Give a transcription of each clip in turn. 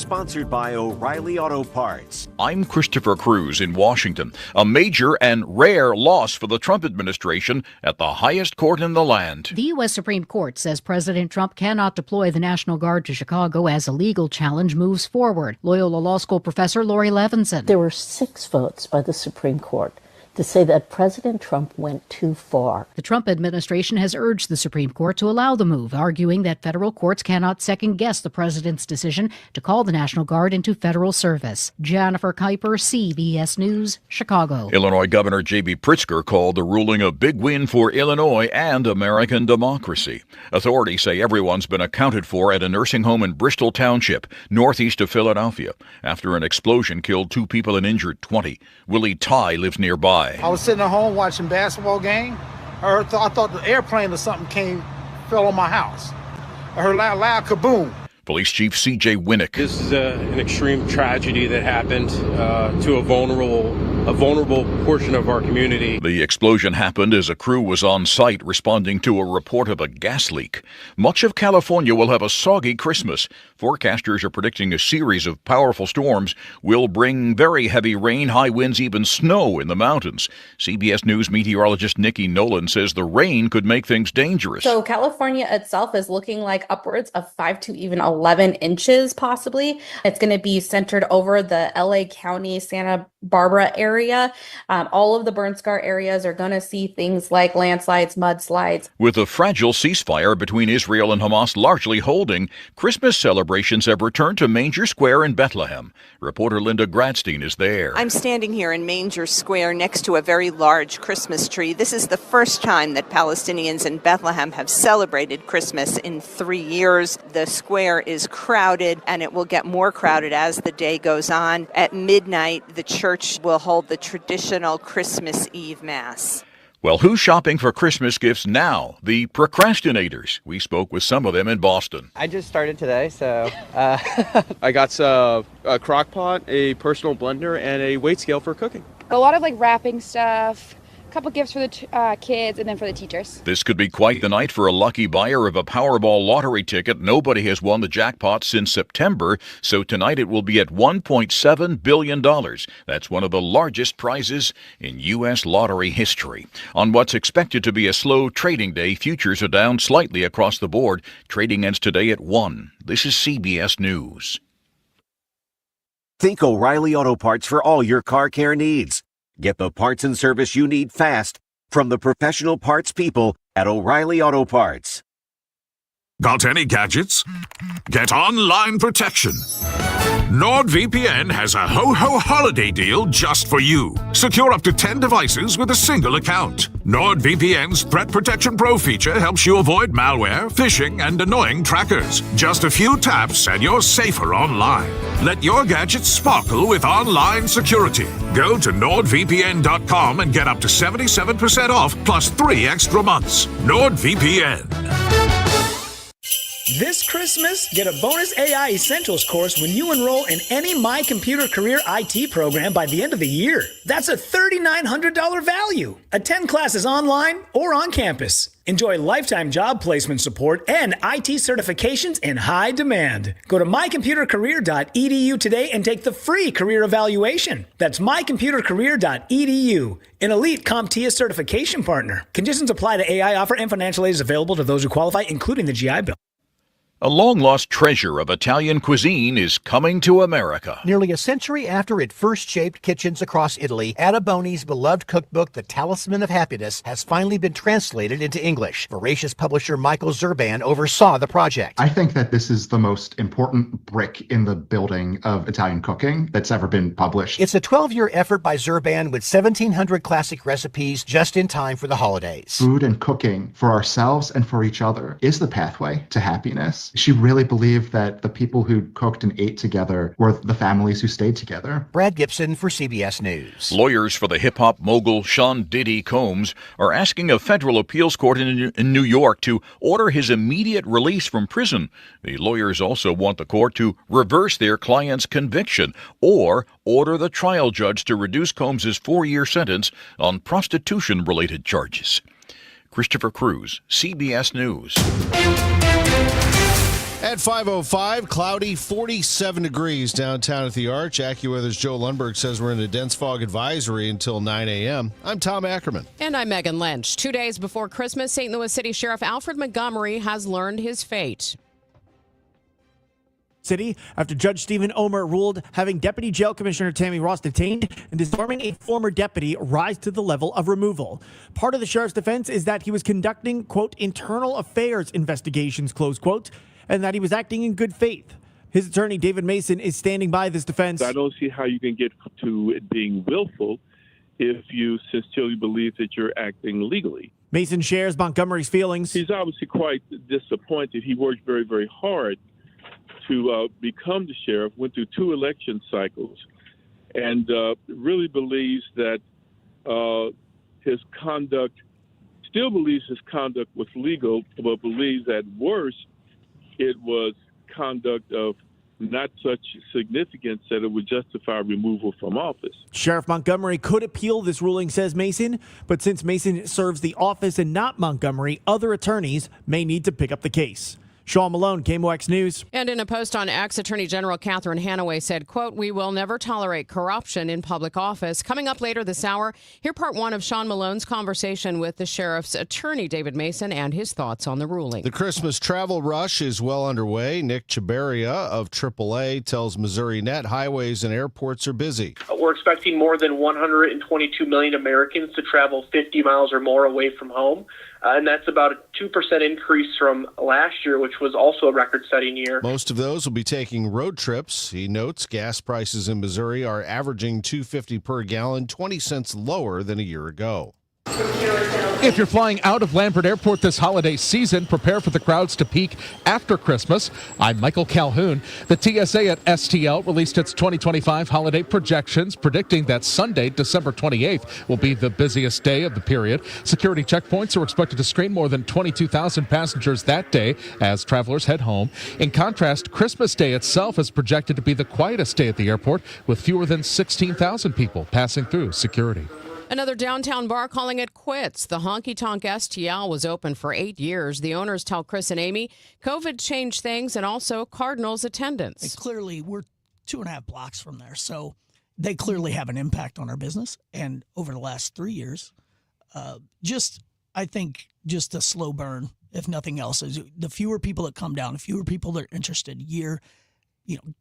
sponsored by O'Reilly Auto Parts. I'm Christopher Cruz in Washington. A major and rare loss for the Trump administration at the highest court in the land. The U.S. Supreme Court says President Trump cannot deploy the National Guard to Chicago as a legal challenge moves forward. Loyola Law School professor Lori Levinson. There were 6 votes by the Supreme Court to say that President Trump went too far. The Trump administration has urged the Supreme Court to allow the move, arguing that federal courts cannot second-guess the president's decision to call the National Guard into federal service. Jennifer Kuiper, CBS News, Chicago. Illinois Governor J.B. Pritzker called the ruling a big win for Illinois and American democracy. Authorities say everyone's been accounted for at a nursing home in Bristol Township, northeast of Philadelphia, after an explosion killed 2 people and injured 20. Willie Ty lives nearby. I was sitting at home watching basketball game. I thought the airplane or something fell on my house. I heard loud kaboom. Police Chief C.J. Winnick. This is an extreme tragedy that happened to a vulnerable portion of our community. The explosion happened as a crew was on site responding to a report of a gas leak. Much of California will have a soggy Christmas. Forecasters are predicting a series of powerful storms will bring very heavy rain, high winds, even snow in the mountains. CBS News meteorologist Nikki Nolan says the rain could make things dangerous. So California itself is looking like upwards of 5 to even 11 inches possibly. It's going to be centered over the LA County, Santa Barbara area. All of the burn scar areas are going to see things like landslides, mudslides. With a fragile ceasefire between Israel and Hamas largely holding, Christmas celebrations have returned to Manger Square in Bethlehem. Reporter Linda Gradstein is there. I'm standing here in Manger Square next to a very large Christmas tree. This is the first time that Palestinians in Bethlehem have celebrated Christmas in 3 years. The square is crowded, and it will get more crowded as the day goes on. At midnight, the church will hold the traditional Christmas Eve Mass. Well, who's shopping for Christmas gifts now? The procrastinators. We spoke with some of them in Boston. I just started today, so... I got a crock pot, a personal blender, and a weight scale for cooking. A lot of wrapping stuff. Couple gifts for the kids and then for the teachers. This could be quite the night for a lucky buyer of a Powerball lottery ticket. Nobody has won the jackpot since September, so tonight it will be at $1.7 billion. That's one of the largest prizes in U.S. lottery history. On what's expected to be a slow trading day, futures are down slightly across the board. Trading ends today at 1. This is CBS News. Think O'Reilly Auto Parts for all your car care needs. Get the parts and service you need fast from the professional parts people at O'Reilly Auto Parts. Got any gadgets? Get online protection. NordVPN has a ho-ho holiday deal just for you. Secure up to 10 devices with a single account. NordVPN's Threat Protection Pro feature helps you avoid malware, phishing, and annoying trackers. Just a few taps and you're safer online. Let your gadgets sparkle with online security. Go to NordVPN.com and get up to 77% off plus 3 extra months. NordVPN. This Christmas, get a bonus AI Essentials course when you enroll in any My Computer Career IT program by the end of the year. That's a $3,900 value. Attend classes online or on campus. Enjoy lifetime job placement support and IT certifications in high demand. Go to mycomputercareer.edu today and take the free career evaluation. That's mycomputercareer.edu, an elite CompTIA certification partner. Conditions apply to AI offer and financial aid is available to those who qualify, including the GI Bill. A long-lost treasure of Italian cuisine is coming to America. Nearly a century after it first shaped kitchens across Italy, Anna Boni's beloved cookbook, The Talisman of Happiness, has finally been translated into English. Voracious publisher Michael Zurban oversaw the project. I think that this is the most important brick in the building of Italian cooking that's ever been published. It's a 12-year effort by Zurban with 1,700 classic recipes just in time for the holidays. Food and cooking for ourselves and for each other is the pathway to happiness. She really believed that the people who cooked and ate together were the families who stayed together. Brad Gibson for CBS News. Lawyers for the hip-hop mogul Sean Diddy Combs are asking a federal appeals court in New York to order his immediate release from prison. The lawyers also want the court to reverse their client's conviction or order the trial judge to reduce Combs' 4-year sentence on prostitution-related charges. Christopher Cruz, CBS News. At 5:05, cloudy, 47 degrees downtown at the Arch. AccuWeather's Joe Lundberg says we're in a dense fog advisory until 9 a.m. I'm Tom Ackerman. And I'm Megan Lynch. 2 days before Christmas, St. Louis City Sheriff Alfred Montgomery has learned his fate. City after Judge Stephen Omer ruled having Deputy Jail Commissioner Tammy Ross detained and disarming a former deputy rise to the level of removal. Part of the sheriff's defense is that he was conducting, quote, internal affairs investigations, close quote, and that he was acting in good faith. His attorney, David Mason, is standing by this defense. I don't see how you can get to it being willful if you sincerely believe that you're acting legally. Mason shares Montgomery's feelings. He's obviously quite disappointed. He worked very, very hard to become the sheriff, went through 2 election cycles, and really believes that his conduct, still believes his conduct was legal, but believes at worst it was conduct of not such significance that it would justify removal from office. Sheriff Montgomery could appeal this ruling, says Mason, but since Mason serves the office and not Montgomery, other attorneys may need to pick up the case. Sean Malone, KMOX News. And in a post on X, Attorney General Catherine Hanaway said, quote, "We will never tolerate corruption in public office." Coming up later this hour, hear part 1 of Sean Malone's conversation with the sheriff's attorney, David Mason, and his thoughts on the ruling. The Christmas travel rush is well underway. Nick Chabaria of AAA tells Missouri Net highways and airports are busy. We're expecting more than 122 million Americans to travel 50 miles or more away from home. And that's about a 2% increase from last year, which was also a record-setting year. Most of those will be taking road trips. He notes gas prices in Missouri are averaging $2.50 per gallon, 20 cents lower than a year ago. If you're flying out of Lambert Airport this holiday season, prepare for the crowds to peak after Christmas. I'm Michael Calhoun. The TSA at STL released its 2025 holiday projections, predicting that Sunday, December 28th, will be the busiest day of the period. Security checkpoints are expected to screen more than 22,000 passengers that day as travelers head home. In contrast, Christmas Day itself is projected to be the quietest day at the airport, with fewer than 16,000 people passing through security. Another downtown bar calling it quits. The Honky Tonk STL was open for 8 years. The owners tell Chris and Amy COVID changed things and also Cardinals attendance. And clearly, we're 2.5 blocks from there, so they clearly have an impact on our business. And over the last 3 years, I think just a slow burn, if nothing else, is the fewer people that come down, the fewer people that are interested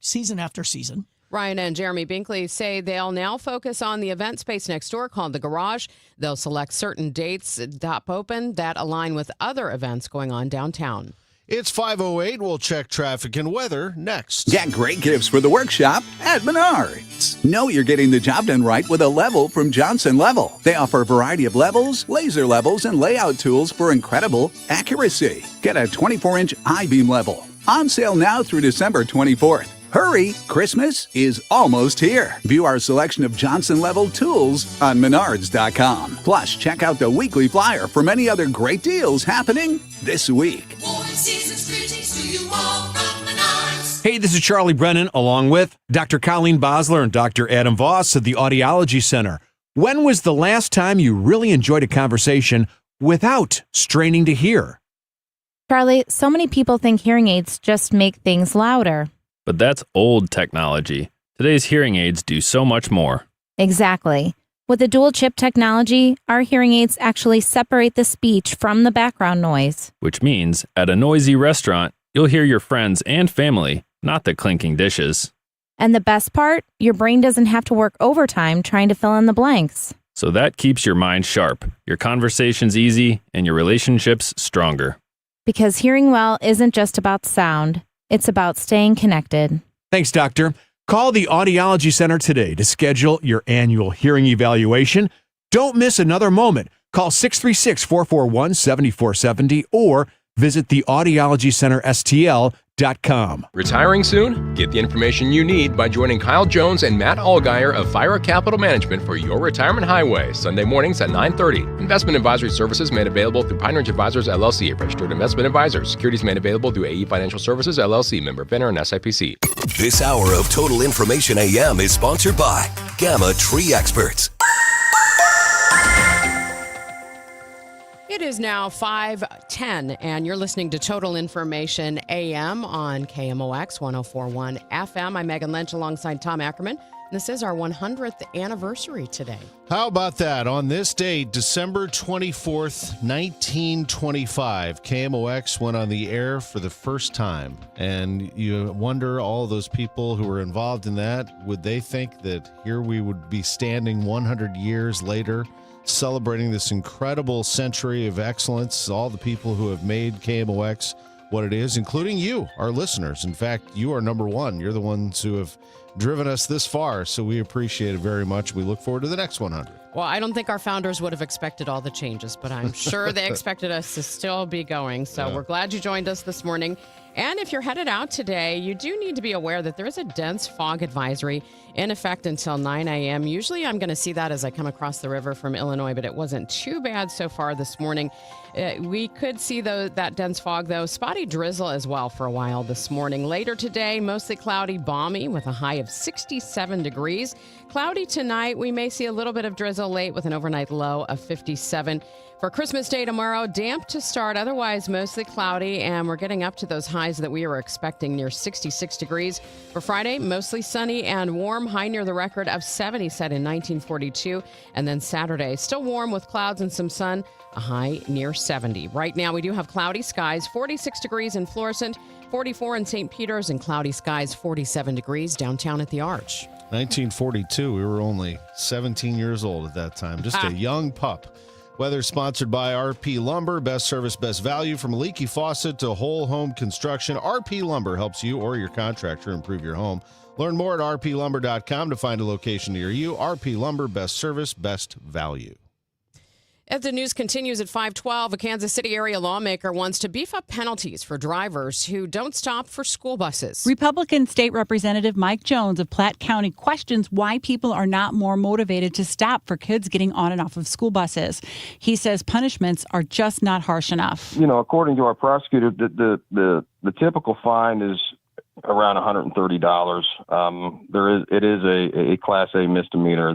season after season. Ryan and Jeremy Binkley say they'll now focus on the event space next door called The Garage. They'll select certain dates top open that align with other events going on downtown. It's 5:08. We'll check traffic and weather next. Get great gifts for the workshop at Menards. Know you're getting the job done right with a level from Johnson Level. They offer a variety of levels, laser levels, and layout tools for incredible accuracy. Get a 24-inch I-beam level. On sale now through December 24th. Hurry, Christmas is almost here. View our selection of Johnson Level tools on Menards.com. Plus, check out the weekly flyer for many other great deals happening this week. Hey, this is Charlie Brennan, along with Dr. Colleen Bosler and Dr. Adam Voss at the Audiology Center. When was the last time you really enjoyed a conversation without straining to hear? Charlie, so many people think hearing aids just make things louder. But that's old technology. Today's hearing aids do so much more. Exactly. With the dual chip technology, our hearing aids actually separate the speech from the background noise. Which means, at a noisy restaurant, you'll hear your friends and family, not the clinking dishes. And the best part? Your brain doesn't have to work overtime trying to fill in the blanks. So that keeps your mind sharp, your conversations easy, and your relationships stronger. Because hearing well isn't just about sound. It's about staying connected. Thanks, Doctor. Call the Audiology Center today to schedule your annual hearing evaluation. Don't miss another moment. Call 636-441-7470 or visit the is now 5:10, and you're listening to Total Information AM on KMOX 104.1 FM. I'm Megan Lynch alongside Tom Ackerman. This is our 100th anniversary today. How about that? On this date, December 24th, 1925, KMOX went on the air for the first time. And you wonder, all those people who were involved in that, would they think that here we would be standing 100 years later, celebrating this incredible century of excellence, all the people who have made KMOX what it is, including you, our listeners. In fact, you are number one. You're the ones who have driven us this far, so we appreciate it very much. We look forward to the next 100. Well, I don't think our founders would have expected all the changes, but I'm sure they expected us to still be going. So we're glad you joined us this morning. And if you're headed out today, you do need to be aware that there is a dense fog advisory in effect until 9 a.m. Usually I'm going to see that as I come across the river from Illinois, but it wasn't too bad so far this morning. We could see that dense fog, though. Spotty drizzle as well for a while this morning. Later today, mostly cloudy, balmy with a high of 67 degrees. Cloudy tonight. We may see a little bit of drizzle late with an overnight low of 57. For Christmas Day tomorrow, damp to start, otherwise mostly cloudy, and we're getting up to those highs that we were expecting near 66 degrees. For Friday, mostly sunny and warm, high near the record of 70 set in 1942. And then Saturday, still warm with clouds and some sun, a high near 70. Right now, we do have cloudy skies, 46 degrees in Florissant, 44 in St. Peter's, and cloudy skies, 47 degrees downtown at the Arch. 1942, we were only 17 years old at that time, just a young pup. Weather sponsored by RP Lumber. Best service, best value. From a leaky faucet to whole home construction, RP Lumber helps you or your contractor improve your home. Learn more at rplumber.com to find a location near you. RP Lumber, best service, best value. As the news continues at 5:12, a Kansas City area lawmaker wants to beef up penalties for drivers who don't stop for school buses. Republican State Representative Mike Jones of Platte County questions why people are not more motivated to stop for kids getting on and off of school buses. He says punishments are just not harsh enough. You know, according to our prosecutor, the typical fine is around $130. It is a Class A misdemeanor.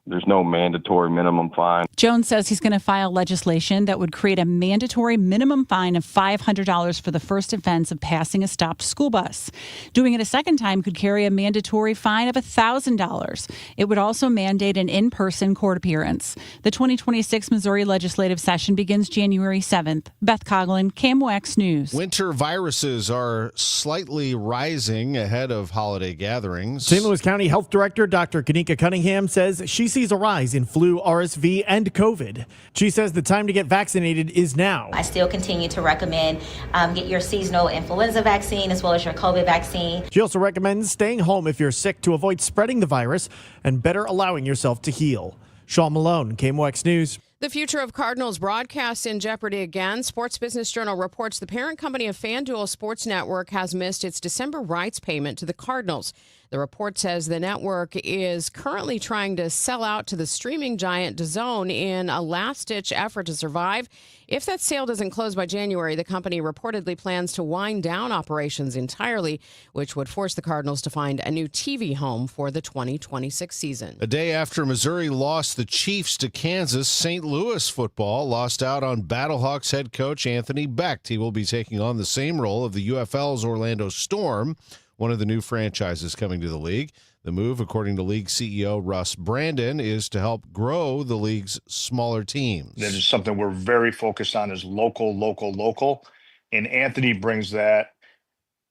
There's no mandatory minimum fine. Jones says he's going to file legislation that would create a mandatory minimum fine of $500 for the first offense of passing a stopped school bus. Doing it a second time could carry a mandatory fine of $1,000. It would also mandate an in-person court appearance. The 2026 Missouri legislative session begins January 7th. Beth Coughlin, KMOX News. Winter viruses are slightly rising ahead of holiday gatherings. St. Louis County Health Director Dr. Kanika Cunningham says she sees a rise in flu, RSV, and COVID. She says the time to get vaccinated is now. I still continue to recommend get your seasonal influenza vaccine as well as your COVID vaccine. She also recommends staying home if you're sick to avoid spreading the virus and better allowing yourself to heal. Sean Malone, KMOX News. The future of Cardinals broadcasts in jeopardy again. Sports Business Journal reports the parent company of FanDuel Sports Network has missed its December rights payment to the Cardinals. The report says the network is currently trying to sell out to the streaming giant DAZN in a last-ditch effort to survive. If that sale doesn't close by January, the company reportedly plans to wind down operations entirely, which would force the Cardinals to find a new TV home for the 2026 season. A day after Missouri lost the Chiefs to Kansas, St. Louis football lost out on Battlehawks head coach Anthony Becht. He will be taking on the same role of the UFL's Orlando Storm, one of the new franchises coming to the league. The move, according to league CEO Russ Brandon, is to help grow the league's smaller teams. That is something we're very focused on, is local. And Anthony brings that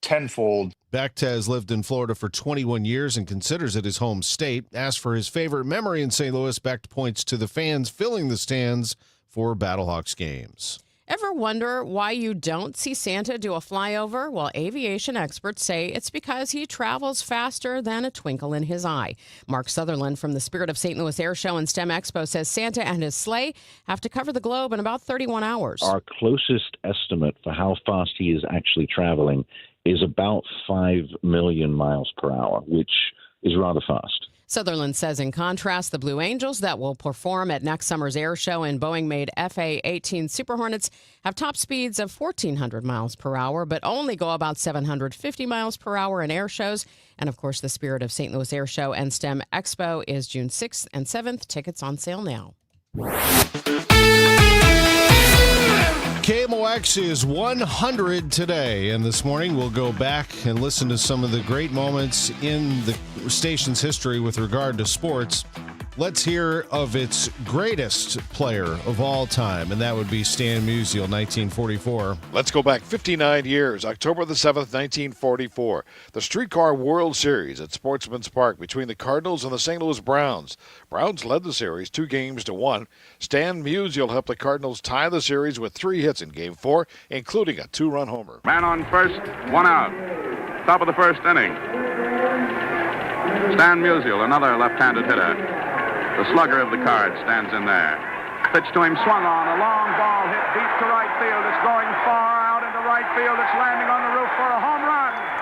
tenfold. Becht has lived in Florida for 21 years and considers it his home state. Asked for his favorite memory in St. Louis, Becht points to the fans filling the stands for Battlehawks games. Ever wonder why you don't see Santa do a flyover? Well, aviation experts say it's because he travels faster than a twinkle in his eye. Mark Sutherland from the Spirit of St. Louis Air Show and STEM Expo says Santa and his sleigh have to cover the globe in about 31 hours. Our closest estimate for how fast he is actually traveling is about 5 million miles per hour, which is rather fast. Sutherland says, in contrast, the Blue Angels that will perform at next summer's air show in Boeing-made FA-18 Super Hornets have top speeds of 1,400 miles per hour, but only go about 750 miles per hour in air shows. And, of course, the Spirit of St. Louis Air Show and STEM Expo is June 6th and 7th. Tickets on sale now. KMOX is 100 today, and this morning we'll go back and listen to some of the great moments in the station's history with regard to sports. Let's hear of its greatest player of all time, and that would be Stan Musial, 1944. Let's go back 59 years, October the 7th, 1944. The Streetcar World Series at Sportsman's Park between the Cardinals and the St. Louis Browns. Browns led the series 2-1. Stan Musial helped the Cardinals tie the series with 3 hits in Game 4, including a 2-run homer. Man on first, 1 out. Top of the first inning. Stan Musial, another left-handed hitter. The slugger of the Cards stands in there. Pitch to him, swung on, a long ball hit deep to right field. It's going far out into right field. It's landing on the roof for a home run.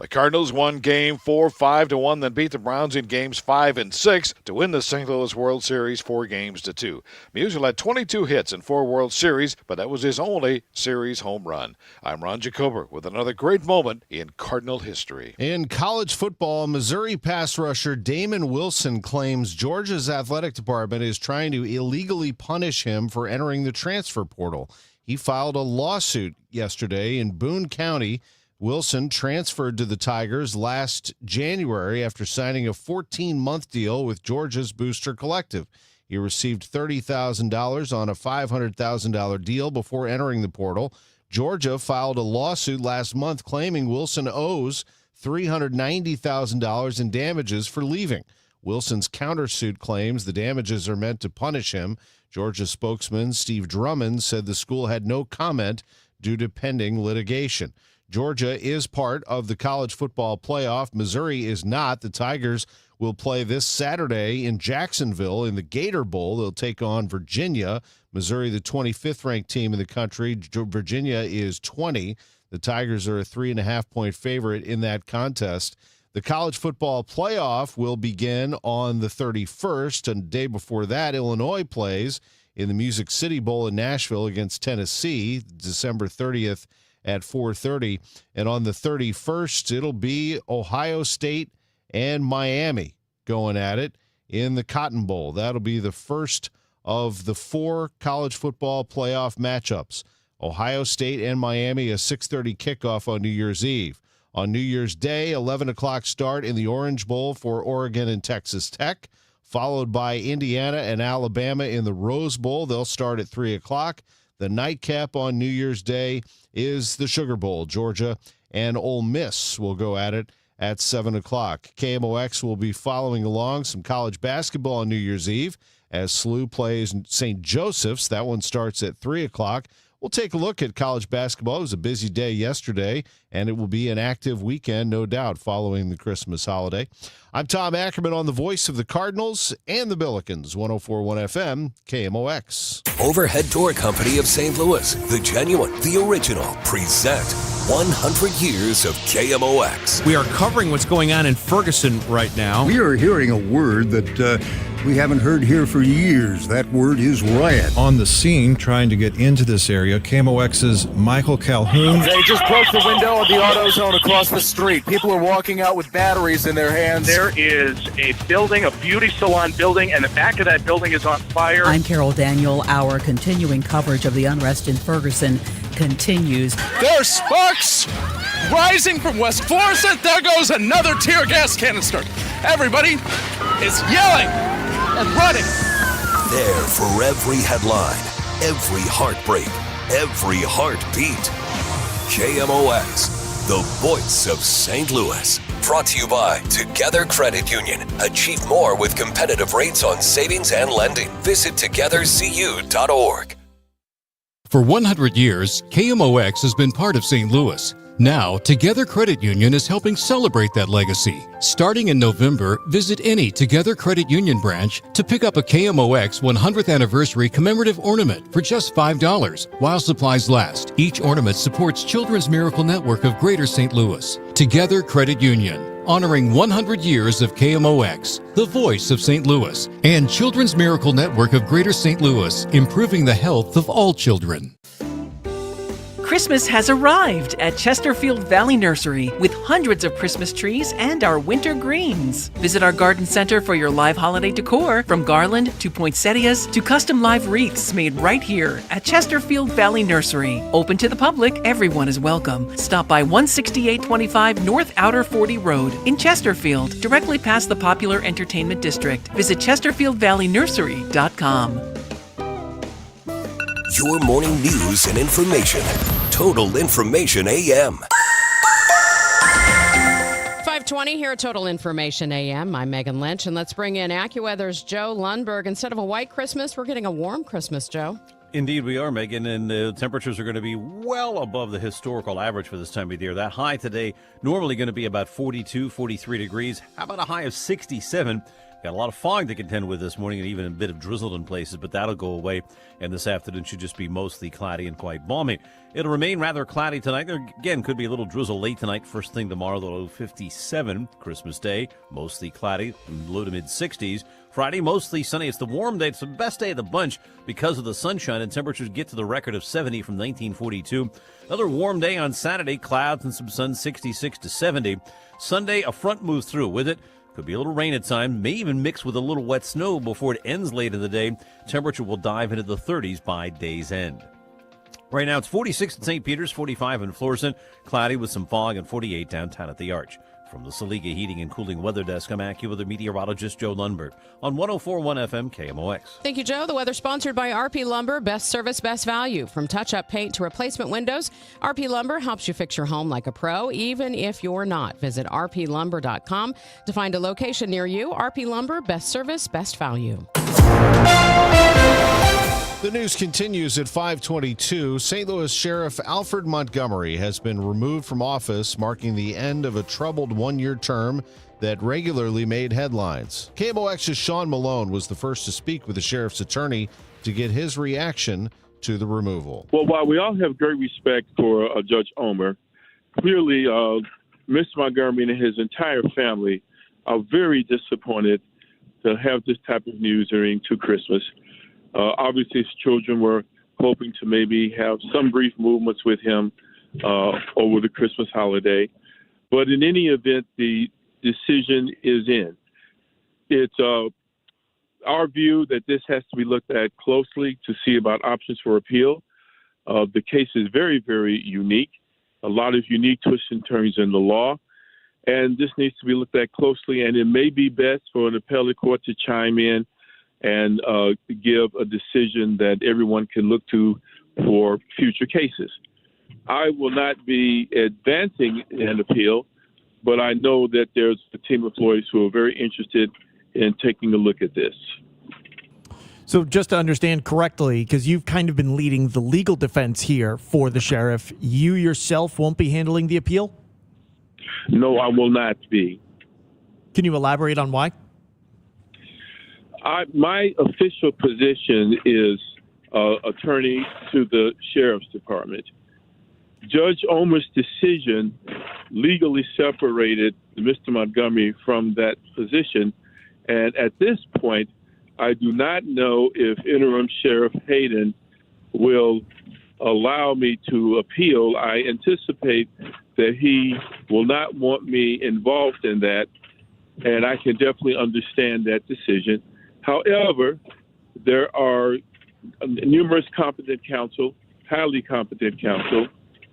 The Cardinals won Game 4 5-1, then beat the Browns in Games 5 and 6 to win the St. Louis World Series 4-2. Musial had 22 hits in 4 World Series, but that was his only series home run. I'm Ron Jacober with another great moment in Cardinal history. In college football, Missouri pass rusher Damon Wilson claims Georgia's athletic department is trying to illegally punish him for entering the transfer portal. He filed a lawsuit yesterday in Boone County. Wilson transferred to the Tigers last January after signing a 14-month deal with Georgia's Booster Collective. He received $30,000 on a $500,000 deal before entering the portal. Georgia filed a lawsuit last month claiming Wilson owes $390,000 in damages for leaving. Wilson's countersuit claims the damages are meant to punish him. Georgia spokesman Steve Drummond said the school had no comment due to pending litigation. Georgia is part of the college football playoff. Missouri is not. The Tigers will play this Saturday in Jacksonville in the Gator Bowl. They'll take on Virginia. Missouri, the 25th ranked team in the country. Virginia is 20. The Tigers are a 3.5-point favorite in that contest. The college football playoff will begin on the 31st, and the day before that, Illinois plays in the Music City Bowl in Nashville against Tennessee, December 30th at 4:30. And on the 31st, it'll be Ohio State and Miami going at it in the Cotton Bowl. That'll be the first of the 4 college football playoff matchups. Ohio State and Miami, a 6:30 kickoff on New Year's Eve. On New Year's Day, 11 o'clock start in the Orange Bowl for Oregon and Texas Tech, followed by Indiana and Alabama in the Rose Bowl. They'll start at 3 o'clock. The nightcap on New Year's Day is the Sugar Bowl. Georgia and Ole Miss will go at it at 7 o'clock. KMOX will be following along some college basketball on New Year's Eve as SLU plays St. Joseph's. That one starts at 3 o'clock. We'll take a look at college basketball. It was a busy day yesterday, and it will be an active weekend, no doubt, following the Christmas holiday. I'm Tom Ackerman on the voice of the Cardinals and the Billikens, 104.1 FM, KMOX. Overhead Door Company of St. Louis, the genuine, the original, present 100 years of KMOX. We are covering what's going on in Ferguson right now. We are hearing a word that we haven't heard here for years. That word is riot. On the scene, trying to get into this area, KMOX's Michael Calhoun. They just broke the window of the AutoZone across the street. People are walking out with batteries in their hands. There is a building, a beauty salon building, and the back of that building is on fire. I'm Carol Daniel. Our continuing coverage of the unrest in Ferguson continues. There are sparks rising from West Florissant. There goes another tear gas canister. Everybody is yelling and running. There for every headline, every heartbreak, every heartbeat. KMOX, the voice of St. Louis. Brought to you by Together Credit Union. Achieve more with competitive rates on savings and lending. Visit togethercu.org. For 100 years, KMOX has been part of St. Louis. Now, Together Credit Union is helping celebrate that legacy. Starting in November, visit any Together Credit Union branch to pick up a KMOX 100th anniversary commemorative ornament for just $5 while supplies last. Each ornament supports Children's Miracle Network of Greater St. Louis. Together Credit Union, honoring 100 years of KMOX, the voice of St. Louis, and Children's Miracle Network of Greater St. Louis, improving the health of all children. Christmas has arrived at Chesterfield Valley Nursery with hundreds of Christmas trees and our winter greens. Visit our garden center for your live holiday decor, from garland to poinsettias to custom live wreaths made right here at Chesterfield Valley Nursery. Open to the public, everyone is welcome. Stop by 16825 North Outer 40 Road in Chesterfield, directly past the popular entertainment district. Visit ChesterfieldValleyNursery.com. Your morning news and information. Total Information AM. 520 here at Total Information AM. I'm Megan Lynch, and let's bring in AccuWeather's Joe Lundberg. Instead of a white Christmas, we're getting a warm Christmas, Joe. Indeed, we are, Megan, and the temperatures are going to be well above the historical average for this time of year. That high today normally going to be about 42, 43 degrees. How about a high of 67? Got a lot of fog to contend with this morning and even a bit of drizzle in places, but that'll go away. And this afternoon should just be mostly cloudy and quite balmy. It'll remain rather cloudy tonight. There, again, could be a little drizzle late tonight. First thing tomorrow, though, 57, Christmas Day. Mostly cloudy, low to mid-60s. Friday, mostly sunny. It's the warm day. It's the best day of the bunch because of the sunshine, and temperatures get to the record of 70 from 1942. Another warm day on Saturday, clouds and some sun, 66 to 70. Sunday, a front moves through. With it, could be a little rain at times, may even mix with a little wet snow before it ends late in the day. Temperature will dive into the 30s by day's end. Right now, it's 46 in St. Peter's, 45 in Florissant, cloudy with some fog, and 48 downtown at the Arch. From the Saliga Heating and Cooling Weather Desk, I'm AccuWeather meteorologist Joe Lundberg on 104.1 FM KMOX. Thank you, Joe. The weather sponsored by RP Lumber. Best service, best value. From touch-up paint to replacement windows, RP Lumber helps you fix your home like a pro, even if you're not. Visit rplumber.com to find a location near you. RP Lumber, best service, best value. The news continues at 522. St. Louis Sheriff Alfred Montgomery has been removed from office, marking the end of a troubled one-year term that regularly made headlines. KMOX's Sean Malone was the first to speak with the sheriff's attorney to get his reaction to the removal. Well, while we all have great respect for Judge Omer, clearly Mr. Montgomery and his entire family are very disappointed to have this type of news during to Christmas. Obviously, his children were hoping to maybe have some brief movements with him over the Christmas holiday. But in any event, the decision is in. It's our view that this has to be looked at closely to see about options for appeal. The case is very, very unique, a lot of unique twists and turns in the law. And this needs to be looked at closely, and it may be best for an appellate court to chime in and give a decision that everyone can look to for future cases. I will not be advancing an appeal, but I know that there's a team of lawyers who are very interested in taking a look at this. So just to understand correctly, because you've kind of been leading the legal defense here for the sheriff, you yourself won't be handling the appeal? No, I will not be. Can you elaborate on why? My official position is attorney to the Sheriff's Department. Judge Omer's decision legally separated Mr. Montgomery from that position, and at this point, I do not know if Interim Sheriff Hayden will allow me to appeal. I anticipate that he will not want me involved in that, and I can definitely understand that decision. However, there are numerous competent counsel, highly competent counsel,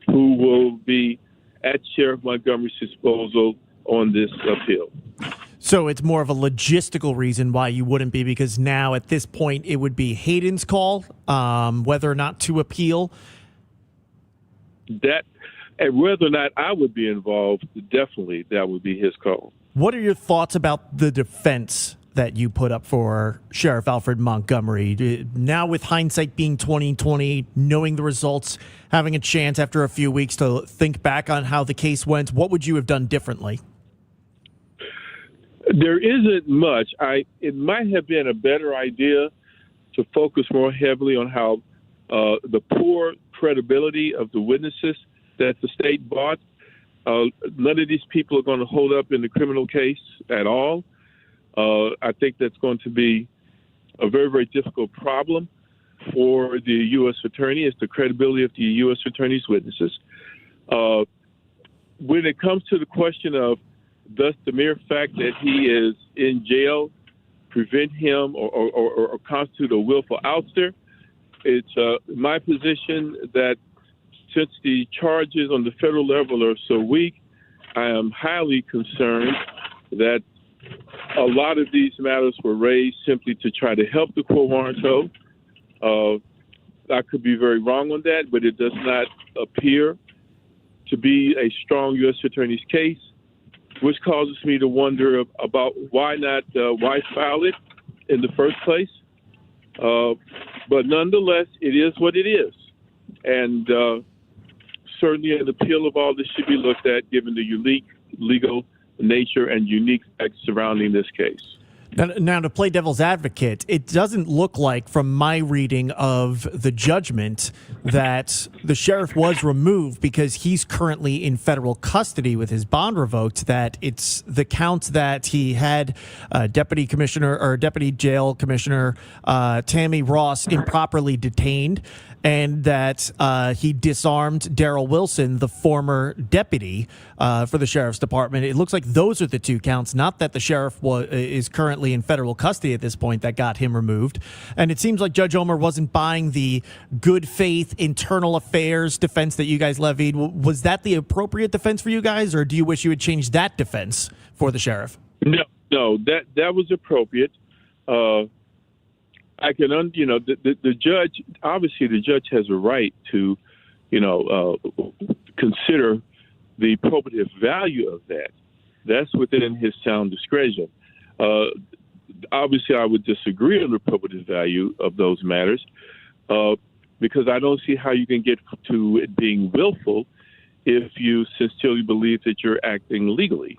who will be at Sheriff Montgomery's disposal on this appeal. So it's more of a logistical reason why you wouldn't be, because now at this point it would be Hayden's call whether or not to appeal. That, and whether or not I would be involved, definitely that would be his call. What are your thoughts about the defense that you put up for Sheriff Alfred Montgomery? Now with hindsight being 20/20, knowing the results, having a chance after a few weeks to think back on how the case went, what would you have done differently? There isn't much. It might have been a better idea to focus more heavily on how the poor credibility of the witnesses that the state bought. None of these people are going to hold up in the criminal case at all. I think that's going to be a very, very difficult problem. for the U.S. attorney. It's the credibility of the U.S. attorney's witnesses. When it comes to the question of does the mere fact that he is in jail prevent him or constitute a willful ouster, it's my position that since the charges on the federal level are so weak, I am highly concerned that a lot of these matters were raised simply to try to help the quo warranto. I could be very wrong on that, but it does not appear to be a strong U.S. attorney's case, which causes me to wonder about why file it in the first place. But nonetheless, it is what it is. And certainly an appeal of all this should be looked at given the unique legal nature and unique facts surrounding this case. Now, to play devil's advocate, it doesn't look like, from my reading of the judgment, that the sheriff was removed because he's currently in federal custody with his bond revoked, that it's the count that he had Deputy Jail Commissioner Tammy Ross improperly detained, and that he disarmed Daryl Wilson, the former deputy for the sheriff's department. It looks like those are the two counts, not that the sheriff is currently in federal custody at this point that got him removed. And it seems like Judge Omer wasn't buying the good faith internal affairs defense that you guys levied. Was that the appropriate defense for you guys, or do you wish you had changed that defense for the sheriff? No, that was appropriate. I can, the judge, obviously the judge has a right to, consider the probative value of that. That's within his sound discretion. Obviously, I would disagree on the probative value of those matters because I don't see how you can get to it being willful if you sincerely believe that you're acting legally.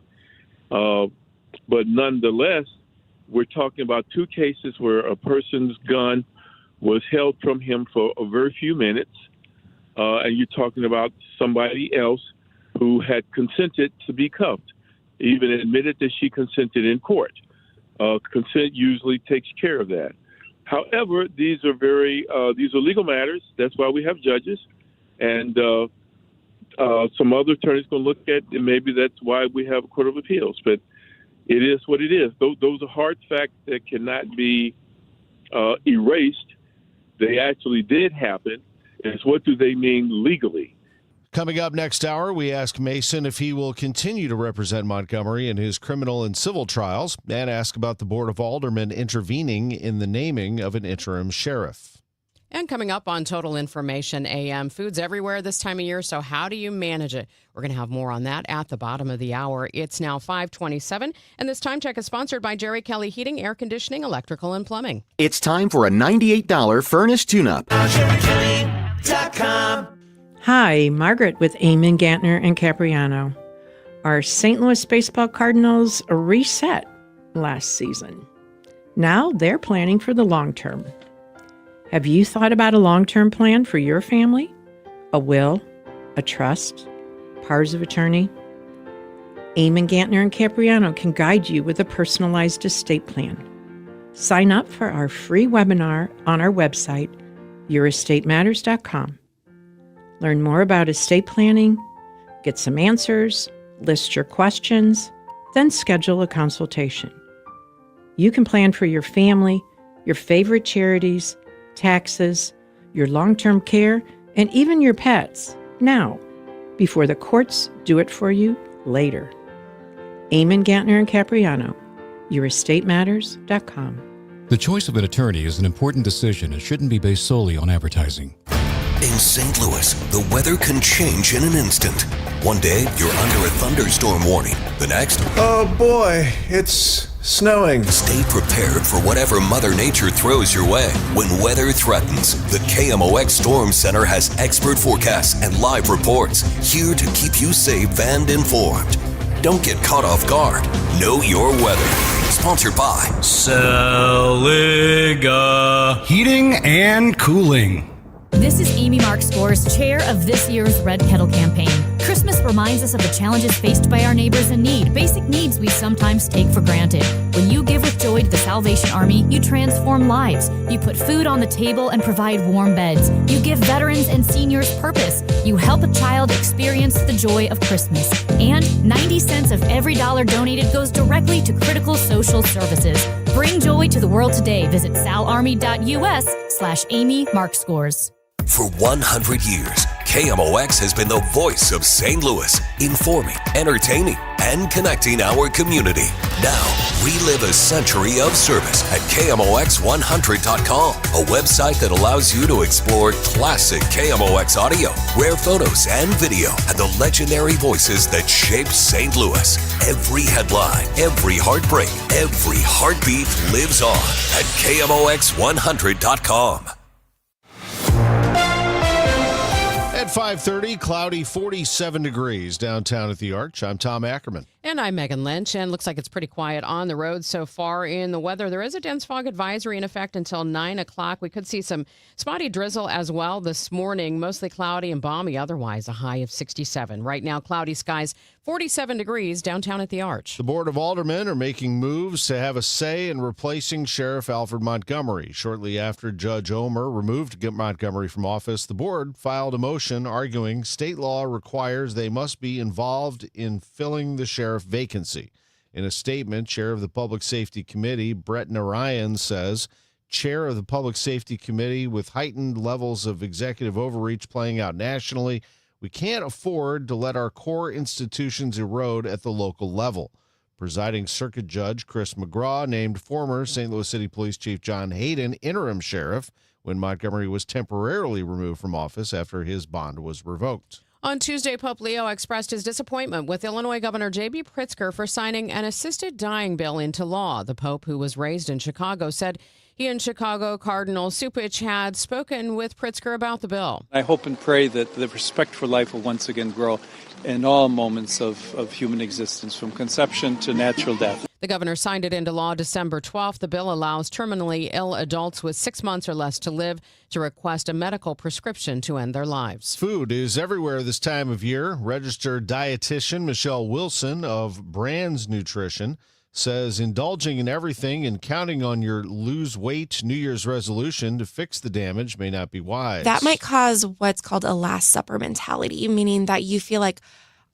But nonetheless, we're talking about two cases where a person's gun was held from him for a very few minutes, and you're talking about somebody else who had consented to be cuffed, even admitted that she consented in court. Consent usually takes care of that. However, these are legal matters. That's why we have judges, and some other attorneys going to look at, and maybe that's why we have a court of appeals. But it is what it is. Those are hard facts that cannot be erased. They actually did happen. It's what do they mean legally? Coming up next hour, we ask Mason if he will continue to represent Montgomery in his criminal and civil trials, and ask about the Board of Aldermen intervening in the naming of an interim sheriff. And coming up on Total Information AM, food's everywhere this time of year, so how do you manage it? We're going to have more on that at the bottom of the hour. It's now 5:27, and this time check is sponsored by Jerry Kelly Heating, Air Conditioning, Electrical, and Plumbing. It's time for a $98 furnace tune-up. Hi, Margaret with Eamon Gantner and Capriano. Our St. Louis Baseball Cardinals reset last season. Now they're planning for the long term. Have you thought about a long-term plan for your family? A will, a trust, powers of attorney? Eamon Gantner and Capriano can guide you with a personalized estate plan. Sign up for our free webinar on our website, yourestatemasters.com. Learn more about estate planning, get some answers, list your questions, then schedule a consultation. You can plan for your family, your favorite charities, taxes, your long-term care, and even your pets now, before the courts do it for you later. Eamon Gantner and Capriano, yourestatemasters.com. The choice of an attorney is an important decision and shouldn't be based solely on advertising. In St. Louis, the weather can change in an instant. One day, you're under a thunderstorm warning. The next, oh boy, it's snowing. Stay prepared for whatever Mother Nature throws your way. When weather threatens, the KMOX Storm Center has expert forecasts and live reports here to keep you safe and informed. Don't get caught off guard. Know your weather. Sponsored by Saliga Heating and Cooling. This is Amy Mark Scores, chair of this year's Red Kettle campaign. Christmas reminds us of the challenges faced by our neighbors in need, basic needs we sometimes take for granted. When you give with joy to the Salvation Army, you transform lives. You put food on the table and provide warm beds. You give veterans and seniors purpose. You help a child experience the joy of Christmas. And 90 cents of every dollar donated goes directly to critical social services. Bring joy to the world today. Visit salarmy.us/Amy Mark Scores. For 100 years, KMOX has been the voice of St. Louis, informing, entertaining, and connecting our community. Now, relive a century of service at KMOX100.com, a website that allows you to explore classic KMOX audio, rare photos and video, and the legendary voices that shaped St. Louis. Every headline, every heartbreak, every heartbeat lives on at KMOX100.com. At 5:30, cloudy, 47 degrees downtown at the Arch. I'm Tom Ackerman. And I'm Megan Lynch, and looks like it's pretty quiet on the road so far in the weather. There is a dense fog advisory in effect until 9 o'clock. We could see some spotty drizzle as well this morning, mostly cloudy and balmy, otherwise a high of 67. Right now, cloudy skies, 47 degrees downtown at the Arch. The Board of Aldermen are making moves to have a say in replacing Sheriff Alfred Montgomery. Shortly after Judge Omer removed Montgomery from office, the board filed a motion arguing state law requires they must be involved in filling the sheriff vacancy. In a statement, Chair of the Public Safety Committee, Brett Narayan, says, Chair of the Public Safety Committee, with heightened levels of executive overreach playing out nationally, we can't afford to let our core institutions erode at the local level. Presiding Circuit Judge Chris McGraw named former St. Louis City Police Chief John Hayden interim sheriff when Montgomery was temporarily removed from office after his bond was revoked. On Tuesday, Pope Leo expressed his disappointment with Illinois Governor J.B. Pritzker for signing an assisted dying bill into law. The Pope, who was raised in Chicago, said he and Chicago Cardinal Cupich had spoken with Pritzker about the bill. I hope and pray that the respect for life will once again grow in all moments of human existence, from conception to natural death. The governor signed it into law December 12th. The bill allows terminally ill adults with 6 months or less to live to request a medical prescription to end their lives. Food is everywhere this time of year. Registered dietitian Michelle Wilson of Brands Nutrition says indulging in everything and counting on your lose weight New Year's resolution to fix the damage may not be wise. That might cause what's called a Last Supper mentality, meaning that you feel like,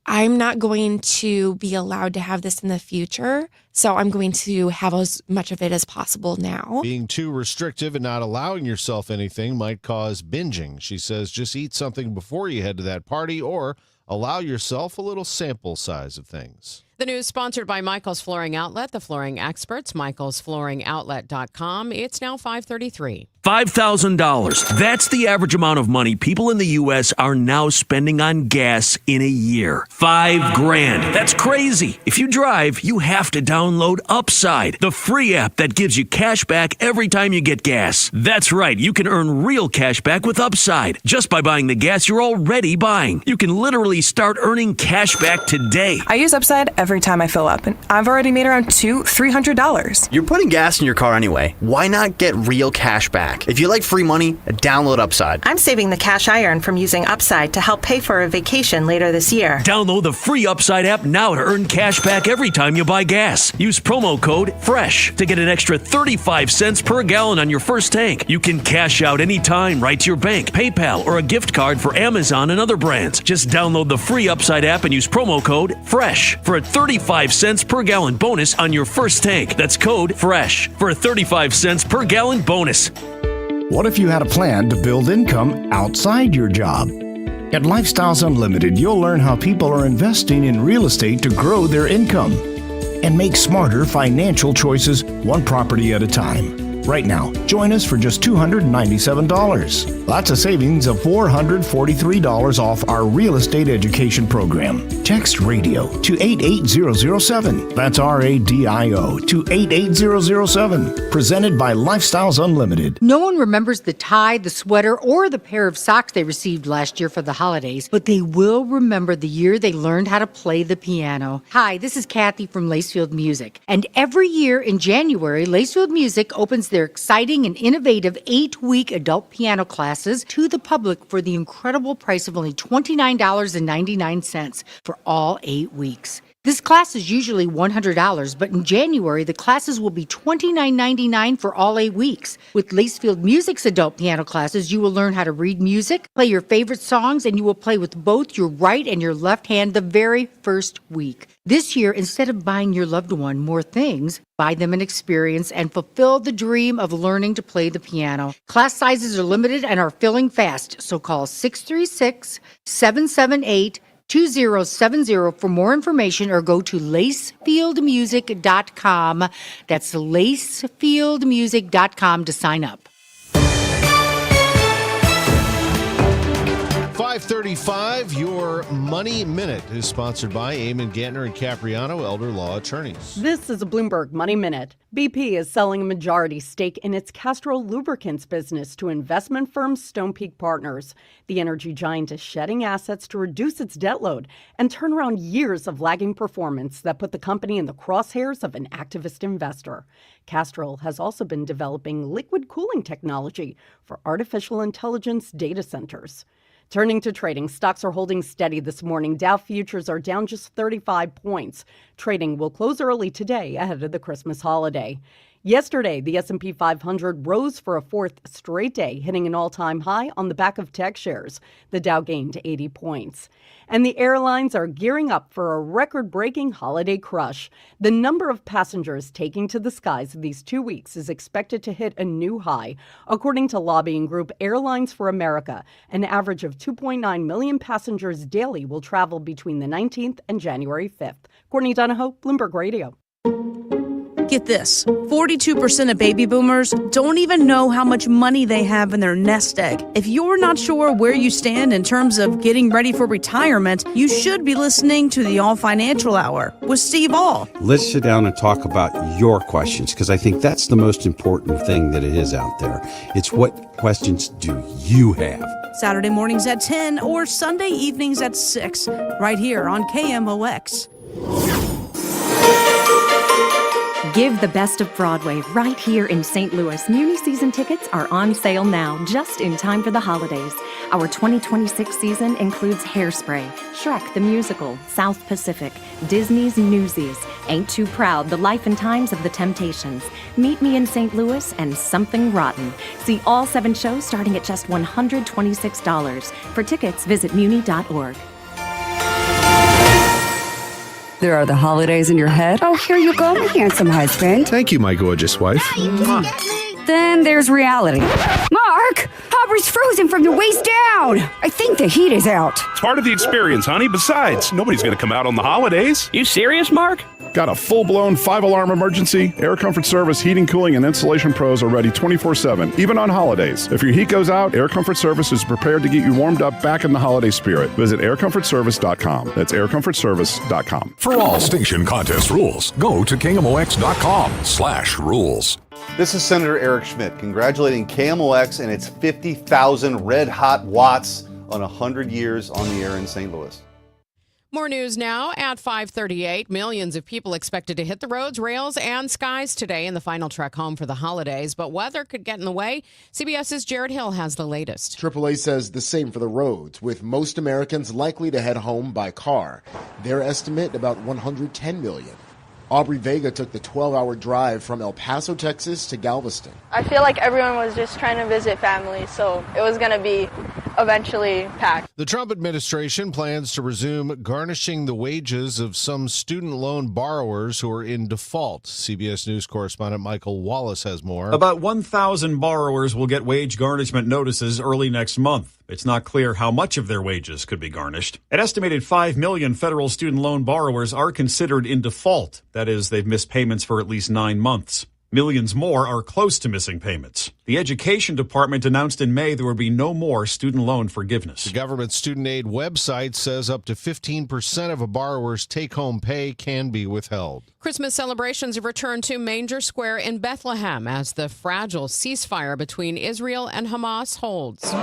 I'm not going to be allowed to have this in the future, so I'm going to have as much of it as possible now. Being too restrictive and not allowing yourself anything might cause binging. She says just eat something before you head to that party or allow yourself a little sample size of things. The news sponsored by Michael's Flooring Outlet, the flooring experts, michaelsflooringoutlet.com. It's now 5:33. $5,000. That's the average amount of money people in the U.S. are now spending on gas in a year. $5,000. That's crazy. If you drive, you have to download Upside, the free app that gives you cash back every time you get gas. That's right. You can earn real cash back with Upside just by buying the gas you're already buying. You can literally start earning cash back today. I use Upside every time I fill up, and I've already made around $300. You're putting gas in your car anyway. Why not get real cash back? If you like free money, download Upside. I'm saving the cash I earn from using Upside to help pay for a vacation later this year. Download the free Upside app now to earn cash back every time you buy gas. Use promo code FRESH to get an extra 35 cents per gallon on your first tank. You can cash out anytime right to your bank, PayPal, or a gift card for Amazon and other brands. Just download the free Upside app and use promo code FRESH for a 35 cents per gallon bonus on your first tank. That's code FRESH for a 35 cents per gallon bonus. What if you had a plan to build income outside your job? At Lifestyles Unlimited, you'll learn how people are investing in real estate to grow their income and make smarter financial choices one property at a time. Right now, join us for just $297. That's a savings of $443 off our real estate education program. Text RADIO to 88007. That's RADIO to 88007. Presented by Lifestyles Unlimited. No one remembers the tie, the sweater, or the pair of socks they received last year for the holidays, but they will remember the year they learned how to play the piano. Hi, this is Kathy from Lacefield Music. And every year in January, Lacefield Music opens their their exciting and innovative 8-week adult piano classes to the public for the incredible price of only $29.99 for all 8 weeks. This class is usually $100, but in January, the classes will be $29.99 for all 8 weeks. With Lacefield Music's adult piano classes, you will learn how to read music, play your favorite songs, and you will play with both your right and your left hand the very first week. This year, instead of buying your loved one more things, buy them an experience and fulfill the dream of learning to play the piano. Class sizes are limited and are filling fast, so call 636-778-2070 for more information or go to lacefieldmusic.com. That's lacefieldmusic.com to sign up. 535, your Money Minute is sponsored by Eamon Gantner and Capriano, Elder Law Attorneys. This is a Bloomberg Money Minute. BP is selling a majority stake in its Castrol lubricants business to investment firm Stonepeak Partners. The energy giant is shedding assets to reduce its debt load and turn around years of lagging performance that put the company in the crosshairs of an activist investor. Castrol has also been developing liquid cooling technology for artificial intelligence data centers. Turning to trading, stocks are holding steady this morning. Dow futures are down just 35 points. Trading will close early today ahead of the Christmas holiday. Yesterday, the S&P 500 rose for a fourth straight day, hitting an all-time high on the back of tech shares. The Dow gained 80 points. And the airlines are gearing up for a record-breaking holiday crush. The number of passengers taking to the skies these 2 weeks is expected to hit a new high. According to lobbying group Airlines for America, an average of 2.9 million passengers daily will travel between the 19th and January 5th. Courtney Donahoe, Bloomberg Radio. Get this, 42% of baby boomers don't even know how much money they have in their nest egg. If you're not sure where you stand in terms of getting ready for retirement, you should be listening to the All Financial Hour with Steve All. Let's sit down and talk about your questions, because I think that's the most important thing that it is out there. It's what questions do you have? Saturday mornings at 10 or Sunday evenings at 6, right here on KMOX. Give the best of Broadway right here in St. Louis. Muni season tickets are on sale now, just in time for the holidays. Our 2026 season includes Hairspray, Shrek the Musical, South Pacific, Disney's Newsies, Ain't Too Proud, The Life and Times of the Temptations, Meet Me in St. Louis, and Something Rotten. See all 7 shows starting at just $126. For tickets, visit muni.org. There are the holidays in your head. Oh, here you go, my handsome husband. Thank you, my gorgeous wife. Then there's reality. Mark, Aubrey's frozen from the waist down. I think the heat is out. It's part of the experience, honey. Besides, nobody's going to come out on the holidays. You serious, Mark? Got a full-blown 5-alarm emergency? Air Comfort Service heating, cooling, and installation pros are ready 24/7, even on holidays. If your heat goes out, Air Comfort Service is prepared to get you warmed up back in the holiday spirit. Visit aircomfortservice.com. That's aircomfortservice.com. For all station contest rules, go to KMOX.com/rules. This is Senator Eric Schmidt congratulating KMOX and its 50,000 red-hot watts on 100 years on the air in St. Louis. More news now at 5:38. Millions of people expected to hit the roads, rails, and skies today in the final trek home for the holidays, but weather could get in the way. CBS's Jared Hill has the latest. AAA says the same for the roads, with most Americans likely to head home by car. Their estimate, about 110 million. Aubrey Vega took the 12-hour drive from El Paso, Texas to Galveston. I feel like everyone was just trying to visit family, so it was going to be eventually packed. The Trump administration plans to resume garnishing the wages of some student loan borrowers who are in default. CBS News correspondent Michael Wallace has more. About 1,000 borrowers will get wage garnishment notices early next month. It's not clear how much of their wages could be garnished. An estimated 5 million federal student loan borrowers are considered in default. That is, they've missed payments for at least 9 months. Millions more are close to missing payments. The Education Department announced in May there would be no more student loan forgiveness. The government student aid website says up to 15% of a borrower's take-home pay can be withheld. Christmas celebrations have returned to Manger Square in Bethlehem as the fragile ceasefire between Israel and Hamas holds.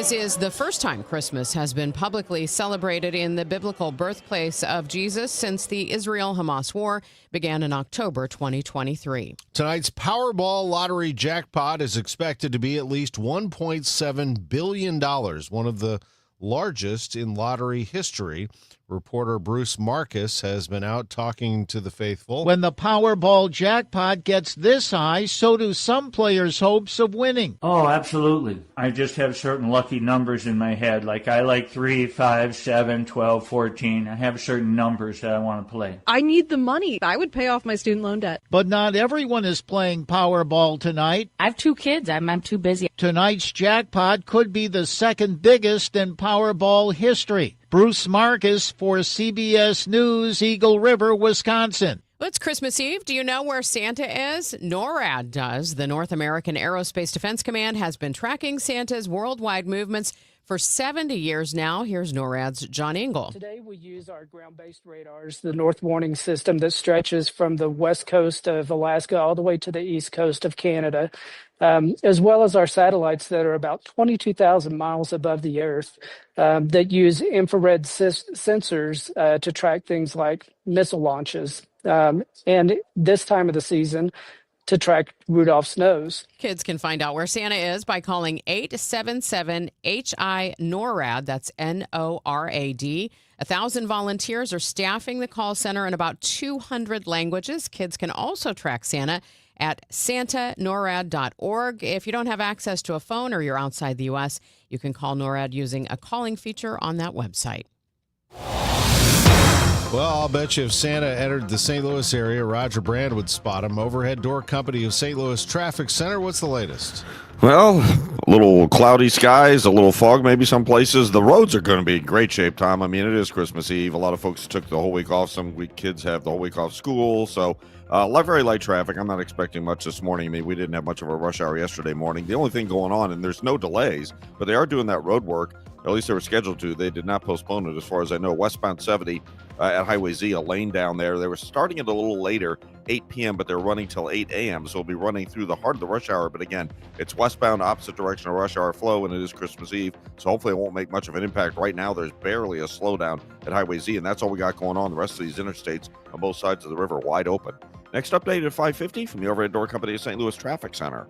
This is the first time Christmas has been publicly celebrated in the biblical birthplace of Jesus since the Israel-Hamas war began in October 2023. Tonight's Powerball lottery jackpot is expected to be at least $1.7 billion, one of the largest in lottery history. Reporter Bruce Marcus has been out talking to the faithful. When the Powerball jackpot gets this high, so do some players' hopes of winning. Oh, absolutely. I just have certain lucky numbers in my head. Like I like 3, 5, 7, 12, 14. I have certain numbers that I want to play. I need the money. I would pay off my student loan debt. But not everyone is playing Powerball tonight. I have 2 kids. I'm too busy. Tonight's jackpot could be the second biggest in Powerball history. Bruce Marcus for CBS News, Eagle River, Wisconsin. Well, it's Christmas Eve. Do you know where Santa is? NORAD does. The North American Aerospace Defense Command has been tracking Santa's worldwide movements for 70 years now. Here's NORAD's John Engel. Today we use our ground-based radars, the North Warning System that stretches from the west coast of Alaska all the way to the east coast of Canada, as well as our satellites that are about 22,000 miles above the Earth that use infrared sensors to track things like missile launches. And this time of the season, to track Rudolph's nose. Kids can find out where Santa is by calling 877-HI-NORAD. That's NORAD. 1,000 volunteers are staffing the call center in about 200 languages. Kids can also track Santa at santanorad.org. If you don't have access to a phone or you're outside the U.S., you can call NORAD using a calling feature on that website. Well, I'll bet you if Santa entered the St. Louis area, Roger Brand would spot him. Overhead Door Company of St. Louis Traffic Center, what's the latest? Well, a little cloudy skies, a little fog maybe some places. The roads are going to be in great shape, Tom. I mean, it is Christmas Eve. A lot of folks took the whole week off. Some kids have the whole week off school. So very light traffic. I'm not expecting much this morning. I mean, we didn't have much of a rush hour yesterday morning. The only thing going on, and there's no delays, but they are doing that road work. At least they were scheduled to. They did not postpone it as far as I know. Westbound 70 at Highway Z, a lane down there. They were starting it a little later, 8 p.m., but they're running till 8 a.m. So we'll be running through the heart of the rush hour. But again, it's westbound, opposite direction of rush hour flow, and it is Christmas Eve. So hopefully it won't make much of an impact. Right now, there's barely a slowdown at Highway Z, and that's all we got going on. The rest of these interstates on both sides of the river wide open. Next update at 5:50 from the Overhead Door Company of St. Louis Traffic Center.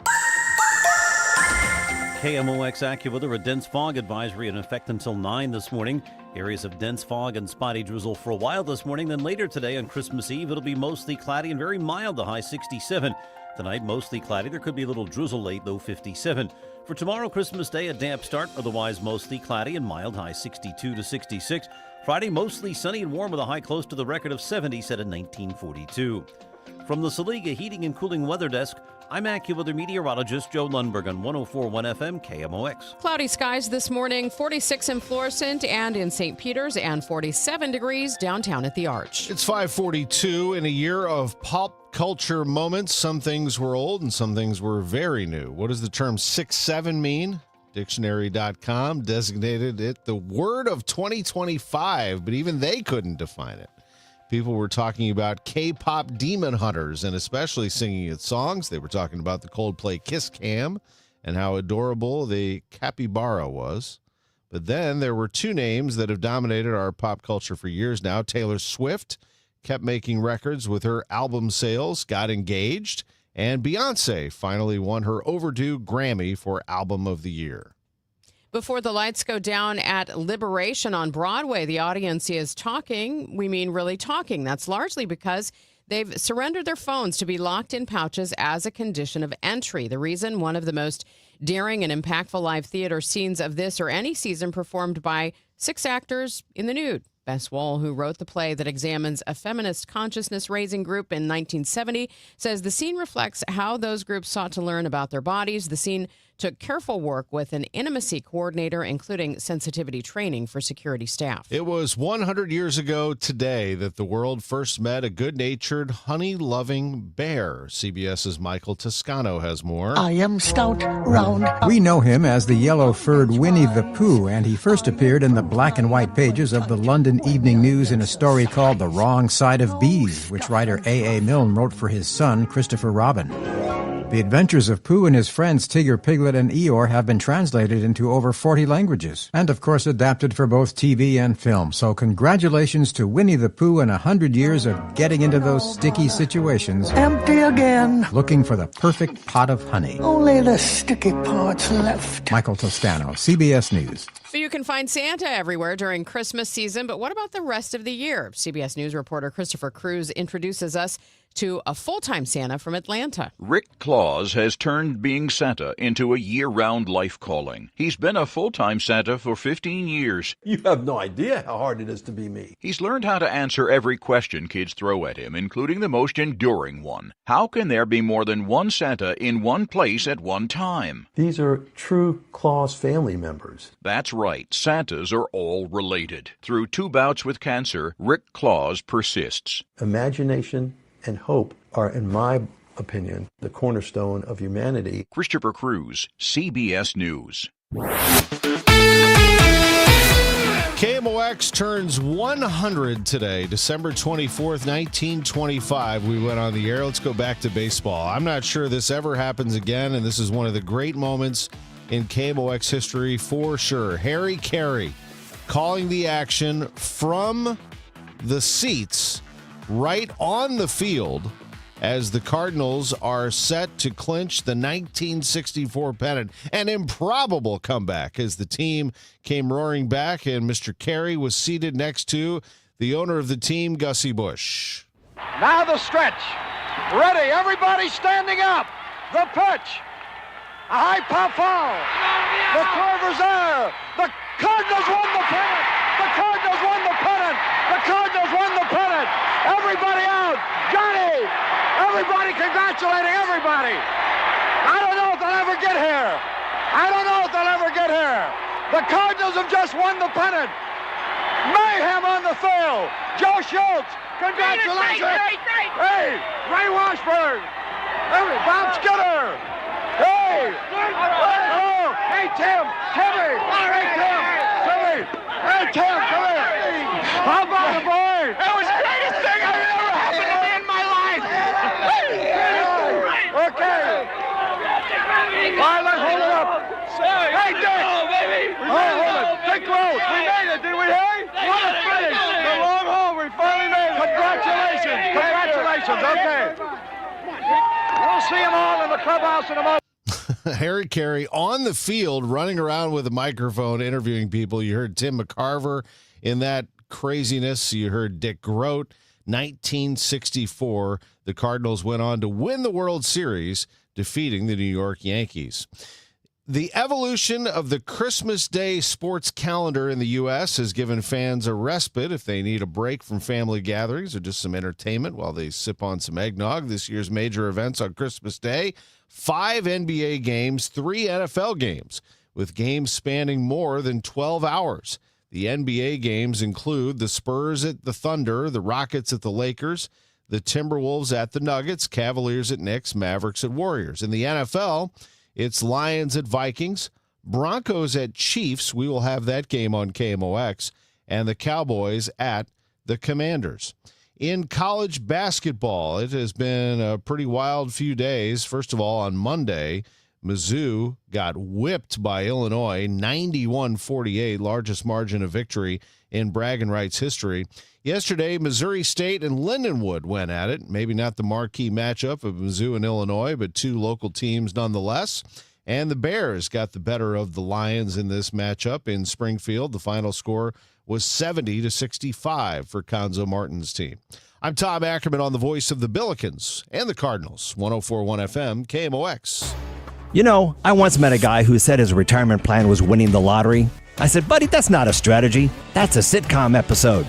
KMOX AccuWeather, a dense fog advisory in effect until 9 this morning. Areas of dense fog and spotty drizzle for a while this morning. Then later today on Christmas Eve, it'll be mostly cloudy and very mild, the high 67. Tonight, mostly cloudy. There could be a little drizzle late, low 57. For tomorrow, Christmas Day, a damp start, otherwise mostly cloudy and mild, high 62 to 66. Friday, mostly sunny and warm with a high close to the record of 70 set in 1942. From the Saliga Heating and Cooling Weather Desk, I'm AccuWeather meteorologist Joe Lundberg on 104.1 FM KMOX. Cloudy skies this morning, 46 in Florissant and in St. Peters, and 47 degrees downtown at the Arch. It's 5:42. In a year of pop culture moments, some things were old and some things were very new. What does the term 6'7" mean? Dictionary.com designated it the word of 2025, but even they couldn't define it. People were talking about K-pop demon hunters and especially singing its songs. They were talking about the Coldplay Kiss Cam and how adorable the capybara was. But then there were two names that have dominated our pop culture for years now. Taylor Swift kept making records with her album sales, got engaged, and Beyonce finally won her overdue Grammy for Album of the Year. Before the lights go down at Liberation on Broadway, the audience is talking. We mean really talking. That's largely because they've surrendered their phones to be locked in pouches as a condition of entry. The reason, one of the most daring and impactful live theater scenes of this or any season performed by 6 actors in the nude. Bess Wohl, who wrote the play that examines a feminist consciousness-raising group in 1970, says the scene reflects how those groups sought to learn about their bodies. The scene took careful work with an intimacy coordinator, including sensitivity training for security staff. It was 100 years ago today that the world first met a good-natured, honey-loving bear. CBS's Michael Toscano has more. I am stout, round. We know him as the yellow-furred Winnie the Pooh, and he first appeared in the black and white pages of the London Evening News in a story called The Wrong Side of Bees, which writer A.A. Milne wrote for his son, Christopher Robin. The Adventures of Pooh and his friends Tigger, Piglet, and Eeyore have been translated into over 40 languages, and of course adapted for both TV and film. So congratulations to Winnie the Pooh and 100 years of getting into those sticky situations. Empty again. Looking for the perfect pot of honey. Only the sticky parts left. Michael Toscano, CBS News. You can find Santa everywhere during Christmas season, but what about the rest of the year? CBS News reporter Christopher Cruz introduces us to a full-time Santa from Atlanta. Rick Claus has turned being Santa into a year-round life calling. He's been a full-time Santa for 15 years. You have no idea how hard it is to be me. He's learned how to answer every question kids throw at him, including the most enduring one. How can there be more than one Santa in one place at one time? These are true Claus family members. That's right. Santas are all related. Through 2 bouts with cancer, Rick Claus persists. Imagination and hope are, in my opinion, the cornerstone of humanity. Christopher Cruz, CBS News. KMOX turns 100 today, December 24th, 1925. We went on the air. Let's go back to baseball. I'm not sure this ever happens again, and this is one of the great moments in KMOX history for sure. Harry Carey calling the action from the seats right on the field as the Cardinals are set to clinch the 1964 pennant. An improbable comeback as the team came roaring back, and Mr. Carey was seated next to the owner of the team, Gussie Busch. Now the stretch. Ready, everybody standing up. The pitch. A high pop foul. The Corvers there. The Cardinals won the pennant. The Cardinals won the pennant. The Cardinals won the pennant. Everybody out. Johnny. Everybody congratulating everybody. I don't know if they'll ever get here. The Cardinals have just won the pennant. Mayhem on the field. Joe Schultz. Congratulations. Hey, Ray Washburn. Bob Skinner. Hey! Oh! Hey, Tim! Timmy! Hey, Tim! Timmy! Hey, Tim! Come here! How about the boy? That was the greatest thing I've ever happened to me in my life! Okay! All right, let's hold it up! Hey, Dick! Oh, baby! Hold it! Dick Rose! We made it, did we, hey? What a finish! The long haul, we finally made it! Congratulations! Congratulations! Okay! We'll see them all in the clubhouse in a moment. Harry Carey on the field running around with a microphone interviewing people. You heard Tim McCarver in that craziness. You heard Dick Groat. 1964, the Cardinals went on to win the World Series, defeating the New York Yankees. The evolution of the Christmas Day sports calendar in the U.S. has given fans a respite if they need a break from family gatherings or just some entertainment while they sip on some eggnog. This year's major events on Christmas Day: 5 NBA games, 3 NFL games, with games spanning more than 12 hours. The NBA games include the Spurs at the Thunder, the Rockets at the Lakers, the Timberwolves at the Nuggets, Cavaliers at Knicks, Mavericks at Warriors. In the NFL, it's Lions at Vikings, Broncos at Chiefs. We will have that game on KMOX, and the Cowboys at the Commanders. In college basketball, it has been a pretty wild few days. First of all, on Monday, Mizzou got whipped by Illinois, 91-48, largest margin of victory in bragging rights history. Yesterday, Missouri State and Lindenwood went at it. Maybe not the marquee matchup of Mizzou and Illinois, but 2 local teams nonetheless. And the Bears got the better of the Lions in this matchup in Springfield. The final score was 70-65 for Conzo Martin's team. I'm Tom Ackerman on the voice of the Billikens and the Cardinals, 104.1 FM, KMOX. You know, I once met a guy who said his retirement plan was winning the lottery. I said, buddy, that's not a strategy. That's a sitcom episode.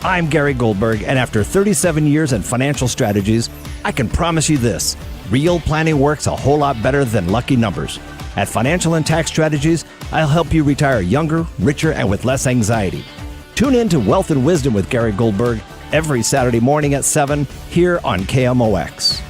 I'm Gary Goldberg, and after 37 years in financial strategies, I can promise you this: real planning works a whole lot better than lucky numbers. At Financial and Tax Strategies, I'll help you retire younger, richer, and with less anxiety. Tune in to Wealth and Wisdom with Gary Goldberg every Saturday morning at 7 here on KMOX.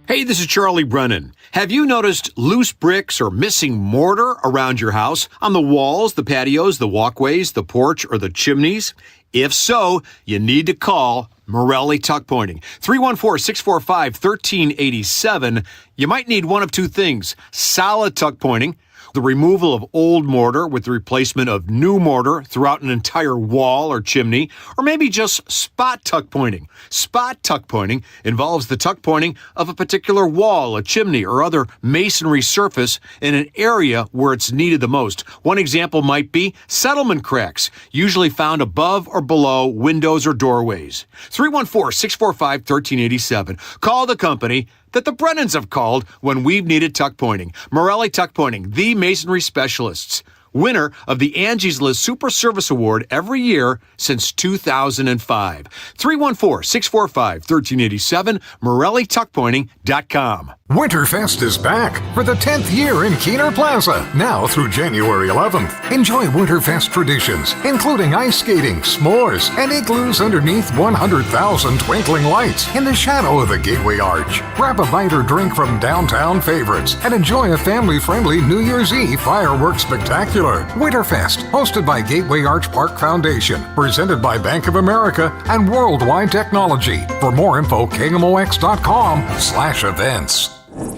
Hey, this is Charlie Brennan. Have you noticed loose bricks or missing mortar around your house, on the walls, the patios, the walkways, the porch, or the chimneys? If so, you need to call Morelli Tuck Pointing. 314-645-1387. You might need one of two things: solid tuck pointing, the removal of old mortar with the replacement of new mortar throughout an entire wall or chimney, or maybe just spot tuck pointing. Spot tuck pointing involves the tuck pointing of a particular wall, a chimney, or other masonry surface in an area where it's needed the most. One example might be settlement cracks, usually found above or below windows or doorways. 314-645-1387. Call the company that the Brennans have called when we've needed tuck pointing. Morelli Tuck Pointing, the masonry specialists. Winner of the Angie's List Super Service Award every year since 2005. 314-645-1387, MorelliTuckPointing.com. Winterfest is back for the 10th year in Keener Plaza, now through January 11th. Enjoy Winterfest traditions, including ice skating, s'mores, and igloos underneath 100,000 twinkling lights in the shadow of the Gateway Arch. Grab a bite or drink from downtown favorites and enjoy a family-friendly New Year's Eve fireworks spectacular. Winterfest, hosted by Gateway Arch Park Foundation, presented by Bank of America and Worldwide Technology. For more info, KMOX.com/events.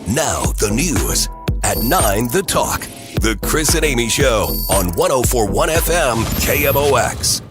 Now the news at 9, The Talk. The Chris and Amy Show on 104.1 FM KMOX.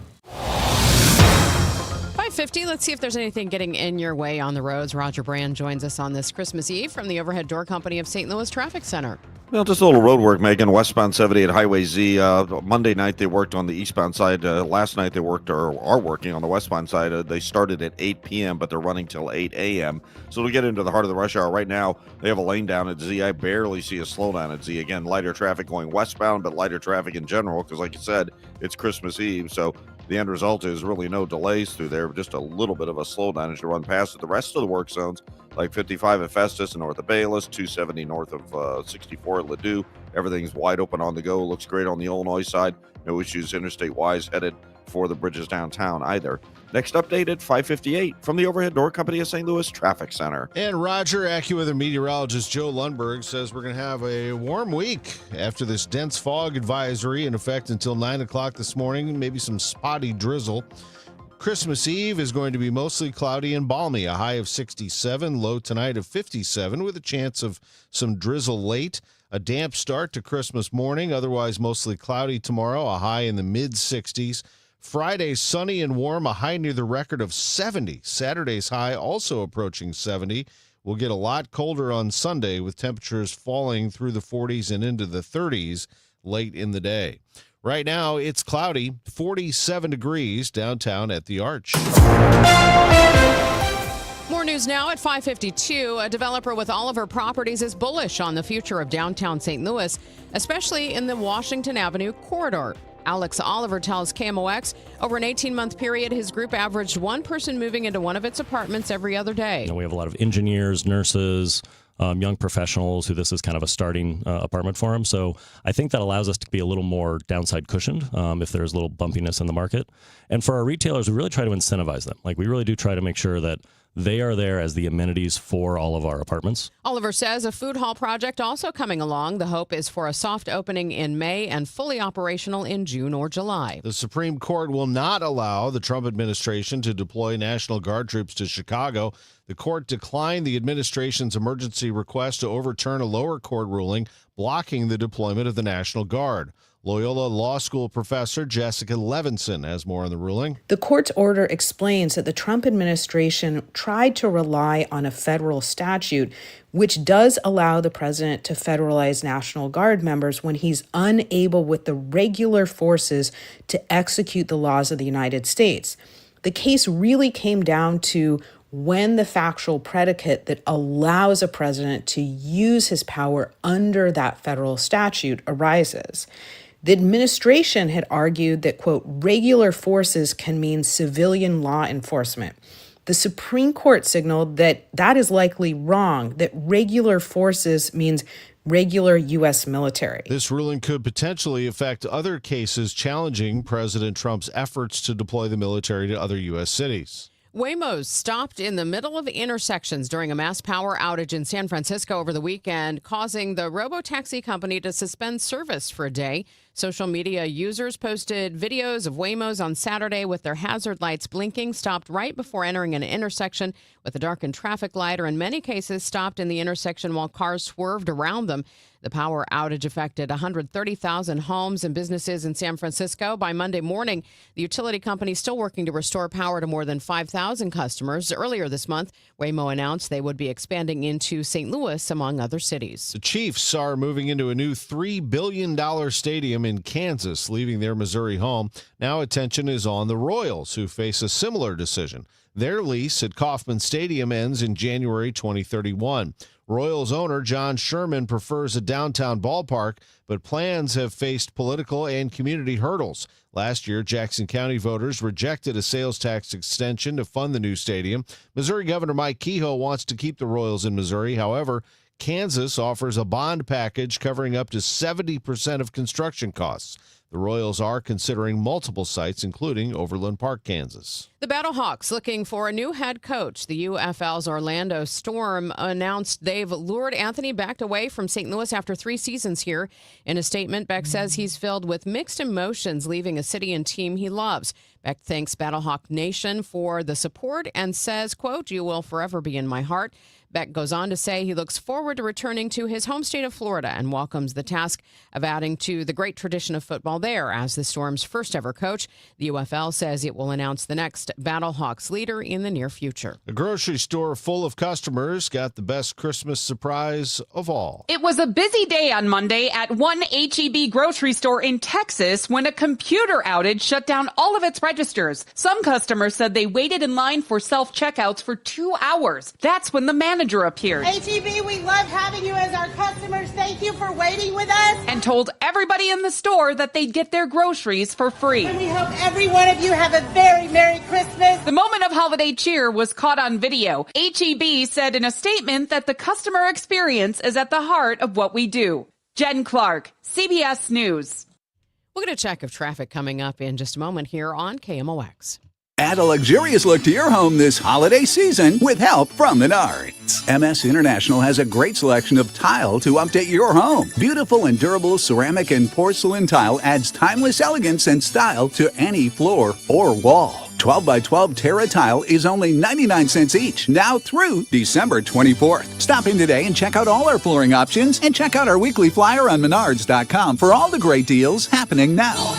5:50. Let's see if there's anything getting in your way on the roads. Roger Brand joins us on this Christmas Eve from the Overhead Door Company of St. Louis Traffic Center. Well, just a little road work, Megan. Westbound 78 Highway Z. Monday night they worked on the eastbound side. Last night they worked or are working on the westbound side. They started at 8 p.m., but they're running till 8 a.m. So to get into the heart of the rush hour right now, they have a lane down at Z. I barely see a slowdown at Z. Again, lighter traffic going westbound, but lighter traffic in general because, like you said, it's Christmas Eve. So the end result is really no delays through there, just a little bit of a slowdown as you run past it. The rest of the work zones, like 55 at Festus and north of Bayless, 270 north of 64 at Ladue, everything's wide open on the go. Looks great on the Illinois side. No issues interstate-wise headed for the bridges downtown either. Next update at 5:58 from the Overhead Door Company of St. Louis Traffic Center. And Roger, AccuWeather meteorologist Joe Lundberg says we're going to have a warm week after this dense fog advisory in effect until 9 o'clock this morning, maybe some spotty drizzle. Christmas Eve is going to be mostly cloudy and balmy, a high of 67, low tonight of 57, with a chance of some drizzle late. A damp start to Christmas morning, otherwise mostly cloudy tomorrow, a high in the mid-60s. Friday, sunny and warm, a high near the record of 70. Saturday's high also approaching 70. We'll get a lot colder on Sunday with temperatures falling through the 40s and into the 30s late in the day. Right now, it's cloudy, 47 degrees downtown at the Arch. More news now at 5:52. A developer with Oliver Properties is bullish on the future of downtown St. Louis, especially in the Washington Avenue corridor. Alex Oliver tells KMOX over an 18-month period, his group averaged one person moving into one of its apartments every other day. We have a lot of engineers, nurses, young professionals who this is kind of a starting apartment for them. So I think that allows us to be a little more downside cushioned if there's a little bumpiness in the market. And for our retailers, we really try to incentivize them. Like we really do try to make sure that they are there as the amenities for all of our apartments. Oliver says a food hall project also coming along. The hope is for a soft opening in May and fully operational in June or July. The Supreme Court will not allow the Trump administration to deploy National Guard troops to Chicago. The court declined the administration's emergency request to overturn a lower court ruling blocking the deployment of the National Guard. Loyola Law School professor Jessica Levinson has more on the ruling. The court's order explains that the Trump administration tried to rely on a federal statute, which does allow the president to federalize National Guard members when he's unable with the regular forces to execute the laws of the United States. The case really came down to when the factual predicate that allows a president to use his power under that federal statute arises. The administration had argued that, quote, regular forces can mean civilian law enforcement. The Supreme Court signaled that that is likely wrong, that regular forces means regular U.S. military. This ruling could potentially affect other cases challenging President Trump's efforts to deploy the military to other U.S. cities. Waymos stopped in the middle of intersections during a mass power outage in San Francisco over the weekend, causing the robo-taxi company to suspend service for a day. Social media users posted videos of Waymos on Saturday with their hazard lights blinking, stopped right before entering an intersection with a darkened traffic light, or in many cases stopped in the intersection while cars swerved around them. The power outage affected 130,000 homes and businesses in San Francisco. By Monday morning, the utility company is still working to restore power to more than 5,000 customers. Earlier this month, Waymo announced they would be expanding into St. Louis, among other cities. The Chiefs are moving into a new $3 billion stadium in Kansas, leaving their Missouri home. Now attention is on the Royals, who face a similar decision. Their lease at Kauffman Stadium ends in January 2031. Royals owner John Sherman prefers a downtown ballpark, but plans have faced political and community hurdles. Last year, Jackson County voters rejected a sales tax extension to fund the new stadium. Missouri Governor Mike Kehoe wants to keep the Royals in Missouri. However, Kansas offers a bond package covering up to 70% of construction costs. The Royals are considering multiple sites, including Overland Park, Kansas. The Battlehawks looking for a new head coach. The UFL's Orlando Storm announced they've lured Anthony Becht away from St. Louis after 3 seasons here. In a statement, Becht says he's filled with mixed emotions leaving a city and team he loves. Becht thanks Battlehawk Nation for the support and says, quote, "You will forever be in my heart." Becht goes on to say he looks forward to returning to his home state of Florida and welcomes the task of adding to the great tradition of football there as the Storm's first ever coach. The UFL says it will announce the next Battlehawks leader in the near future. A grocery store full of customers got the best Christmas surprise of all. It was a busy day on Monday at one H-E-B grocery store in Texas when a computer outage shut down all of its registers. Some customers said they waited in line for self-checkouts for 2 hours. That's when the manager appeared. H-E-B, we love having you as our customers. Thank you for waiting with us. And told everybody in the store that they'd get their groceries for free. And we hope every one of you have a very Merry Christmas. The moment of holiday cheer was caught on video. H-E-B said in a statement that the customer experience is at the heart of what we do. Jen Clark, CBS News. We'll get a check of traffic coming up in just a moment here on KMOX. Add a luxurious look to your home this holiday season with help from Menards. MS International has a great selection of tile to update your home. Beautiful and durable ceramic and porcelain tile adds timeless elegance and style to any floor or wall. 12 by 12 Terra tile is only 99 cents each, now through December 24th. Stop in today and check out all our flooring options and check out our weekly flyer on Menards.com for all the great deals happening now.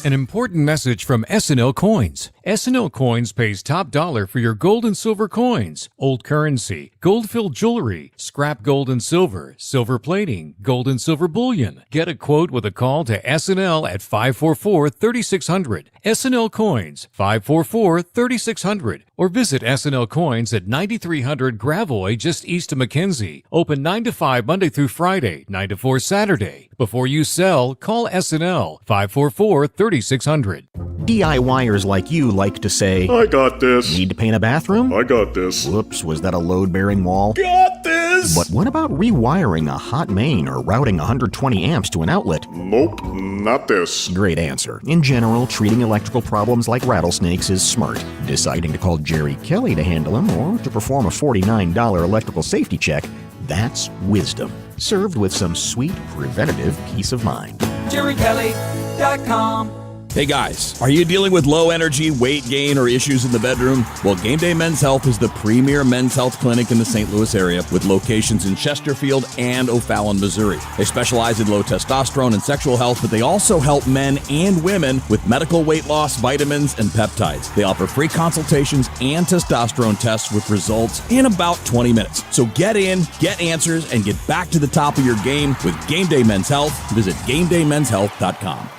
An important message from S&L Coins. S&L Coins pays top dollar for your gold and silver coins, old currency, gold-filled jewelry, scrap gold and silver, silver plating, gold and silver bullion. Get a quote with a call to S&L at 544-3600. S&L Coins, 544-3600. Or visit S&L Coins at 9300 Gravois, just east of McKenzie. Open 9 to 5 Monday through Friday, 9 to 4 Saturday. Before you sell, call S&L, 544-3600. DIYers like you like to say, I got this. Need to paint a bathroom? I got this. Whoops, was that a load-bearing wall? Got this. But what about rewiring a hot main or routing 120 amps to an outlet? Nope, not this. Great answer. In general, treating electrical problems like rattlesnakes is smart. Deciding to call Jerry Kelly to handle them or to perform a $49 electrical safety check, that's wisdom. Served with some sweet, preventative peace of mind. JerryKelly.com. Hey guys, are you dealing with low energy, weight gain, or issues in the bedroom? Well, Game Day Men's Health is the premier men's health clinic in the St. Louis area with locations in Chesterfield and O'Fallon, Missouri. They specialize in low testosterone and sexual health, but they also help men and women with medical weight loss, vitamins, and peptides. They offer free consultations and testosterone tests with results in about 20 minutes. So get in, get answers, and get back to the top of your game with Game Day Men's Health. Visit GameDayMen'sHealth.com.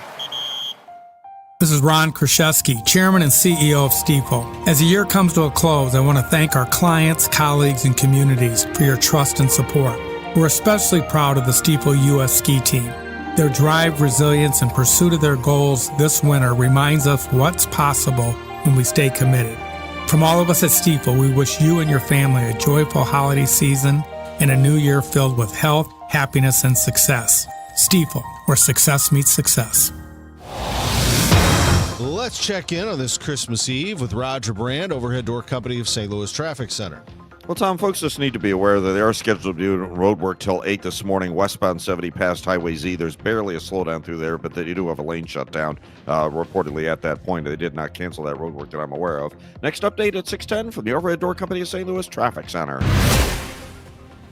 This is Ron Kraszewski, Chairman and CEO of Stifel. As the year comes to a close, I want to thank our clients, colleagues, and communities for your trust and support. We're especially proud of the Stifel U.S. ski team. Their drive, resilience, and pursuit of their goals this winter reminds us what's possible when we stay committed. From all of us at Stifel, we wish you and your family a joyful holiday season and a new year filled with health, happiness, and success. Stifel, where success meets success. Let's check in on this Christmas Eve with Roger Brand, Overhead Door Company of St. Louis Traffic Center. Well, Tom, folks just need to be aware that they are scheduled to do road work till 8 this morning, westbound 70 past Highway Z. There's barely a slowdown through there, but they do have a lane shut down reportedly at that point. They did not cancel that road work that I'm aware of. Next update at 6:10 from the Overhead Door Company of St. Louis Traffic Center.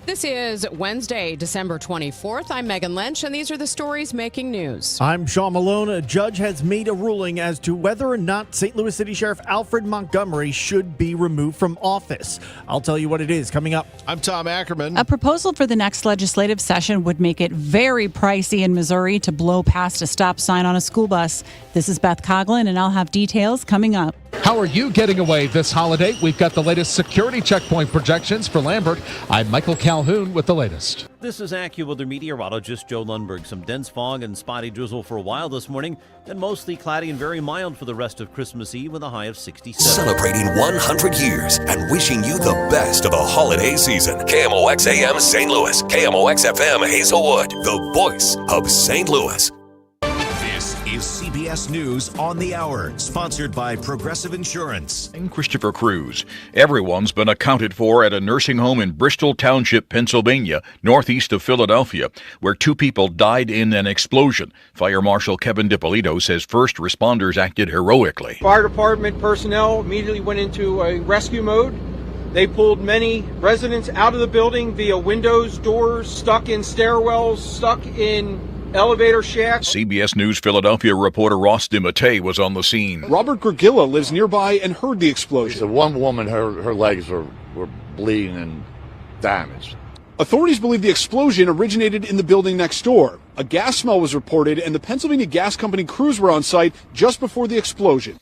This is Wednesday, December 24th. I'm Megan Lynch, and these are the stories making news. I'm Sean Malone. A judge has made a ruling as to whether or not St. Louis City Sheriff Alfred Montgomery should be removed from office. I'll tell you what it is coming up. I'm Tom Ackerman. A proposal for the next legislative session would make it very pricey in Missouri to blow past a stop sign on a school bus. This is Beth Coughlin, and I'll have details coming up. How are you getting away this holiday? We've got the latest security checkpoint projections for Lambert. I'm Michael Calhoun with the latest. This is AccuWeather meteorologist Joe Lundberg. Some dense fog and spotty drizzle for a while this morning, then mostly cloudy and very mild for the rest of Christmas Eve with a high of 67. Celebrating 100 years and wishing you the best of the holiday season. KMOX AM St. Louis, KMOX FM Hazelwood, the voice of St. Louis. This is CBS News on the Hour, sponsored by Progressive Insurance. I'm Christopher Cruz. Everyone's been accounted for at a nursing home in Bristol Township, Pennsylvania, northeast of Philadelphia, where 2 people died in an explosion. Fire Marshal Kevin DiPolito says first responders acted heroically. Fire department personnel immediately went into a rescue mode. They pulled many residents out of the building via windows, doors, stuck in stairwells, stuck in elevator shaft. CBS News Philadelphia reporter Ross DiMattei was on the scene. Robert Gurgilla lives nearby and heard the explosion. So one woman, her legs were bleeding and damaged. Authorities believe the explosion originated in the building next door. A gas smell was reported, and the Pennsylvania Gas Company crews were on site just before the explosion.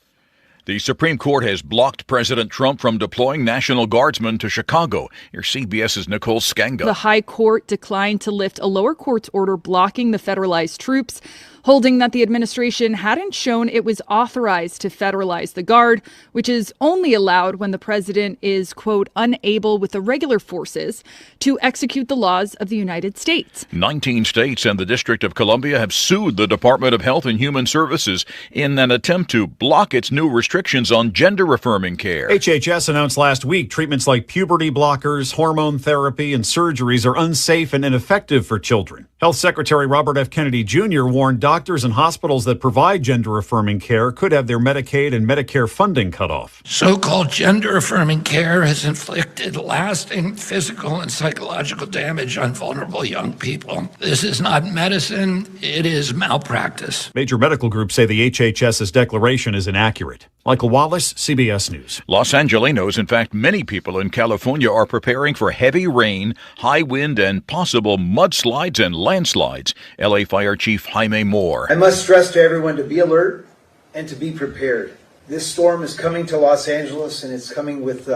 The Supreme Court has blocked President Trump from deploying National Guardsmen to Chicago. Here's CBS's Nicole Skanga. The High Court declined to lift a lower court's order blocking the federalized troops, holding that the administration hadn't shown it was authorized to federalize the Guard, which is only allowed when the president is, quote, unable with the regular forces to execute the laws of the United States. 19 states and the District of Columbia have sued the Department of Health and Human Services in an attempt to block its new restrictions on gender-affirming care. HHS announced last week treatments like puberty blockers, hormone therapy, and surgeries are unsafe and ineffective for children. Health Secretary Robert F. Kennedy Jr. warned doctors and hospitals that provide gender-affirming care could have their Medicaid and Medicare funding cut off. So-called gender-affirming care has inflicted lasting physical and psychological damage on vulnerable young people. This is not medicine, it is malpractice. Major medical groups say the HHS's declaration is inaccurate. Michael Wallace, CBS News. Los Angelenos, in fact, many people in California are preparing for heavy rain, high wind, and possible mudslides and landslides. LA Fire Chief Jaime Moore. I must stress to everyone to be alert and to be prepared. This storm is coming to Los Angeles, and it's coming with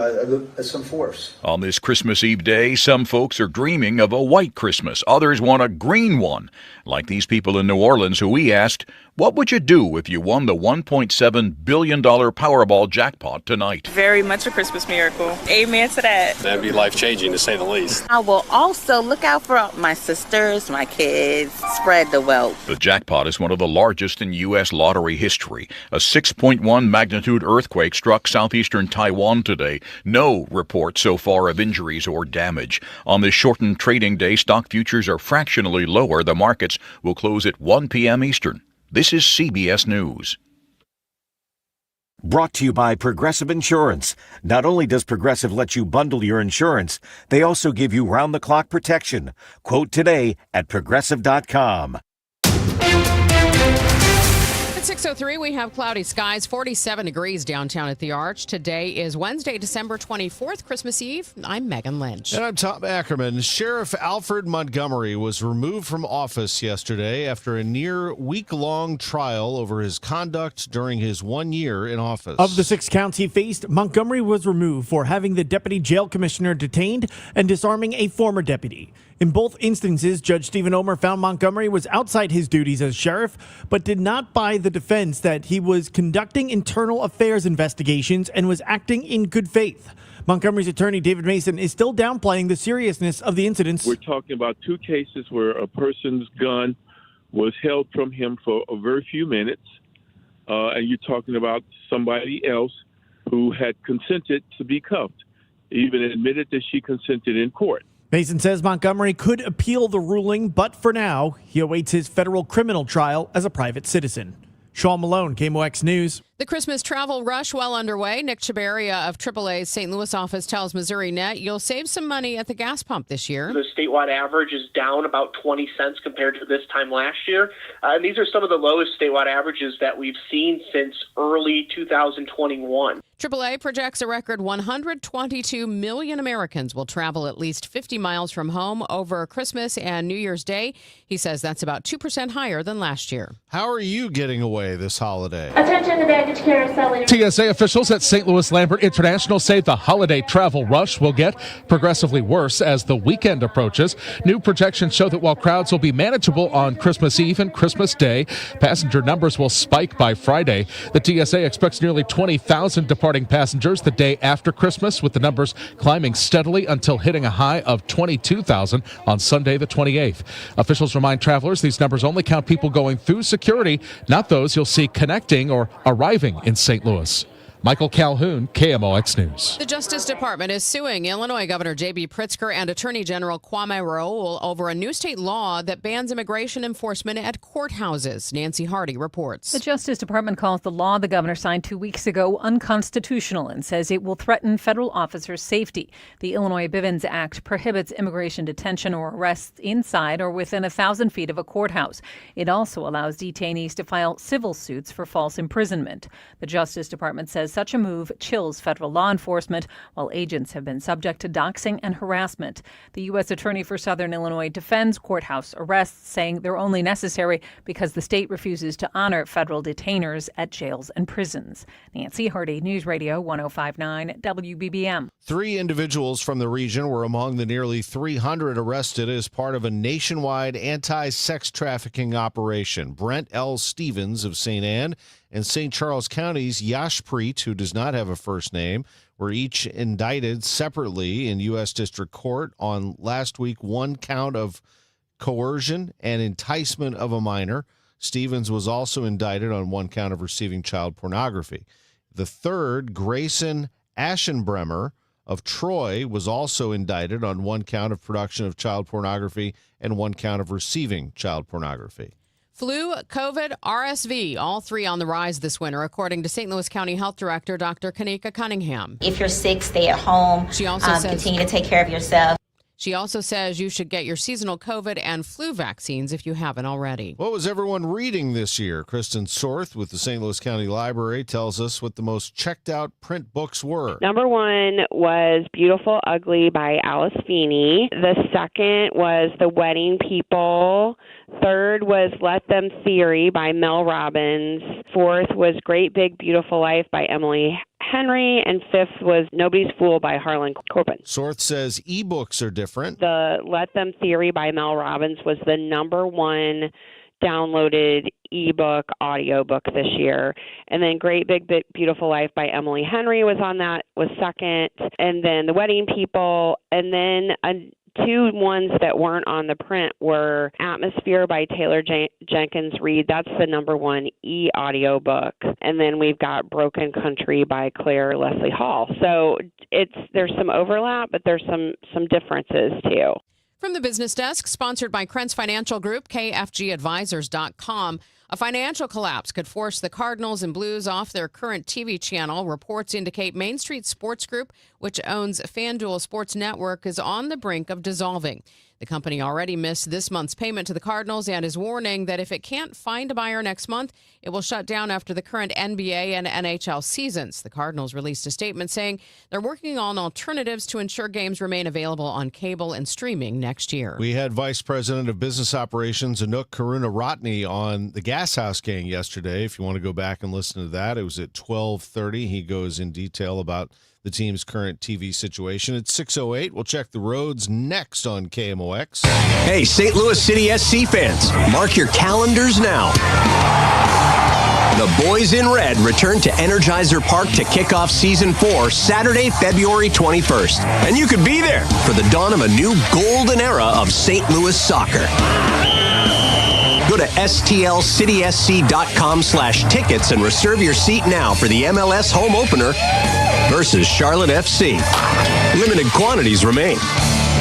some force. On this Christmas Eve day, some folks are dreaming of a white Christmas. Others want a green one. Like these people in New Orleans who we asked, what would you do if you won the $1.7 billion Powerball jackpot tonight? Very much a Christmas miracle. Amen to that. That'd be life-changing, to say the least. I will also look out for my sisters, my kids, spread the wealth. The jackpot is one of the largest in U.S. lottery history. A 6.1 magnitude earthquake struck southeastern Taiwan today. No report so far of injuries or damage. On this shortened trading day, stock futures are fractionally lower. The markets will close at 1 p.m. Eastern. This is CBS News. Brought to you by Progressive Insurance. Not only does Progressive let you bundle your insurance, they also give you round-the-clock protection. Quote today at Progressive.com. At 6:03, we have cloudy skies, 47 degrees downtown at the Arch. Today is Wednesday, December 24th, Christmas Eve. I'm Megan Lynch. And I'm Tom Ackerman. Sheriff Alfred Montgomery was removed from office yesterday after a near week-long trial over his conduct during his 1 year in office. Of the 6 counts he faced, Montgomery was removed for having the deputy jail commissioner detained and disarming a former deputy. In both instances, Judge Stephen Omer found Montgomery was outside his duties as sheriff, but did not buy the defense that he was conducting internal affairs investigations and was acting in good faith. Montgomery's attorney, David Mason, is still downplaying the seriousness of the incidents. We're talking about 2 cases where a person's gun was held from him for a very few minutes, and you're talking about somebody else who had consented to be cuffed. even admitted that she consented in court. Mason says Montgomery could appeal the ruling, but for now, he awaits his federal criminal trial as a private citizen. Sean Malone, KMOX News. The Christmas travel rush well underway. Nick Chabaria of AAA's St. Louis office tells Missouri Net you'll save some money at the gas pump this year. The statewide average is down about 20 cents compared to this time last year. And these are some of the lowest statewide averages that we've seen since early 2021. AAA projects a record 122 million Americans will travel at least 50 miles from home over Christmas and New Year's Day. He says that's about 2% higher than last year. How are you getting away this holiday? Attention to baggage carousel. TSA officials at St. Louis Lambert International say the holiday travel rush will get progressively worse as the weekend approaches. New projections show that while crowds will be manageable on Christmas Eve and Christmas Day, passenger numbers will spike by Friday. The TSA expects nearly 20,000 departing passengers the day after Christmas, with the numbers climbing steadily until hitting a high of 22,000 on Sunday the 28th. Officials remind travelers these numbers only count people going through security, not those you'll see connecting or arriving in St. Louis. Michael Calhoun, KMOX News. The Justice Department is suing Illinois Governor J.B. Pritzker and Attorney General Kwame Raoul over a new state law that bans immigration enforcement at courthouses. Nancy Hardy reports. The Justice Department calls the law the governor signed 2 weeks ago unconstitutional and says it will threaten federal officers' safety. The Illinois Bivens Act prohibits immigration detention or arrests inside or within 1,000 feet of a courthouse. It also allows detainees to file civil suits for false imprisonment. The Justice Department says such a move chills federal law enforcement, while agents have been subject to doxing and harassment. The U.S. Attorney for Southern Illinois defends courthouse arrests, saying they're only necessary because the state refuses to honor federal detainers at jails and prisons. Nancy Hardy, News Radio 105.9 WBBM. 3 individuals from the region were among the nearly 300 arrested as part of a nationwide anti-sex trafficking operation. Brent L. Stevens of St. Anne and St. Charles County's Yashpreet, who does not have a first name, were each indicted separately in U.S. District Court on last week 1 count of coercion and enticement of a minor. Stevens was also indicted on 1 count of receiving child pornography. The third, Grayson Aschenbremer of Troy, was also indicted on 1 count of production of child pornography and 1 count of receiving child pornography. Flu, COVID, RSV, all 3 on the rise this winter, according to St. Louis County Health Director Dr. Kanika Cunningham. If you're sick, stay at home. She also says, continue to take care of yourself. She also says you should get your seasonal COVID and flu vaccines if you haven't already. What was everyone reading this year? Kristen Sorth with the St. Louis County Library tells us what the most checked out print books were. Number 1 was Beautiful Ugly by Alice Feeney. The second was The Wedding People. Third was Let Them Theory by Mel Robbins. Fourth was Great Big Beautiful Life by Emily Henry, and 5th was Nobody's Fool by Harlan Coben. Sorth says ebooks are different. The Let Them Theory by Mel Robbins was the number 1 downloaded ebook, audiobook this year. And then Great Big Beautiful Life by Emily Henry was on that, was second. And then The Wedding People, and then 2 ones that weren't on the print were Atmosphere by Taylor Jenkins Reid. That's the number 1 e-audio book. And then we've got Broken Country by Claire Leslie Hall. So there's some overlap, but there's some differences too. From the Business Desk, sponsored by Krentz Financial Group, KFGadvisors.com. A financial collapse could force the Cardinals and Blues off their current TV channel. Reports indicate Main Street Sports Group, which owns FanDuel Sports Network, is on the brink of dissolving. The company already missed this month's payment to the Cardinals and is warning that if it can't find a buyer next month, it will shut down after the current NBA and NHL seasons. The Cardinals released a statement saying they're working on alternatives to ensure games remain available on cable and streaming next year. We had Vice President of Business Operations Anouk Karunaratne on the Gas House Gang yesterday. If you want to go back and listen to that, it was at 12:30. He goes in detail about the team's current TV situation. It's 6:08. We'll check the roads next on KMOX. Hey, St. Louis City SC fans, mark your calendars now. The Boys in Red return to Energizer Park to kick off Season 4 Saturday, February 21st. And you could be there for the dawn of a new golden era of St. Louis soccer. Go to stlcitysc.com/tickets and reserve your seat now for the MLS home opener versus Charlotte FC. Limited quantities remain.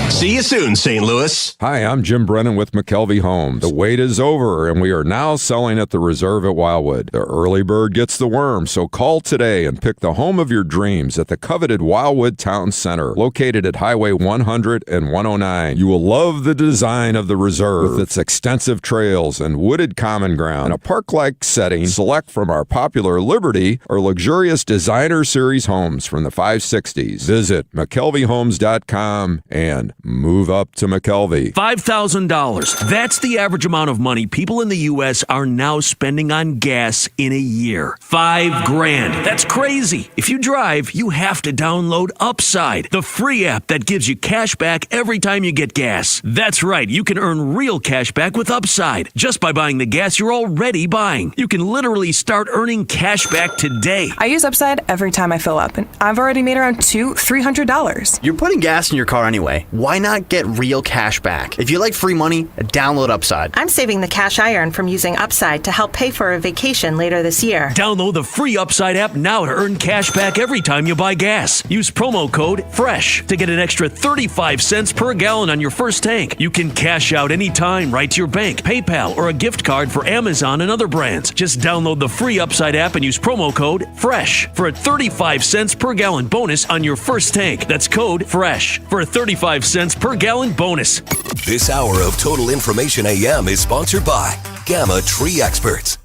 See you soon, St. Louis. Hi, I'm Jim Brennan with McKelvey Homes. The wait is over, and we are now selling at the Reserve at Wildwood. The early bird gets the worm, so call today and pick the home of your dreams at the coveted Wildwood Town Center, located at Highway 100 and 109. You will love the design of the Reserve with its extensive trails and wooded common ground. In a park-like setting, select from our popular Liberty or luxurious designer series homes from the 560s. Visit McKelveyHomes.com and move up to McKelvey. $5,000. That's the average amount of money people in the U.S. are now spending on gas in a year. $5,000. That's crazy. If you drive, you have to download Upside, the free app that gives you cash back every time you get gas. That's right. You can earn real cash back with Upside just by buying the gas you're already buying. You can literally start earning cash back today. I use Upside every time I fill up, and I've already made around $300. You're putting gas in your car anyway. Why not get real cash back? If you like free money, download Upside. I'm saving the cash I earn from using Upside to help pay for a vacation later this year. Download the free Upside app now to earn cash back every time you buy gas. Use promo code FRESH to get an extra 35 cents per gallon on your first tank. You can cash out anytime right to your bank, PayPal, or a gift card for Amazon and other brands. Just download the free Upside app and use promo code FRESH for a 35 cents per gallon bonus on your first tank. That's code FRESH for a 35 cents per gallon bonus. This hour of Total Information AM is sponsored by Gamma Tree Experts.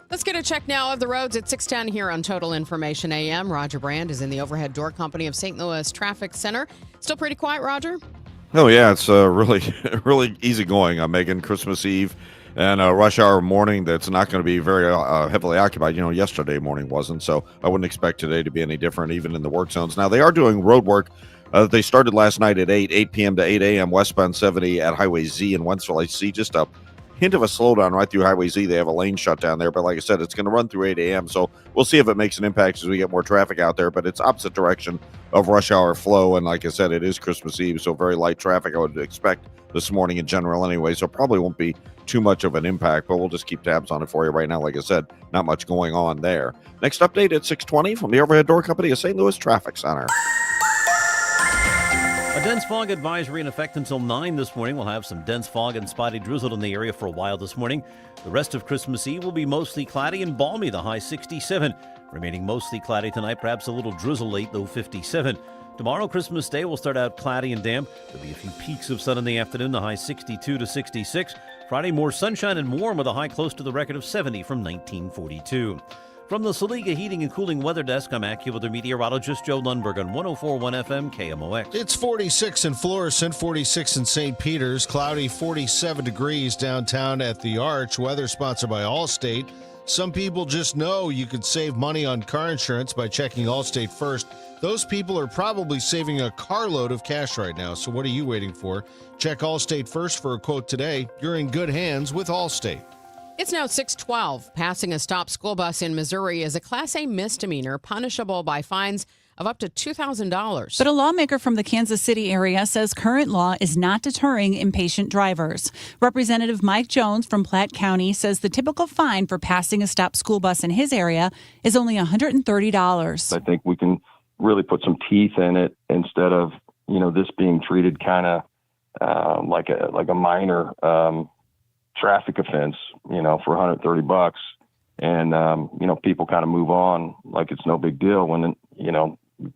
Let's get a check now of the roads at 6:10 here on Total Information AM. Roger Brand is in the overhead door company of St. Louis Traffic Center. Still pretty quiet, Roger? Oh, yeah, it's really easy going. Megan, Christmas Eve and rush hour morning that's not going to be very heavily occupied. Yesterday morning wasn't, so I wouldn't expect today to be any different, even in the work zones. Now, they are doing road work. They started last night at 8 p.m. to 8 a.m. westbound 70 at Highway Z in Wentzville. I see just a hint of a slowdown right through Highway Z. They have a lane shut down there, but like I said, it's going to run through 8 a.m., so we'll see if it makes an impact as we get more traffic out there, but it's opposite direction of rush hour flow, and like I said, it is Christmas Eve, so very light traffic I would expect this morning in general anyway, so probably won't be too much of an impact, but we'll just keep tabs on it for you right now. Like I said, not much going on there. Next update at 6:20 from the overhead door company of St. Louis Traffic Center. A dense fog advisory in effect until 9 this morning. We'll have some dense fog and spotty drizzle in the area for a while this morning. The rest of Christmas Eve will be mostly cloudy and balmy, the high 67. Remaining mostly cloudy tonight, perhaps a little drizzle late, though 57. Tomorrow, Christmas Day, will start out cloudy and damp. There'll be a few peaks of sun in the afternoon, the high 62 to 66. Friday, more sunshine and warm with a high close to the record of 70 from 1942. From the Saliga Heating and Cooling Weather Desk, I'm AccuWeather meteorologist Joe Lundberg on 104.1 FM KMOX. It's 46 in Florissant, 46 in St. Peter's, cloudy 47 degrees downtown at the Arch. Weather sponsored by Allstate. Some people just know you could save money on car insurance by checking Allstate first. Those people are probably saving a carload of cash right now, so what are you waiting for? Check Allstate first for a quote today. You're in good hands with Allstate. It's now 6:12. Passing a stopped school bus in Missouri is a Class A misdemeanor punishable by fines of up to $2,000. But a lawmaker from the Kansas City area says current law is not deterring impatient drivers. Representative Mike Jones from Platte County says the typical fine for passing a stopped school bus in his area is only $130. I think we can really put some teeth in it instead of, this being treated kind of like a minor traffic offense, for $130, and people kind of move on like it's no big deal when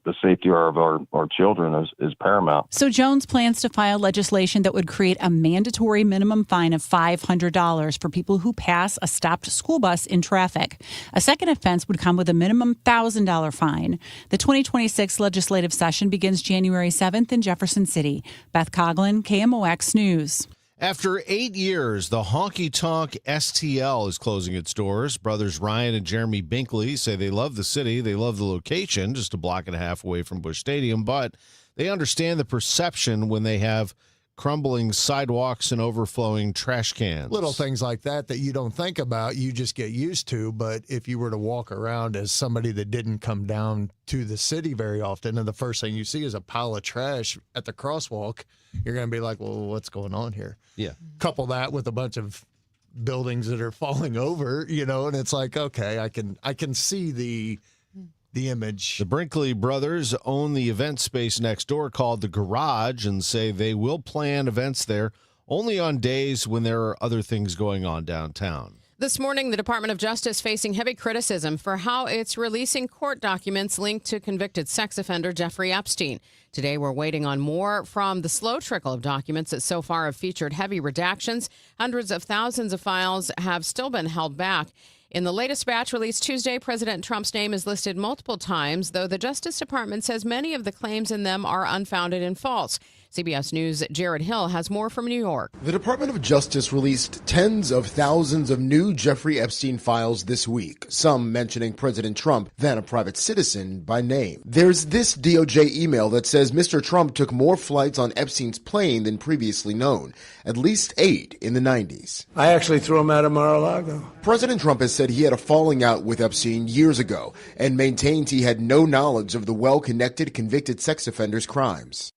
the safety of our children is paramount. So Jones plans to file legislation that would create a mandatory minimum fine of $500 for people who pass a stopped school bus in traffic. A second offense would come with a minimum $1,000 fine. The 2026 legislative session begins January 7th in Jefferson City. Beth Coughlin, KMOX News. After 8 years, the Honky Tonk STL is closing its doors. Brothers Ryan and Jeremy Binkley say they love the city. They love the location, just a block and a half away from Busch Stadium, but they understand the perception when they have crumbling sidewalks and overflowing trash cans. Little things like that you don't think about, you just get used to. But if you were to walk around as somebody that didn't come down to the city very often, and the first thing you see is a pile of trash at the crosswalk, you're going to be like, well, what's going on here? Yeah. Couple that with a bunch of buildings that are falling over, and it's like, okay, I can see the image. The Brinkley brothers own the event space next door called The Garage and say they will plan events there only on days when there are other things going on downtown. This morning, the Department of Justice facing heavy criticism for how it's releasing court documents linked to convicted sex offender Jeffrey Epstein. Today, we're waiting on more from the slow trickle of documents that so far have featured heavy redactions. Hundreds of thousands of files have still been held back. In the latest batch released Tuesday, President Trump's name is listed multiple times, though the Justice Department says many of the claims in them are unfounded and false. CBS News' Jared Hill has more from New York. The Department of Justice released tens of thousands of new Jeffrey Epstein files this week, some mentioning President Trump, then a private citizen, by name. There's this DOJ email that says Mr. Trump took more flights on Epstein's plane than previously known, at least 8 in the 90s. I actually threw him out of Mar-a-Lago. President Trump has said he had a falling out with Epstein years ago and maintains he had no knowledge of the well-connected convicted sex offender's crimes.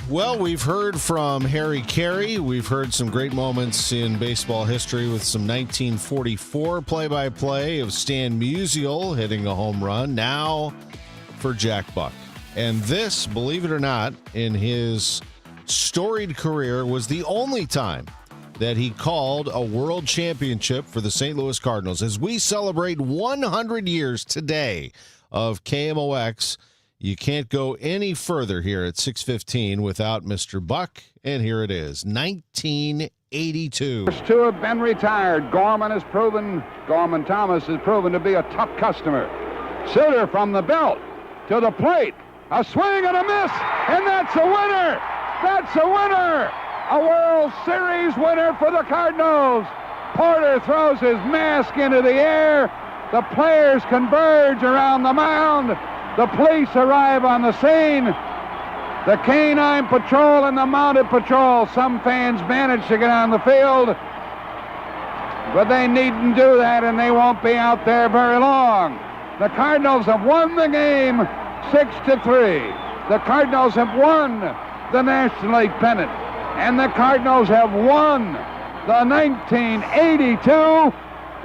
Well, we've heard from Harry Carey. We've heard some great moments in baseball history with some 1944 play-by-play of Stan Musial hitting a home run. Now for Jack Buck. And this, believe it or not, in his storied career was the only time that he called a world championship for the St. Louis Cardinals. As we celebrate 100 years today of KMOX, you can't go any further here at 6:15 without Mr. Buck, and here it is, 1982. First two have been retired. Gorman Thomas has proven to be a tough customer. Sutter from the belt to the plate. A swing and a miss, and that's a winner! That's a winner! A World Series winner for the Cardinals. Porter throws his mask into the air. The players converge around the mound. The police arrive on the scene. The canine patrol and the mounted patrol. Some fans manage to get on the field, but they needn't do that, and they won't be out there very long. The Cardinals have won the game 6-3. The Cardinals have won the National League pennant, and the Cardinals have won the 1982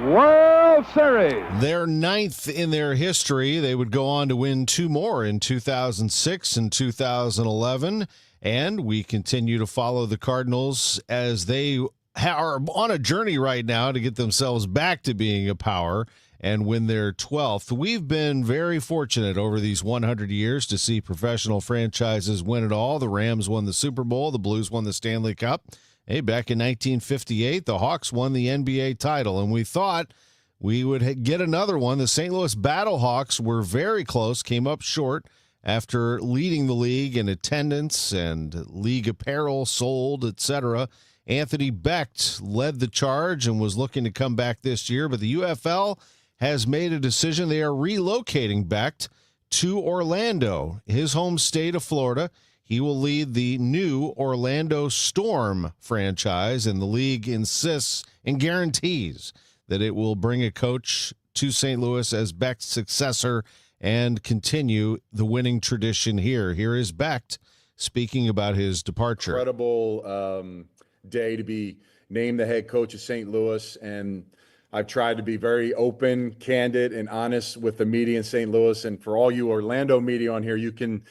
World Series. Their 9th in their history. They would go on to win 2 more in 2006 and 2011. And we continue to follow the Cardinals as they are on a journey right now to get themselves back to being a power and win their 12th. We've been very fortunate over these 100 years to see professional franchises win it all. The Rams won the Super Bowl. The Blues won the Stanley Cup. Hey, back in 1958, the Hawks won the NBA title, and we thought we would get another one. The St. Louis Battlehawks were very close, came up short after leading the league in attendance and league apparel sold, etc. Anthony Becht led the charge and was looking to come back this year, but the UFL has made a decision. They are relocating Becht to Orlando, his home state of Florida. He will lead the new Orlando Storm franchise, and the league insists and guarantees that it will bring a coach to St. Louis as Becht's successor and continue the winning tradition here. Here is Becht speaking about his departure. Incredible day to be named the head coach of St. Louis, and I've tried to be very open, candid, and honest with the media in St. Louis. And for all you Orlando media on here, you can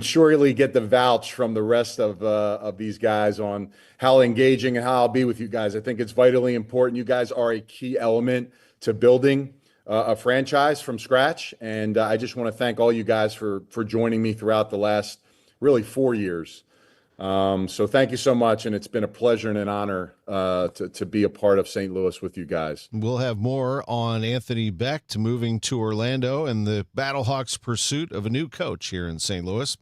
surely get the vouch from the rest of these guys on how engaging and how I'll be with you guys. I think it's vitally important. You guys are a key element to building a franchise from scratch. And I just want to thank all you guys for joining me throughout the last really 4 years. So thank you so much. And it's been a pleasure and an honor to be a part of St. Louis with you guys. We'll have more on Anthony Becht moving to Orlando and the Battlehawks' pursuit of a new coach here in St. Louis.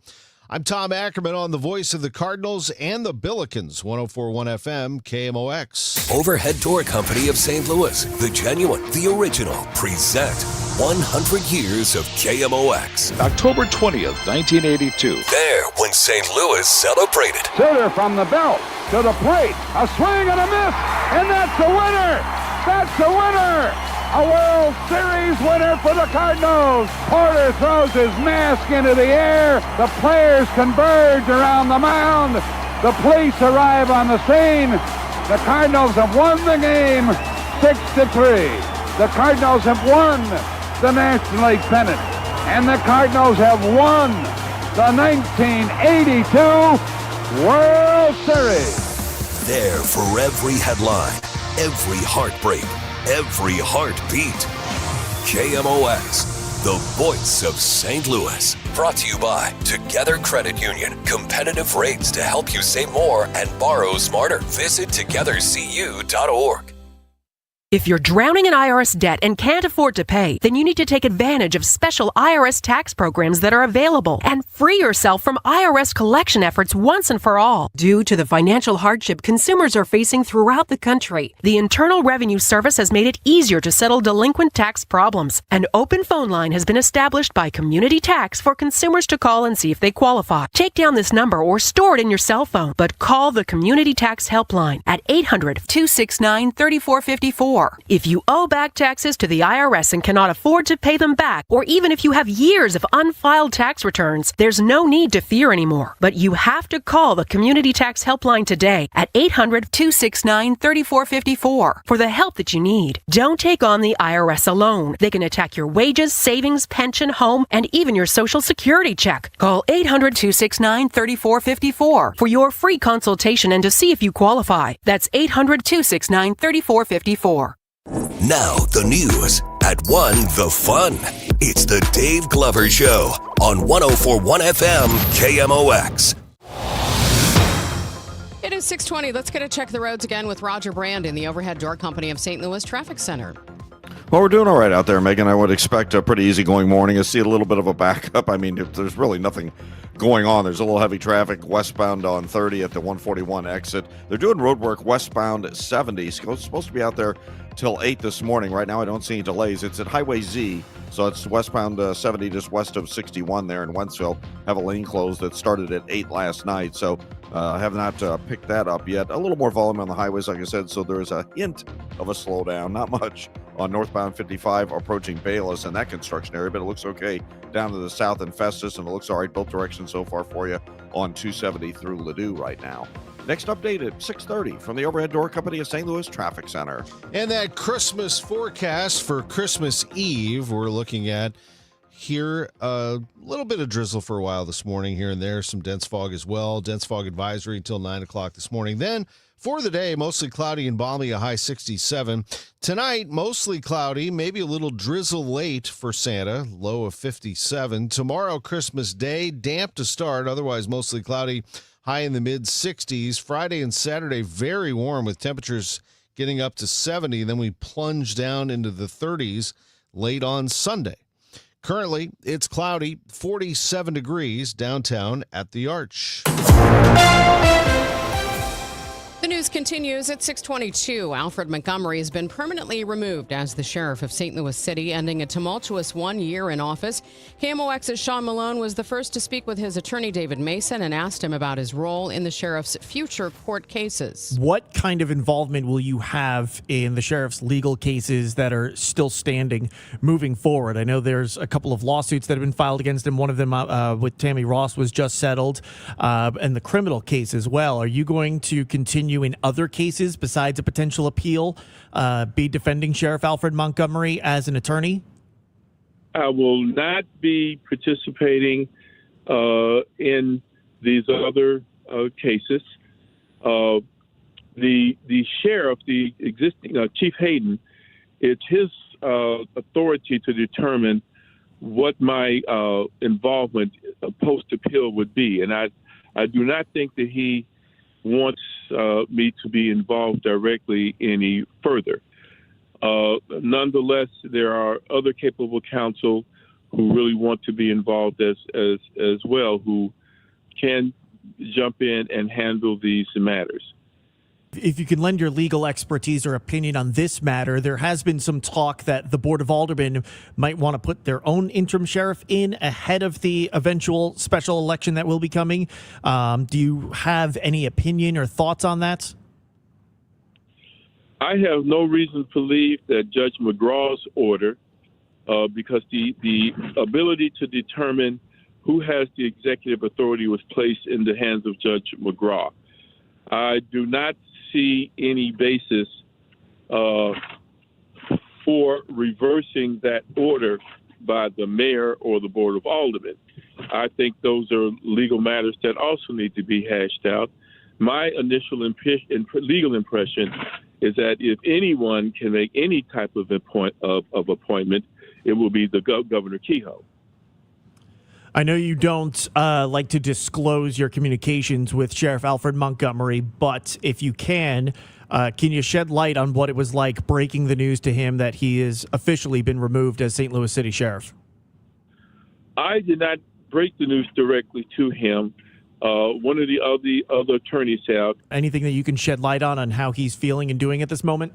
I'm Tom Ackerman on the voice of the Cardinals and the Billikens, 104.1 FM, KMOX. Overhead Door Company of St. Louis, the genuine, the original, present 100 years of KMOX. October 20th, 1982. There when St. Louis celebrated. Sutter from the belt to the plate. A swing and a miss, and that's the winner. That's the winner. A World Series winner for the Cardinals. Porter throws his mask into the air. The players converge around the mound. The police arrive on the scene. The Cardinals have won the game 6-3. The Cardinals have won the National League pennant. And the Cardinals have won the 1982 World Series. There for every headline, every heartbreak, every heartbeat. KMOX, the voice of St. Louis. Brought to you by Together Credit Union. Competitive rates to help you save more and borrow smarter. Visit togethercu.org. If you're drowning in IRS debt and can't afford to pay, then you need to take advantage of special IRS tax programs that are available and free yourself from IRS collection efforts once and for all. Due to the financial hardship consumers are facing throughout the country, the Internal Revenue Service has made it easier to settle delinquent tax problems. An open phone line has been established by Community Tax for consumers to call and see if they qualify. Take down this number or store it in your cell phone, but call the Community Tax Helpline at 800-269-3454. If you owe back taxes to the IRS and cannot afford to pay them back, or even if you have years of unfiled tax returns, there's no need to fear anymore. But you have to call the Community Tax Helpline today at 800-269-3454 for the help that you need. Don't take on the IRS alone. They can attack your wages, savings, pension, home, and even your Social Security check. Call 800-269-3454 for your free consultation and to see if you qualify. That's 800-269-3454. Now the news. At 1, the fun. It's the Dave Glover Show on 104.1 FM KMOX. It is 6:20. Let's get a check the roads again with Roger Brand in the Overhead Door Company of St. Louis Traffic Center. Well, we're doing all right out there, Megan. I would expect a pretty easygoing morning. I see a little bit of a backup. I mean, there's really nothing going on. There's a little heavy traffic westbound on 30 at the 141 exit. They're doing road work westbound 70. It's supposed to be out there till 8 this morning. Right now, I don't see any delays. It's at Highway Z, so it's westbound 70 just west of 61 there in Wentzville. Have a lane closed that started at 8 last night, so I have not picked that up yet. A little more volume on the highways, like I said, so there's a hint of a slowdown. Not much on northbound 55 approaching Bayless in that construction area, but it looks okay down to the south in Festus, and it looks all right both directions so far for you on 270 through Ladue right now. Next update at 6:30 from the Overhead Door Company of St. Louis Traffic Center. And that Christmas forecast for Christmas Eve, we're looking at here a little bit of drizzle for a while this morning here and there, some dense fog as well. Dense fog advisory until 9 o'clock this morning. Then for the day, mostly cloudy and balmy, a high 67. Tonight, mostly cloudy, maybe a little drizzle late for Santa, low of 57. Tomorrow, Christmas Day, damp to start, otherwise mostly cloudy, high in the mid-60s. Friday and Saturday, very warm with temperatures getting up to 70. Then we plunge down into the 30s late on Sunday. Currently, it's cloudy, 47 degrees downtown at the Arch. The news continues at 6:22. Alfred Montgomery has been permanently removed as the sheriff of St. Louis City, ending a tumultuous 1 year in office. KMOX's Sean Malone was the first to speak with his attorney, David Mason, and asked him about his role in the sheriff's future court cases. What kind of involvement will you have in the sheriff's legal cases that are still standing moving forward? I know there's a couple of lawsuits that have been filed against him. One of them with Tammy Ross was just settled, and the criminal case as well. Are you going to continue in other cases besides a potential appeal, be defending Sheriff Alfred Montgomery as an attorney? I will not be participating in these other cases. The sheriff, the existing Chief Hayden, it's his authority to determine what my involvement post-appeal would be. And I do not think that he wants me to be involved directly any further. Nonetheless, there are other capable counsel who really want to be involved as well, who can jump in and handle these matters. If you can lend your legal expertise or opinion on this matter, there has been some talk that the Board of Aldermen might want to put their own interim sheriff in ahead of the eventual special election that will be coming. Do you have any opinion or thoughts on that? I have no reason to believe that Judge McGraw's order, because the ability to determine who has the executive authority was placed in the hands of Judge McGraw. I do not see any basis for reversing that order by the mayor or the Board of Aldermen. I think those are legal matters that also need to be hashed out. My initial legal impression is that if anyone can make any type of appointment, it will be the Governor Kehoe. I know you don't like to disclose your communications with Sheriff Alfred Montgomery, but if you can you shed light on what it was like breaking the news to him that he has officially been removed as St. Louis City Sheriff? I did not break the news directly to him. One of the other attorneys have. Anything that you can shed light on how he's feeling and doing at this moment?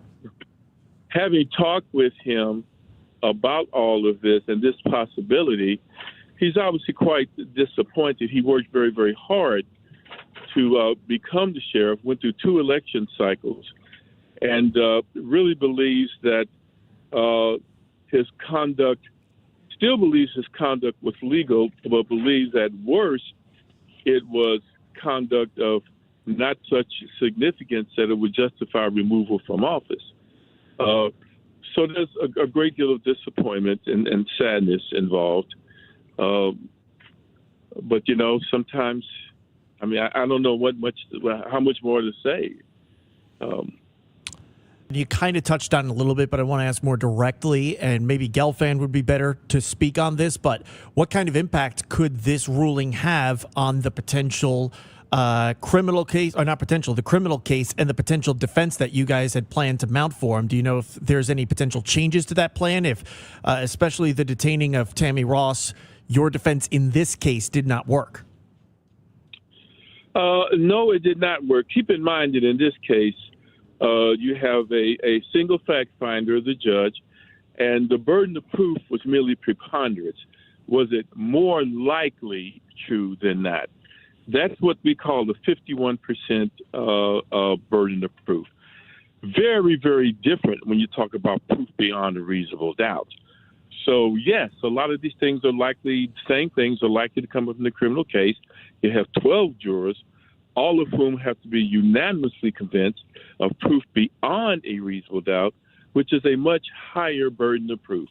Having talked with him about all of this and this possibility, he's obviously quite disappointed. He worked very, very hard to become the sheriff, went through 2 election cycles, and really believes that his conduct, still believes his conduct was legal, but believes at worst it was conduct of not such significance that it would justify removal from office. So there's a great deal of disappointment and sadness involved. But, sometimes, I don't know how much more to say. You kind of touched on it a little bit, but I want to ask more directly, and maybe Gelfand would be better to speak on this, but what kind of impact could this ruling have on the potential criminal case, or not potential, the criminal case and the potential defense that you guys had planned to mount for him? Do you know if there's any potential changes to that plan, if especially the detaining of Tammy Ross, your defense in this case did not work? No, it did not work. Keep in mind that in this case, you have a single fact finder, the judge, and the burden of proof was merely preponderance. Was it more likely true than not? That's what we call the 51% burden of proof. Very, very different when you talk about proof beyond a reasonable doubt. So, yes, a lot of these things are same things are likely to come up in the criminal case. You have 12 jurors, all of whom have to be unanimously convinced of proof beyond a reasonable doubt, which is a much higher burden of proof.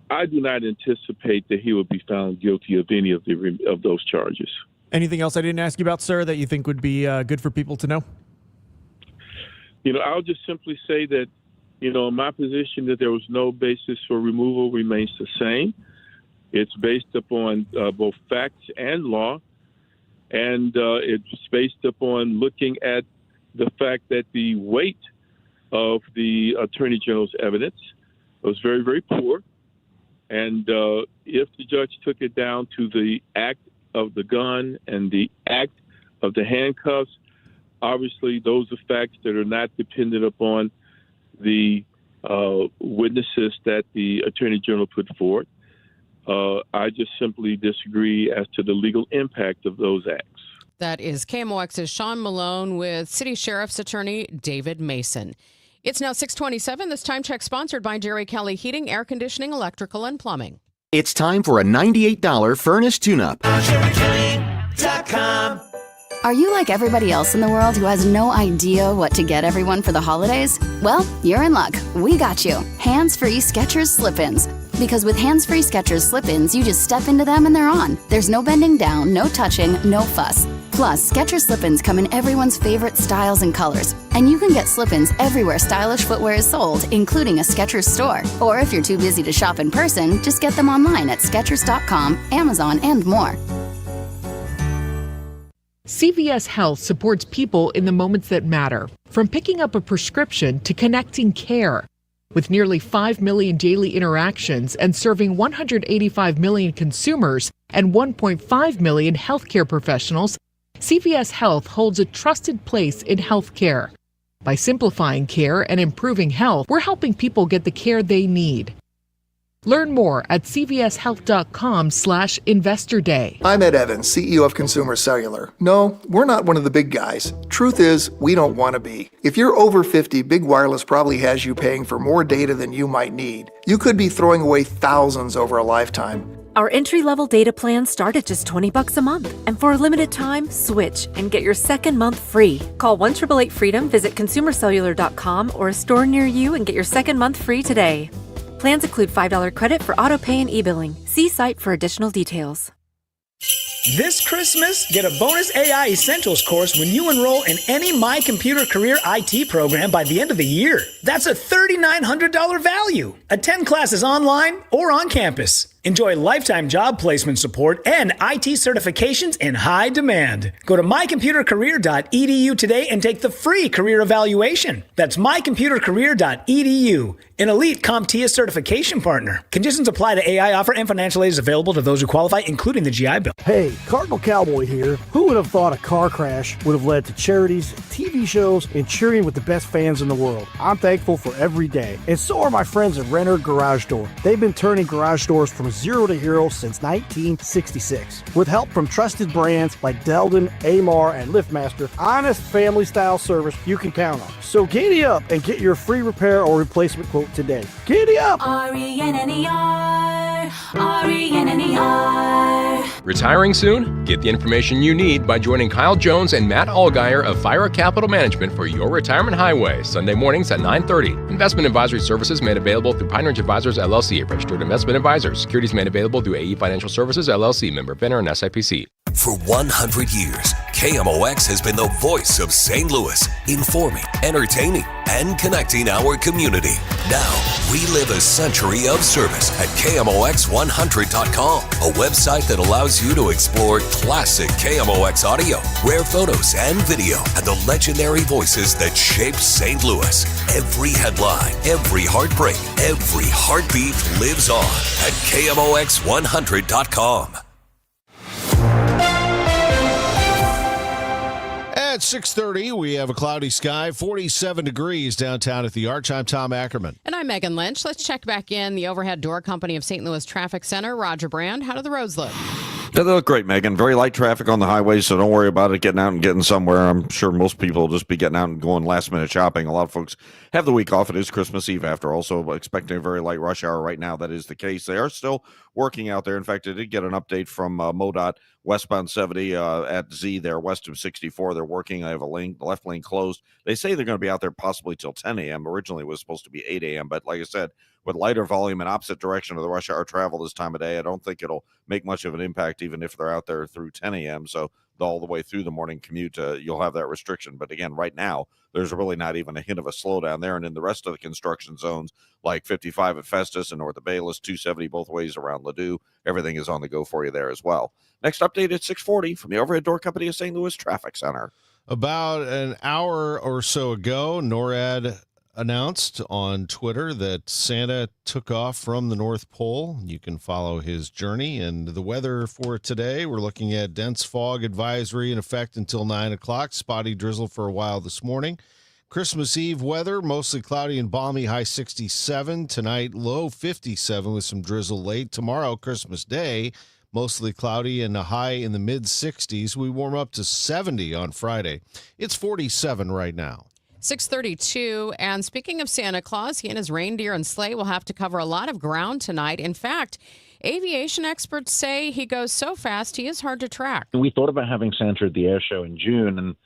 I do not anticipate that he will be found guilty of any of those charges. Anything else I didn't ask you about, sir, that you think would be good for people to know? I'll just simply say that, my position that there was no basis for removal remains the same. It's based upon both facts and law. And it's based upon looking at the fact that the weight of the Attorney General's evidence was very, very poor. And if the judge took it down to the act of the gun and the act of the handcuffs, obviously those are facts that are not dependent upon the witnesses that the Attorney General put forward. I just simply disagree as to the legal impact of those acts. That is KMOX's Sean Malone with City Sheriff's Attorney David Mason. It's now 6:27. This time check sponsored by Jerry Kelly Heating, Air Conditioning, Electrical, and Plumbing. It's time for a $98 furnace tune-up. Are you like everybody else in the world who has no idea what to get everyone for the holidays? Well, you're in luck. We got you. Hands-free Skechers slip-ins. Because with hands-free Skechers slip-ins, you just step into them and they're on. There's no bending down, no touching, no fuss. Plus, Skechers slip-ins come in everyone's favorite styles and colors. And you can get slip-ins everywhere stylish footwear is sold, including a Skechers store. Or if you're too busy to shop in person, just get them online at Skechers.com, Amazon, and more. CVS Health supports people in the moments that matter, from picking up a prescription to connecting care. With nearly 5 million daily interactions and serving 185 million consumers and 1.5 million healthcare professionals, CVS Health holds a trusted place in healthcare. By simplifying care and improving health, we're helping people get the care they need. Learn more at cvshealth.com/investor day. I'm Ed Evans, CEO of Consumer Cellular. No, we're not one of the big guys. Truth is, we don't want to be. If you're over 50, Big Wireless probably has you paying for more data than you might need. You could be throwing away thousands over a lifetime. Our entry-level data plans start at just $20 a month. And for a limited time, switch and get your second month free. Call 1-888-FREEDOM, visit consumercellular.com or a store near you and get your second month free today. Plans include $5 credit for auto pay and e-billing. See site for additional details. This Christmas, get a bonus AI Essentials course when you enroll in any My Computer Career IT program by the end of the year. That's a $3,900 value. Attend classes online or on campus. Enjoy lifetime job placement support and IT certifications in high demand. Go to mycomputercareer.edu today and take the free career evaluation. That's mycomputercareer.edu, an elite CompTIA certification partner. Conditions apply to AI offer and financial aid is available to those who qualify, including the GI Bill. Hey, Cardinal Cowboy here. Who would have thought a car crash would have led to charities, TV shows, and cheering with the best fans in the world? I'm thankful for every day. And so are my friends at Renner Garage Door. They've been turning garage doors from zero to hero since 1966. With help from trusted brands like Delden, Amar, and LiftMaster, honest family-style service you can count on. So giddy up and get your free repair or replacement quote today. Giddy up! RENNER, RENNER. Retiring soon? Get the information you need by joining Kyle Jones and Matt Allgeier of Fire Capital Management for your retirement highway, Sunday mornings at 9:30. Investment advisory services made available through Pine Ridge Advisors, LLC, a registered investment advisor. Securities made available through AE Financial Services, LLC, member FINRA and SIPC. For 100 years, KMOX has been the voice of St. Louis, informing, entertaining, and connecting our community. Now, relive a century of service at KMOX100.com, a website that allows you to explore classic KMOX audio, rare photos and video, and the legendary voices that shaped St. Louis. Every headline, every heartbreak, every heartbeat lives on at KMOX100.com. At 6:30, we have a cloudy sky, 47 degrees downtown at the Arch. I'm Tom Ackerman. And I'm Megan Lynch. Let's check back in. The Overhead Door Company of St. Louis Traffic Center, Roger Brand. How do the roads look? Yeah, they look great, Megan. Very light traffic on the highways, so don't worry about it getting out and getting somewhere. I'm sure most people will just be getting out and going last-minute shopping. A lot of folks have the week off. It is Christmas Eve after all, so expecting a very light rush hour right now. That is the case. They are still working out there. In fact, I did get an update from MoDOT, westbound 70 at Z there, west of 64. They're working. I have a lane, the left lane closed. They say they're going to be out there possibly till 10 a.m. Originally, it was supposed to be 8 a.m., but like I said, with lighter volume and opposite direction of the rush hour travel this time of day, I don't think it'll make much of an impact even if they're out there through 10 a.m. So all the way through the morning commute, you'll have that restriction. But again, right now, there's really not even a hint of a slowdown there. And in the rest of the construction zones, like 55 at Festus and north of Bayless, 270 both ways around Ladue, everything is on the go for you there as well. Next update at 6:40 from the Overhead Door Company of St. Louis Traffic Center. About an hour or so ago, NORAD announced on Twitter that Santa took off from the North Pole. You can follow his journey. And the weather for today, we're looking at dense fog advisory in effect until 9 o'clock. Spotty drizzle for a while this morning. Christmas Eve weather, mostly cloudy and balmy, high 67. Tonight, low 57 with some drizzle late. Tomorrow, Christmas Day, mostly cloudy and a high in the mid-60s. We warm up to 70 on Friday. It's 47 right now. 6:32. And speaking of Santa Claus, he and his reindeer and sleigh will have to cover a lot of ground tonight. In fact, aviation experts say he goes so fast he is hard to track. We thought about having Santa at the air show in June, and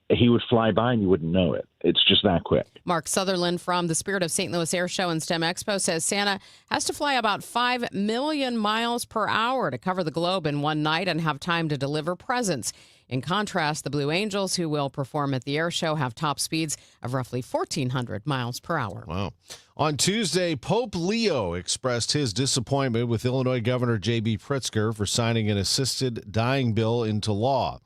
he would fly by and you wouldn't know it. It's just that quick. Mark Sutherland from the Spirit of St. Louis Air Show and STEM Expo says Santa has to fly about 5 million miles per hour to cover the globe in one night and have time to deliver presents. In contrast, the Blue Angels, who will perform at the air show, have top speeds of roughly 1,400 miles per hour. Wow. On Tuesday, Pope Leo expressed his disappointment with Illinois Governor J.B. Pritzker for signing an assisted dying bill into law.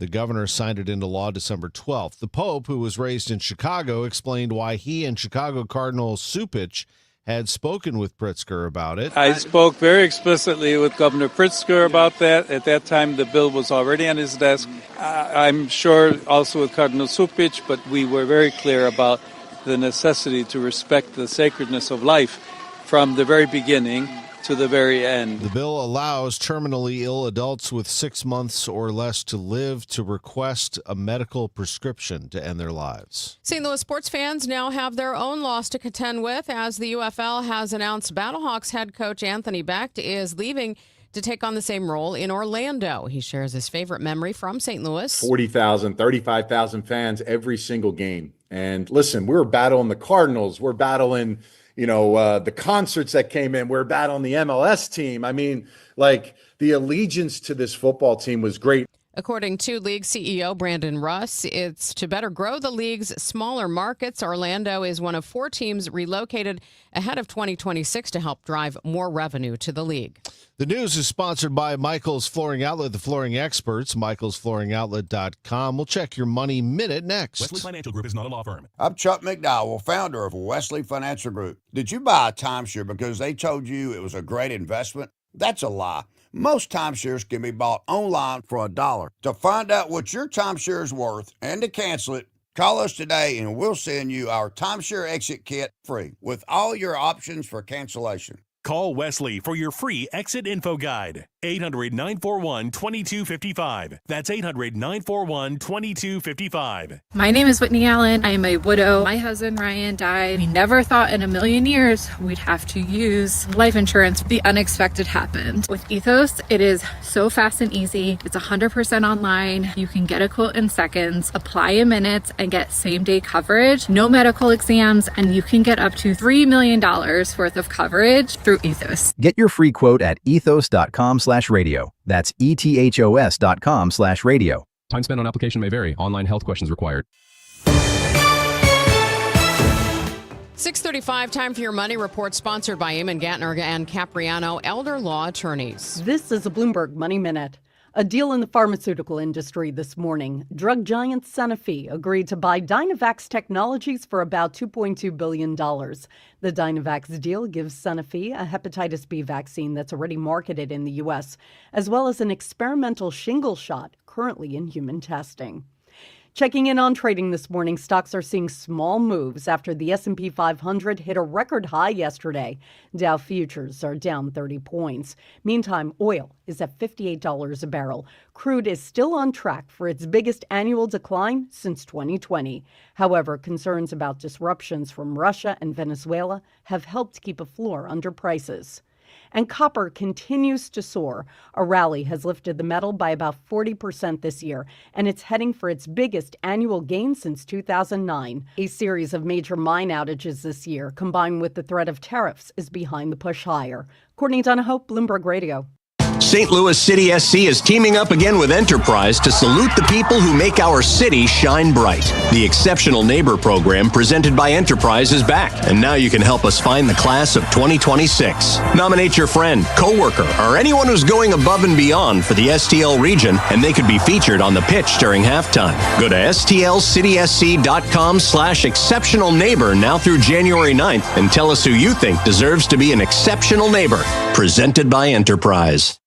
The governor signed it into law December 12th. The Pope, who was raised in Chicago, explained why he and Chicago Cardinal Cupich had spoken with Pritzker about it. I spoke very explicitly with Governor Pritzker about that. At that time, the bill was already on his desk. I'm sure also with Cardinal Cupich, but we were very clear about the necessity to respect the sacredness of life from the very beginning to the very end. The bill allows terminally ill adults with 6 months or less to live to request a medical prescription to end their lives. St. Louis sports fans now have their own loss to contend with as the UFL has announced Battlehawks head coach Anthony Becht is leaving to take on the same role in Orlando. He shares his favorite memory from St. Louis. 40,000, 35,000 fans every single game. And listen, we were battling the Cardinals. We're battling the concerts that came in. We're battling the MLS team. I mean, like, the allegiance to this football team was great. According to league CEO Brandon Russ, it's to better grow the league's smaller markets. Orlando is one of 4 teams relocated ahead of 2026 to help drive more revenue to the league. The news is sponsored by Michael's Flooring Outlet, the flooring experts, michaelsflooringoutlet.com. We'll check your money minute next. Wesley Financial Group is not a law firm. I'm Chuck McDowell, founder of Wesley Financial Group. Did you buy a timeshare because they told you it was a great investment? That's a lie. Most timeshares can be bought online for $1. To find out what your timeshare is worth and to cancel it, call us today and we'll send you our timeshare exit kit free with all your options for cancellation. Call Wesley for your free exit info guide. 800-941-2255. That's 800-941-2255. My name is Whitney Allen. I am a widow. My husband, Ryan, died. We never thought in a million years we'd have to use life insurance. The unexpected happened. With Ethos, it is so fast and easy. It's 100% online. You can get a quote in seconds, apply in minutes, and get same-day coverage. No medical exams, and you can get up to $3 million worth of coverage through Ethos. Get your free quote at ethos.com/radio. That's ethos.com/radio. Time spent on application may vary. Online health questions required. 6:35, time for your money report, sponsored by Eamon Gantner and Capriano Elder Law Attorneys. This is a Bloomberg Money Minute. A deal in the pharmaceutical industry this morning. Drug giant Sanofi agreed to buy Dynavax Technologies for about $2.2 billion. The Dynavax deal gives Sanofi a hepatitis B vaccine that's already marketed in the U.S., as well as an experimental shingle shot currently in human testing. Checking in on trading this morning, stocks are seeing small moves after the S&P 500 hit a record high yesterday. Dow futures are down 30 points. Meantime, oil is at $58 a barrel. Crude is still on track for its biggest annual decline since 2020. However, concerns about disruptions from Russia and Venezuela have helped keep a floor under prices. And copper continues to soar. A rally has lifted the metal by about 40% this year, and it's heading for its biggest annual gain since 2009. A series of major mine outages this year, combined with the threat of tariffs, is behind the push higher. Courtney Donahoe, Bloomberg Radio. St. Louis City SC is teaming up again with Enterprise to salute the people who make our city shine bright. The Exceptional Neighbor program presented by Enterprise is back, and now you can help us find the class of 2026. Nominate your friend, coworker, or anyone who's going above and beyond for the STL region, and they could be featured on the pitch during halftime. Go to stlcitysc.com/exceptional neighbor now through January 9th and tell us who you think deserves to be an exceptional neighbor. Presented by Enterprise.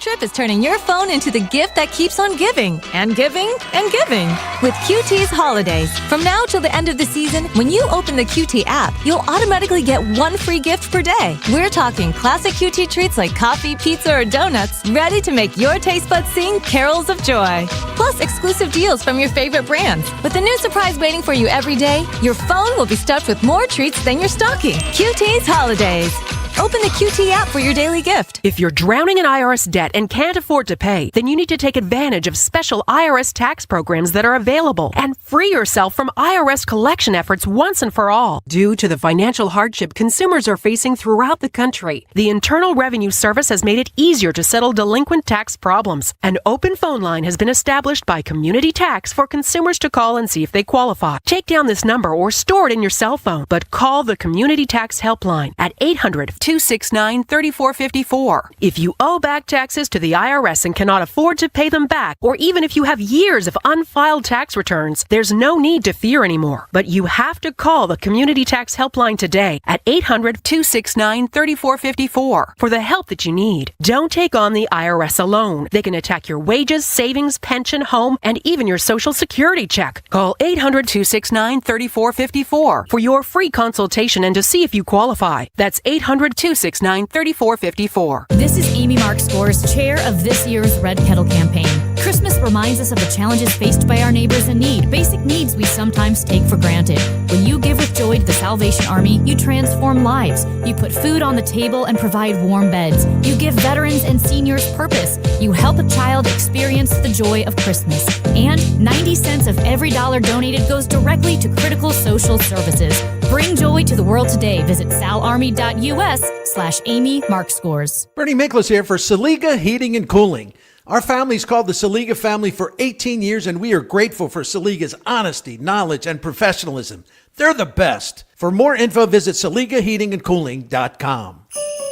Trip is turning your phone into the gift that keeps on giving and giving and giving with QT's Holidays. From now till the end of the season, when you open the QT app, you'll automatically get one free gift per day. We're talking classic QT treats like coffee, pizza, or donuts, ready to make your taste buds sing carols of joy. Plus exclusive deals from your favorite brands. With a new surprise waiting for you every day, your phone will be stuffed with more treats than your stocking. QT's Holidays. Open the QT app for your daily gift. If you're drowning in IRS debt and can't afford to pay, then you need to take advantage of special IRS tax programs that are available and free yourself from IRS collection efforts once and for all. Due to the financial hardship consumers are facing throughout the country, the Internal Revenue Service has made it easier to settle delinquent tax problems. An open phone line has been established by Community Tax for consumers to call and see if they qualify. Take down this number or store it in your cell phone, but call the Community Tax Helpline at 800 800-269-3454. If you owe back taxes to the IRS and cannot afford to pay them back, or even if you have years of unfiled tax returns, there's no need to fear anymore. But you have to call the Community Tax Helpline today at 800-269-3454 for the help that you need. Don't take on the IRS alone. They can attack your wages, savings, pension, home, and even your Social Security check. Call 800-269-3454 for your free consultation and to see if you qualify. That's 800-269-3454. This is Amy Mark Scores, chair of this year's Red Kettle campaign. Christmas reminds us of the challenges faced by our neighbors in need, basic needs we sometimes take for granted. When you give with joy to the Salvation Army, you transform lives. You put food on the table and provide warm beds. You give veterans and seniors purpose. You help a child experience the joy of Christmas. And 90 cents of every dollar donated goes directly to critical social services. Bring joy to the world today. Visit salarmy.us/Amy Mark Scores. Bernie Miklas here for Saliga Heating and Cooling. Our family's called the Saliga family for 18 years, and we are grateful for Saliga's honesty, knowledge, and professionalism. They're the best. For more info, visit SaligaHeatingandCooling.com.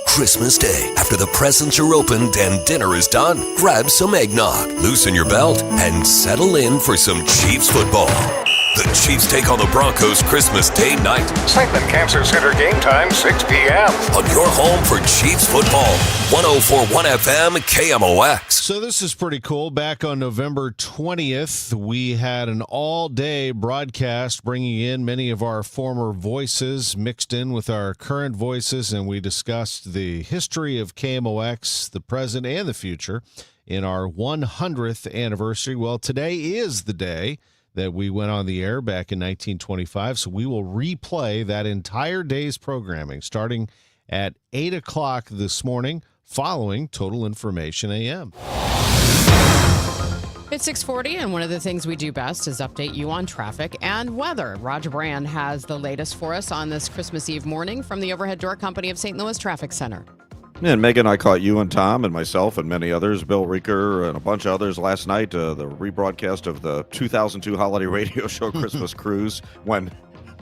Christmas Day, after the presents are opened and dinner is done, grab some eggnog, loosen your belt, and settle in for some Chiefs football. The Chiefs take on the Broncos Christmas Day night. Sightman Cancer Center game time, 6 p.m. On your home for Chiefs football, 104.1 FM KMOX. So this is pretty cool. Back on November 20th, we had an all-day broadcast bringing in many of our former voices mixed in with our current voices, and we discussed the history of KMOX, the present and the future, in our 100th anniversary. Well, today is the day that we went on the air back in 1925, so we will replay that entire day's programming starting at 8 o'clock this morning following Total Information AM. It's 6:40, and one of the things we do best is update you on traffic and weather. Roger Brand has the latest for us on this Christmas Eve morning from the Overhead Door Company of St. Louis Traffic Center. And Megan, I caught you and Tom and myself and many others, Bill Reeker and a bunch of others last night, the rebroadcast of the 2002 holiday radio show Christmas Cruise when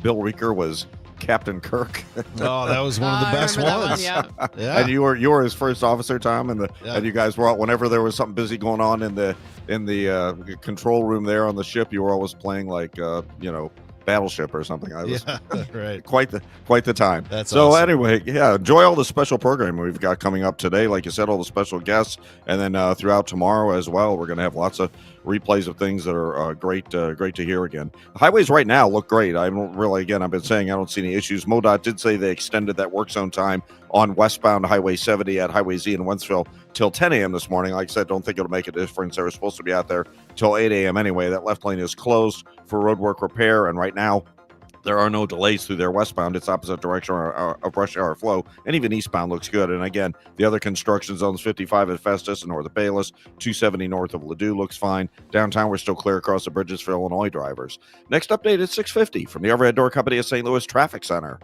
Bill Reeker was Captain Kirk. Oh, that was one of the best ones. Yeah. And you were his first officer, Tom, and and you guys were out whenever there was something busy going on in the control room there on the ship. You were always playing like Battleship or something. I was right. quite the time. That's so awesome. Anyway, enjoy all the special programming we've got coming up today. Like you said, all the special guests, and then throughout tomorrow as well, we're going to have lots of replays of things that are great to hear again. The highways right now look great. I don't really, again, I've been saying I don't see any issues. MoDOT did say they extended that work zone time on westbound Highway 70 at Highway Z in Wentzville till 10 a.m. this morning. Like I said, don't think it'll make a difference. They were supposed to be out there till 8 a.m. anyway. That left lane is closed for roadwork repair, and right now there are no delays through their westbound. It's opposite direction of rush hour flow, and even eastbound looks good. And again, the other construction zones, 55 at Festus and north of Bayless, 270 north of Ladue looks fine. Downtown, we're still clear across the bridges for Illinois drivers. Next update is 6:50 from the Overhead Door Company of St. Louis Traffic Center.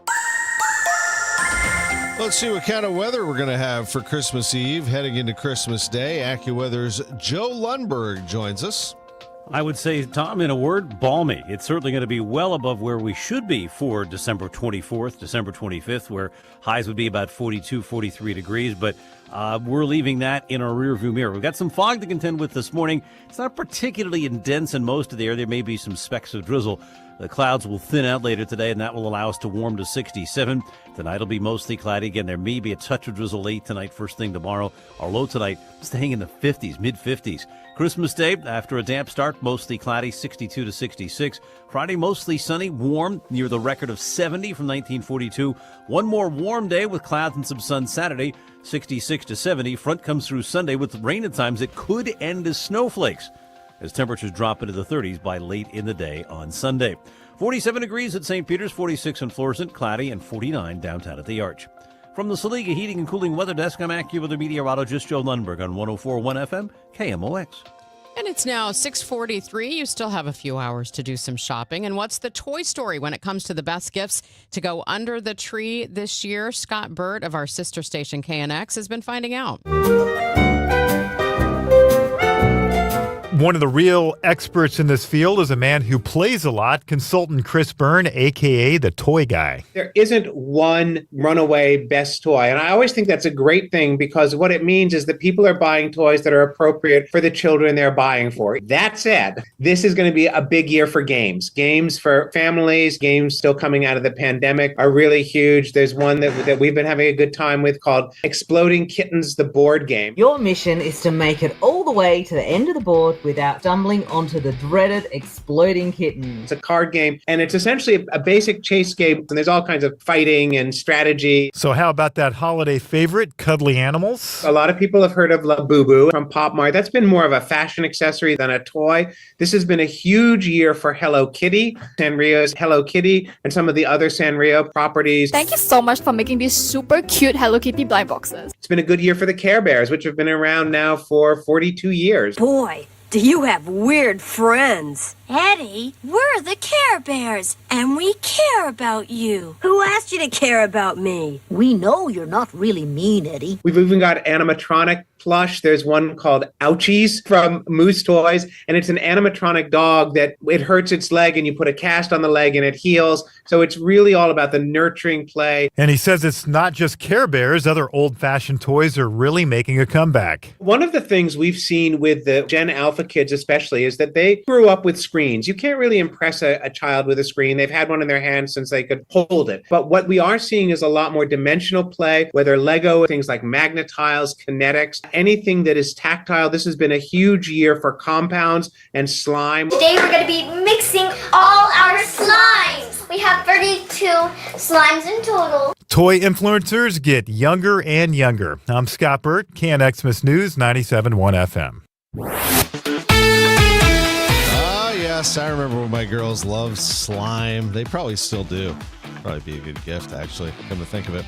Let's see what kind of weather we're going to have for Christmas Eve heading into Christmas Day. AccuWeather's Joe Lundberg joins us. I would say, Tom, in a word, balmy. It's certainly going to be well above where we should be for December 24th, December 25th, where highs would be about 42, 43 degrees. But we're leaving that in our rearview mirror. We've got some fog to contend with this morning. It's not particularly dense in most of the area. There may be some specks of drizzle. The clouds will thin out later today, and that will allow us to warm to 67. Tonight will be mostly cloudy. Again, there may be a touch of drizzle late tonight, first thing tomorrow. Our low tonight staying in the 50s, mid-50s. Christmas Day, after a damp start, mostly cloudy, 62 to 66. Friday, mostly sunny, warm, near the record of 70 from 1942. One more warm day with clouds and some sun Saturday, 66 to 70. Front comes through Sunday with rain at times. It could end as snowflakes as temperatures drop into the 30s by late in the day on Sunday. 47 degrees at St. Peter's, 46 in Florissant, cloudy, and 49 downtown at the Arch. From the Saliga Heating and Cooling Weather Desk, I'm AccuWeather meteorologist Joe Lundberg on 104.1 FM KMOX. And it's now 6:43. You still have a few hours to do some shopping. And what's the toy story when it comes to the best gifts to go under the tree this year? Scott Burt of our sister station KNX has been finding out. One of the real experts in this field is a man who plays a lot, consultant Chris Byrne, a.k.a. the Toy Guy. There isn't one runaway best toy. And I always think that's a great thing because what it means is that people are buying toys that are appropriate for the children they're buying for. That said, this is going to be a big year for games. Games for families, games still coming out of the pandemic are really huge. There's one that we've been having a good time with called Exploding Kittens, the board game. Your mission is to make it all the way to the end of the board without stumbling onto the dreaded Exploding Kitten. It's a card game, and it's essentially a basic chase game, and there's all kinds of fighting and strategy. So how about that holiday favorite, Cuddly Animals? A lot of people have heard of Labubu from Pop Mart. That's been more of a fashion accessory than a toy. This has been a huge year for Hello Kitty, Sanrio's Hello Kitty, and some of the other Sanrio properties. Thank you so much for making these super cute Hello Kitty blind boxes. It's been a good year for the Care Bears, which have been around now for 42 years. Boy, do you have weird friends. Eddie, we're the Care Bears, and we care about you. Who asked you to care about me? We know you're not really mean, Eddie. We've even got animatronic plush. There's one called Ouchies from Moose Toys, and it's an animatronic dog that it hurts its leg, and you put a cast on the leg, and it heals. So it's really all about the nurturing play. And he says it's not just Care Bears. Other old-fashioned toys are really making a comeback. One of the things we've seen with the Gen Alpha kids especially is that they grew up with screens. You can't really impress a child with a screen. They've had one in their hand since they could hold it. But what we are seeing is a lot more dimensional play, whether Lego, things like Magnetiles, Kinetics, anything that is tactile. This has been a huge year for compounds and slime. Today we're going to be mixing all our slimes. We have 32 slimes in total. Toy influencers get younger and younger. I'm Scott Burt, KNXmas News, 97.1 FM. Yes, I remember when my girls loved slime. They probably still do. Probably be a good gift, actually, come to think of it.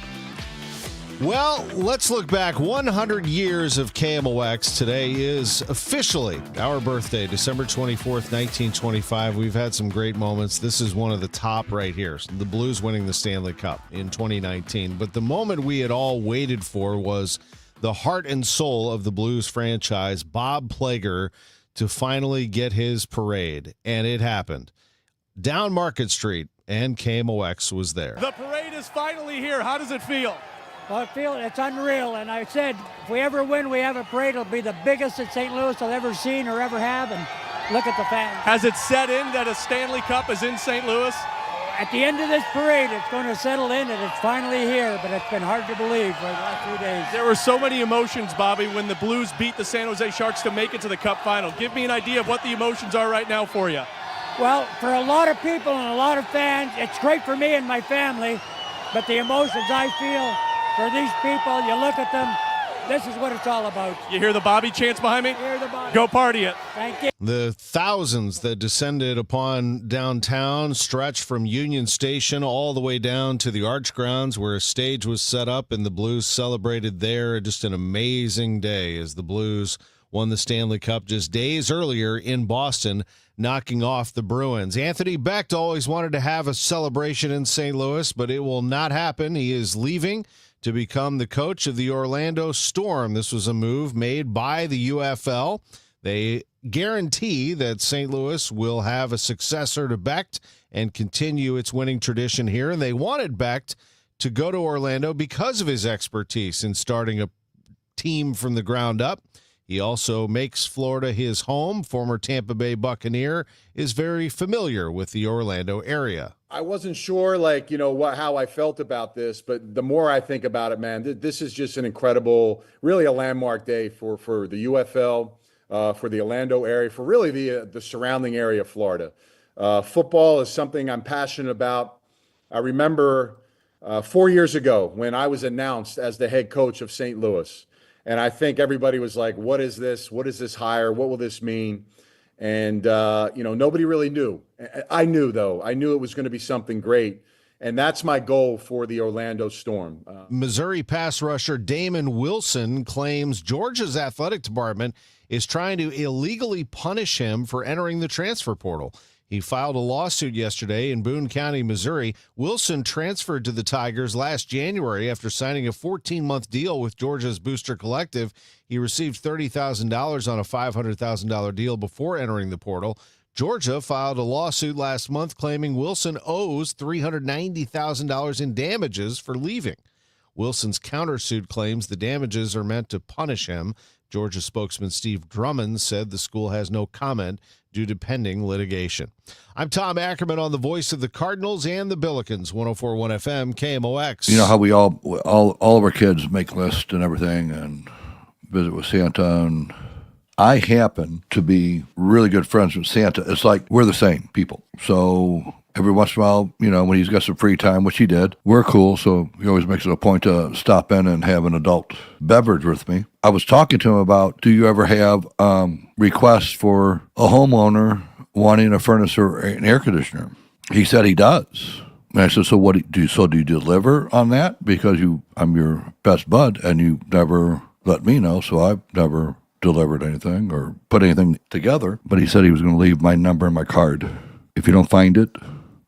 Well, let's look back 100 years of KMOX. Today is officially our birthday, December 24th, 1925. We've had some great moments. This is one of the top right here. The Blues winning the Stanley Cup in 2019. But the moment we had all waited for was the heart and soul of the Blues franchise, Bob Plager, to finally get his parade, and it happened. Down Market Street, and KMOX was there. The parade is finally here. How does it feel? Well, it's unreal, and I said, if we ever win, we have a parade. It'll be the biggest that St. Louis will ever seen or ever have, and look at the fans. Has it set in that a Stanley Cup is in St. Louis? At the end of this parade, it's going to settle in, and it's finally here, but it's been hard to believe for the last 3 days. There were so many emotions, Bobby, when the Blues beat the San Jose Sharks to make it to the Cup final. Give me an idea of what the emotions are right now for you. Well, for a lot of people and a lot of fans, it's great for me and my family, but the emotions I feel for these people, you look at them, this is what it's all about. You hear the Bobby chants behind me? Hear the Bobby. Go party it. Thank you. The thousands that descended upon downtown stretched from Union Station all the way down to the Arch Grounds where a stage was set up and the Blues celebrated there. Just an amazing day as the Blues won the Stanley Cup just days earlier in Boston, knocking off the Bruins. Anthony Becht always wanted to have a celebration in St. Louis, but it will not happen. He is leaving to become the coach of the Orlando Storm. This was a move made by the UFL. They guarantee that St. Louis will have a successor to Becht and continue its winning tradition here. And they wanted Becht to go to Orlando because of his expertise in starting a team from the ground up. He also makes Florida his home. Former Tampa Bay Buccaneer is very familiar with the Orlando area. I wasn't sure, how I felt about this, but the more I think about it, man, this is just an incredible, really a landmark day for the UFL, for the Orlando area, for really the surrounding area of Florida. Football is something I'm passionate about. I remember 4 years ago when I was announced as the head coach of St. Louis. And I think everybody was like, what is this? What is this hire? What will this mean? And, nobody really knew. I knew, though. I knew it was going to be something great. And that's my goal for the Orlando Storm. Missouri pass rusher Damon Wilson claims Georgia's athletic department is trying to illegally punish him for entering the transfer portal. He filed a lawsuit yesterday in Boone County, Missouri. Wilson transferred to the Tigers last January after signing a 14-month deal with Georgia's Booster Collective. He received $30,000 on a $500,000 deal before entering the portal. Georgia filed a lawsuit last month claiming Wilson owes $390,000 in damages for leaving. Wilson's countersuit claims the damages are meant to punish him. Georgia spokesman Steve Drummond said the school has no comment due to pending litigation. I'm Tom Ackerman on the voice of the Cardinals and the Billikens, 104.1 FM, KMOX. You know how we all of our kids make lists and everything and visit with Santa, and I happen to be really good friends with Santa. It's like we're the same people. So every once in a while, you know, when he's got some free time, which he did, we're cool. So he always makes it a point to stop in and have an adult beverage with me. I was talking to him about, do you ever have requests for a homeowner wanting a furnace or an air conditioner? He said he does. And I said, so what do you deliver on that? Because I'm your best bud and you never let me know. So I've never delivered anything or put anything together. But he said he was going to leave my number and my card. If you don't find it,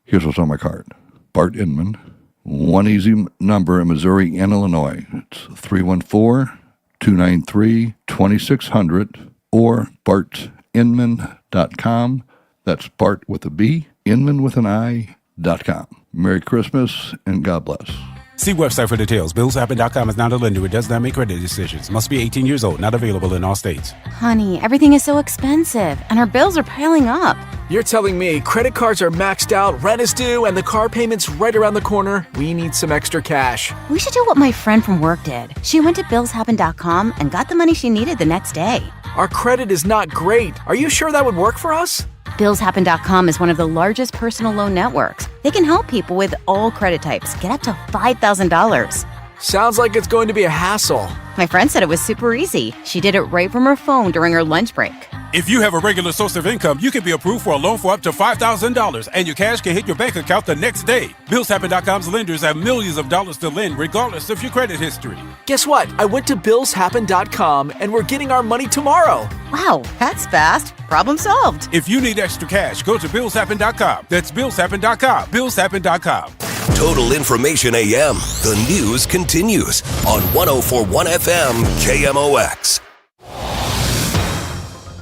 here's what's on my card. Bart Inman, one easy number in Missouri and Illinois. It's 314-293-2600 or bartinman.com. That's Bart with a B, Inman with an I.com. Merry Christmas and God bless. See website for details. BillsHappen.com is not a lender. It does not make credit decisions. Must be 18 years old. Not available in all states. Honey, everything is so expensive, and our bills are piling up. You're telling me credit cards are maxed out, rent is due, and the car payment's right around the corner? We need some extra cash. We should do what my friend from work did. She went to BillsHappen.com and got the money she needed the next day. Our credit is not great. Are you sure that would work for us? BillsHappen.com is one of the largest personal loan networks. They can help people with all credit types get up to $5,000. Sounds like it's going to be a hassle. My friend said it was super easy. She did it right from her phone during her lunch break. If you have a regular source of income, you can be approved for a loan for up to $5,000, and your cash can hit your bank account the next day. BillsHappen.com's lenders have millions of dollars to lend, regardless of your credit history. Guess what? I went to BillsHappen.com, and we're getting our money tomorrow. Wow, that's fast. Problem solved. If you need extra cash, go to BillsHappen.com. That's BillsHappen.com. BillsHappen.com. Total Information AM. The news continues on 104.1 FM KMOX.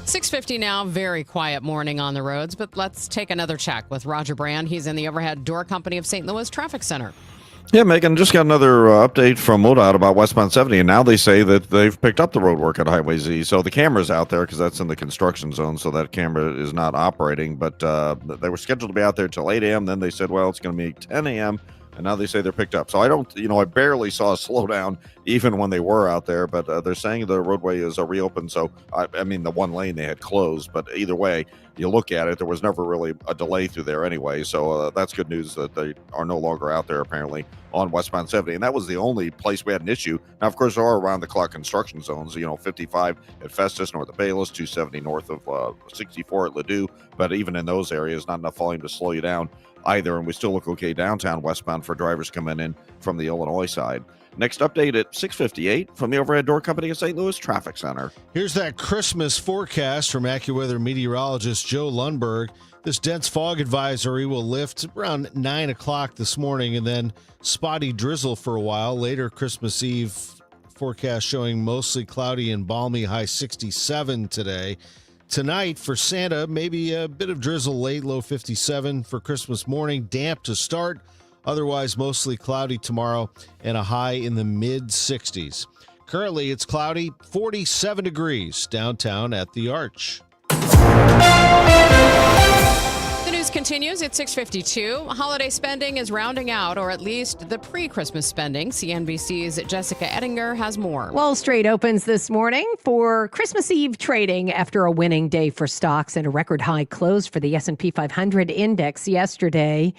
6:50 now, very quiet morning on the roads, but let's take another check with Roger Brand. He's in the Overhead Door Company of St. Louis Traffic Center. Yeah, Megan, just got another update from MoDOT about westbound 70, and now they say that they've picked up the road work at Highway Z. So the camera's out there because that's in the construction zone, so that camera is not operating. But they were scheduled to be out there till 8 a.m. Then they said, well, it's going to be 10 a.m., and now they say they're picked up. So I barely saw a slowdown even when they were out there, but they're saying the roadway is reopened. So, I mean, the one lane they had closed, but either way, you look at it, there was never really a delay through there anyway. So that's good news that they are no longer out there apparently on westbound 70. And that was the only place we had an issue. Now, of course, there are around the clock construction zones, 55 at Festus, north of Bayless, 270 north of 64 at Ladue. But even in those areas, not enough volume to slow you down either, and we still look okay downtown westbound for drivers coming in from the Illinois side. Next update at 6:58 from the Overhead Door Company of St. Louis Traffic Center. Here's that Christmas forecast from AccuWeather meteorologist Joe Lundberg. This dense fog advisory will lift around 9 o'clock this morning and then spotty drizzle for a while. Later Christmas Eve forecast showing mostly cloudy and balmy, high 67 today. Tonight for Santa, maybe a bit of drizzle late, low 57 for Christmas morning. Damp to start, otherwise mostly cloudy tomorrow and a high in the mid-60s. Currently, it's cloudy, 47 degrees downtown at the Arch. The news continues at 6:52. Holiday spending is rounding out, or at least the pre-Christmas spending. CNBC's Jessica Ettinger has more. Wall Street opens this morning for Christmas Eve trading after a winning day for stocks and a record high close for the S&P 500 index yesterday.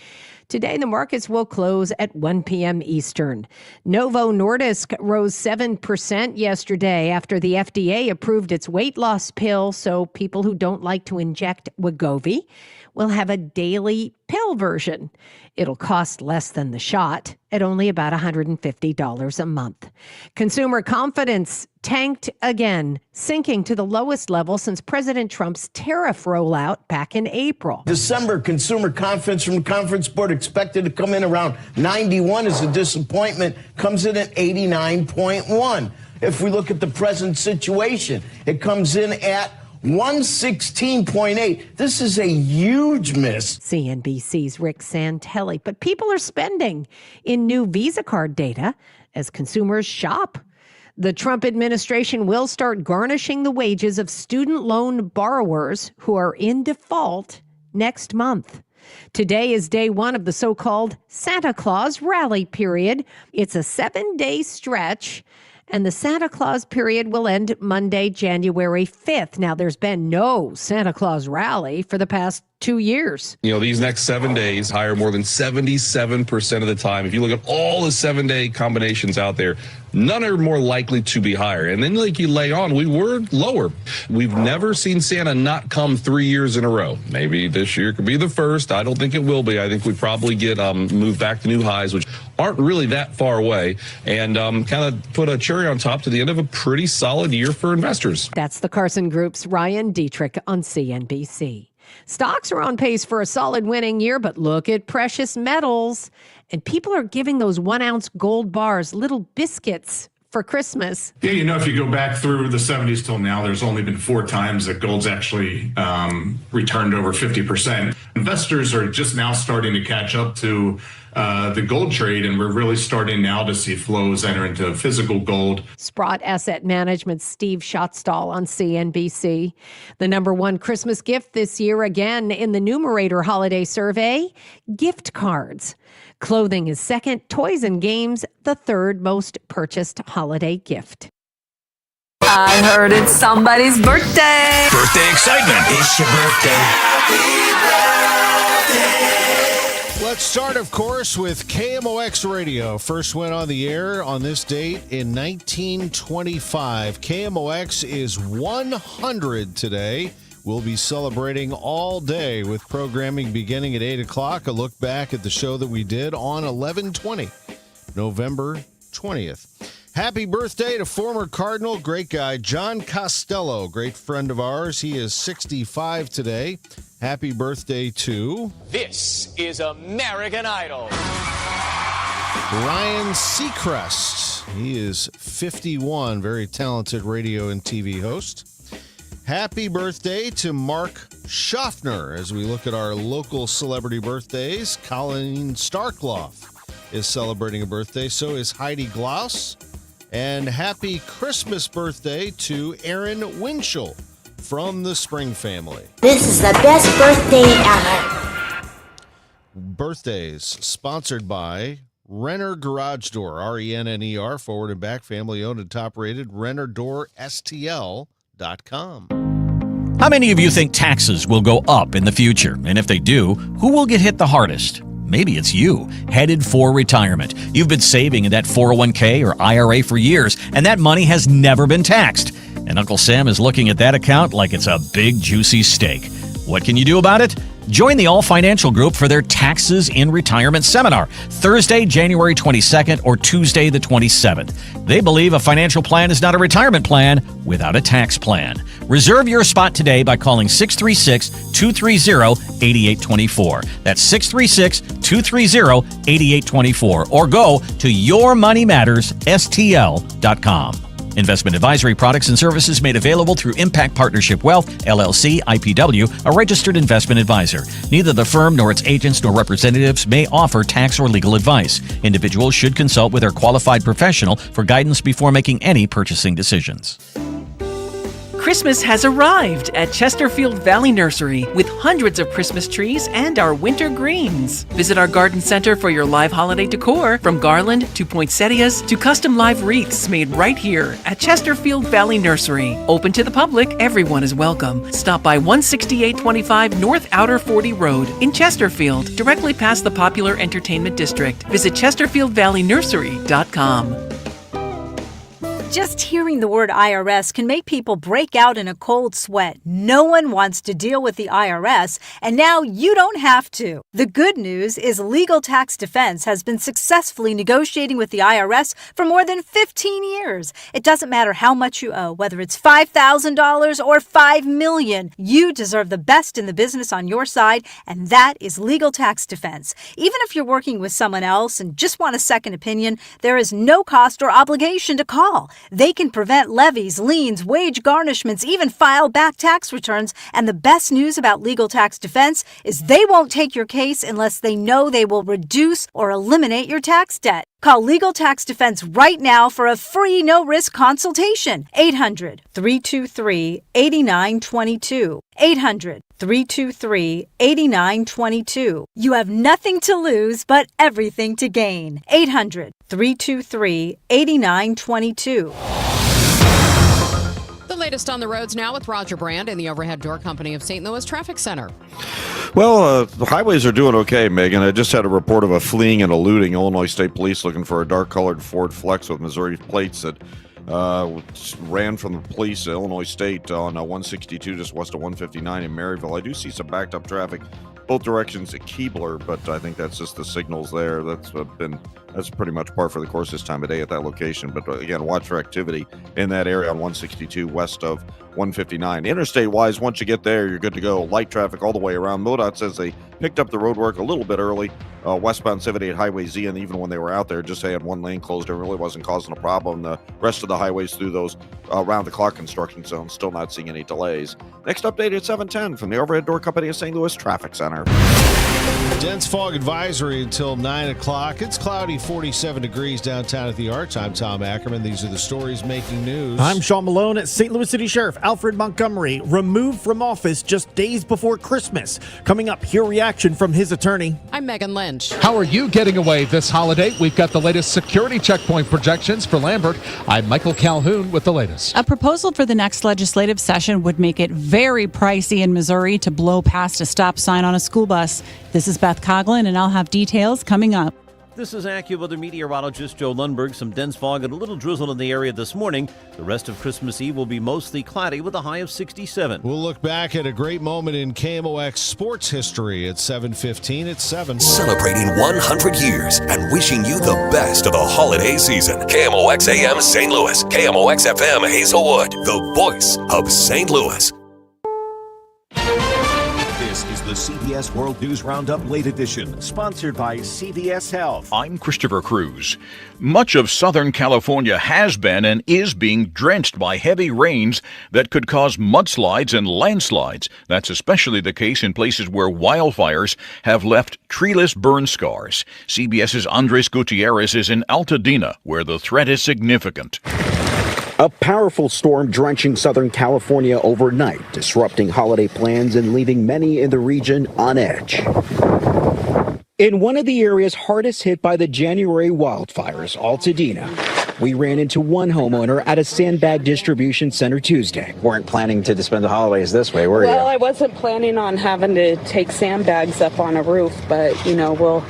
Today, the markets will close at 1 p.m. Eastern. Novo Nordisk rose 7% yesterday after the FDA approved its weight loss pill, so people who don't like to inject Wegovy will have a daily pill pill version. It'll cost less than the shot at only about $150 a month. Consumer confidence tanked again, sinking to the lowest level since President Trump's tariff rollout back in April. December consumer confidence from the Conference Board expected to come in around 91 is a disappointment, comes in at 89.1. If we look at the present situation, it comes in at 116.8. This is a huge miss. CNBC's Rick Santelli. But people are spending in new Visa card data as consumers shop. The Trump administration will start garnishing the wages of student loan borrowers who are in default next month. Today is day one of the so-called Santa Claus rally period. It's a 7-day stretch, and the Santa Claus period will end Monday, January 5th. Now, there's been no Santa Claus rally for the past 2 years. You know, these next 7 days higher more than 77% of the time. If you look at all the 7-day combinations out there, none are more likely to be higher. And then like you lay on, we were lower. We've never seen Santa not come 3 years in a row. Maybe this year could be the first. I don't think it will be. I think we probably get moved back to new highs, which aren't really that far away, and kind of put a cherry on top to the end of a pretty solid year for investors. That's the Carson Group's Ryan Dietrich on CNBC. Stocks are on pace for a solid winning year, but look at precious metals. And people are giving those 1-ounce gold bars, little biscuits, for Christmas. Yeah, you know, if you go back through the 70s till now, there's only been 4 times that gold's actually returned over 50%. Investors are just now starting to catch up to the gold trade, and we're really starting now to see flows enter into physical gold. Sprott Asset Management's Steve Schatzstall on CNBC. The number one Christmas gift this year, again in the Numerator holiday survey, gift cards. Clothing is second, toys and games the third most purchased holiday gift. I heard it's somebody's birthday. Birthday excitement. It's your birthday. Let's start, of course, with KMOX Radio. First went on the air on this date in 1925. KMOX is 100 today. We'll be celebrating all day with programming beginning at 8 o'clock. A look back at the show that we did on 11/20, November 20th. Happy birthday to former Cardinal, great guy, John Costello, great friend of ours. He is 65 today. Happy birthday to... This is American Idol. Ryan Seacrest. He is 51, very talented radio and TV host. Happy birthday to Mark Schaffner. As we look at our local celebrity birthdays, Colleen Starkloff is celebrating a birthday. So is Heidi Glaus. And happy Christmas birthday to Aaron Winchell from the Spring family. This is the best birthday ever. Birthdays sponsored by Renner Garage Door, RENNER, forward and back, family owned and top rated, RennerDoorSTL.com. How many of you think taxes will go up in the future? And if they do, who will get hit the hardest? Maybe it's you, headed for retirement. You've been saving in that 401k or IRA for years, and that money has never been taxed. And Uncle Sam is looking at that account like it's a big, juicy steak. What can you do about it? Join the All Financial Group for their Taxes in Retirement Seminar, Thursday, January 22nd or Tuesday the 27th. They believe a financial plan is not a retirement plan without a tax plan. Reserve your spot today by calling 636-230-8824. That's 636-230-8824. Or go to yourmoneymattersstl.com. Investment advisory products and services made available through Impact Partnership Wealth, LLC, IPW, a registered investment advisor. Neither the firm nor its agents nor representatives may offer tax or legal advice. Individuals should consult with their qualified professional for guidance before making any purchasing decisions. Christmas has arrived at Chesterfield Valley Nursery with hundreds of Christmas trees and our winter greens. Visit our garden center for your live holiday decor, from garland to poinsettias to custom live wreaths made right here at Chesterfield Valley Nursery. Open to the public, everyone is welcome. Stop by 16825 North Outer 40 Road in Chesterfield, directly past the popular entertainment district. Visit ChesterfieldValleyNursery.com. Just hearing the word IRS can make people break out in a cold sweat. No one wants to deal with the IRS, and now you don't have to. The good news is Legal Tax Defense has been successfully negotiating with the IRS for more than 15 years. It doesn't matter how much you owe, whether it's $5,000 or $5 million. You deserve the best in the business on your side, and that is Legal Tax Defense. Even if you're working with someone else and just want a second opinion, there is no cost or obligation to call. They can prevent levies, liens, wage garnishments, even file back tax returns. And the best news about Legal Tax Defense is they won't take your case unless they know they will reduce or eliminate your tax debt. Call Legal Tax Defense right now for a free no-risk consultation. 800-323-8922. 800-323-8922. You have nothing to lose but everything to gain. 800-323-8922. The latest on the roads now with Roger Brand in the Overhead Door Company of St. Louis Traffic Center. Well, the highways are doing okay, Megan. I just had a report of a fleeing and eluding Illinois State Police looking for a dark-colored Ford Flex with Missouri plates that ran from the police at Illinois State on 162 just west of 159 in Maryville. I do see some backed-up traffic both directions at Keebler, but I think that's just the signals there. That's pretty much par for the course this time of day at that location. But again, watch for activity in that area on 162 west of 159. Interstate-wise, once you get there, you're good to go. Light traffic all the way around. MoDOT says they picked up the road work a little bit early. Westbound 78 Highway Z, and even when they were out there, just they had one lane closed. It really wasn't causing a problem. The rest of the highways through those round-the-clock construction zones, still not seeing any delays. Next update at 7:10 from the Overhead Door Company of St. Louis Traffic Center. Dense fog advisory until 9 o'clock. It's cloudy, 47 degrees downtown at the Arch. I'm Tom Ackerman. These are the stories making news. I'm Sean Malone. At St. Louis City Sheriff Alfred Montgomery removed from office just days before Christmas. Coming up, hear reaction from his attorney. I'm Megan Lynch. How are you getting away this holiday? We've got the latest security checkpoint projections for Lambert. I'm Michael Calhoun with the latest. A proposal for the next legislative session would make it very pricey in Missouri to blow past a stop sign on a school bus. This is Beth Coughlin, and I'll have details coming up. This is AccuWeather meteorologist Joe Lundberg. Some dense fog and a little drizzle in the area this morning. The rest of Christmas Eve will be mostly cloudy with a high of 67. We'll look back at a great moment in KMOX sports history at 7:15 at 7. Celebrating 100 years and wishing you the best of the holiday season. KMOX AM St. Louis. KMOX FM Hazelwood. The voice of St. Louis. This is the CBS World News Roundup Late Edition, sponsored by CVS Health. I'm Christopher Cruz. Much of Southern California has been and is being drenched by heavy rains that could cause mudslides and landslides. That's especially the case in places where wildfires have left treeless burn scars. CBS's Andres Gutierrez is in Altadena, where the threat is significant. A powerful storm drenching Southern California overnight, disrupting holiday plans and leaving many in the region on edge. In one of the areas hardest hit by the January wildfires, Altadena, we ran into one homeowner at a sandbag distribution center Tuesday. Weren't planning to spend the holidays this way, were you? Well, I wasn't planning on having to take sandbags up on a roof, but, we'll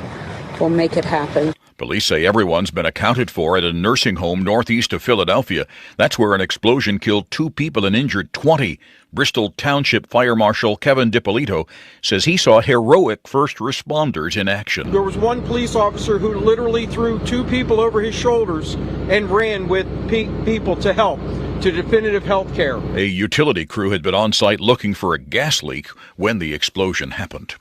make it happen. Police say everyone's been accounted for at a nursing home northeast of Philadelphia. That's where an explosion killed 2 people and injured 20. Bristol Township Fire Marshal Kevin DiPolito says he saw heroic first responders in action. There was one police officer who literally threw 2 people over his shoulders and ran with people to help, to definitive health care. A utility crew had been on site looking for a gas leak when the explosion happened.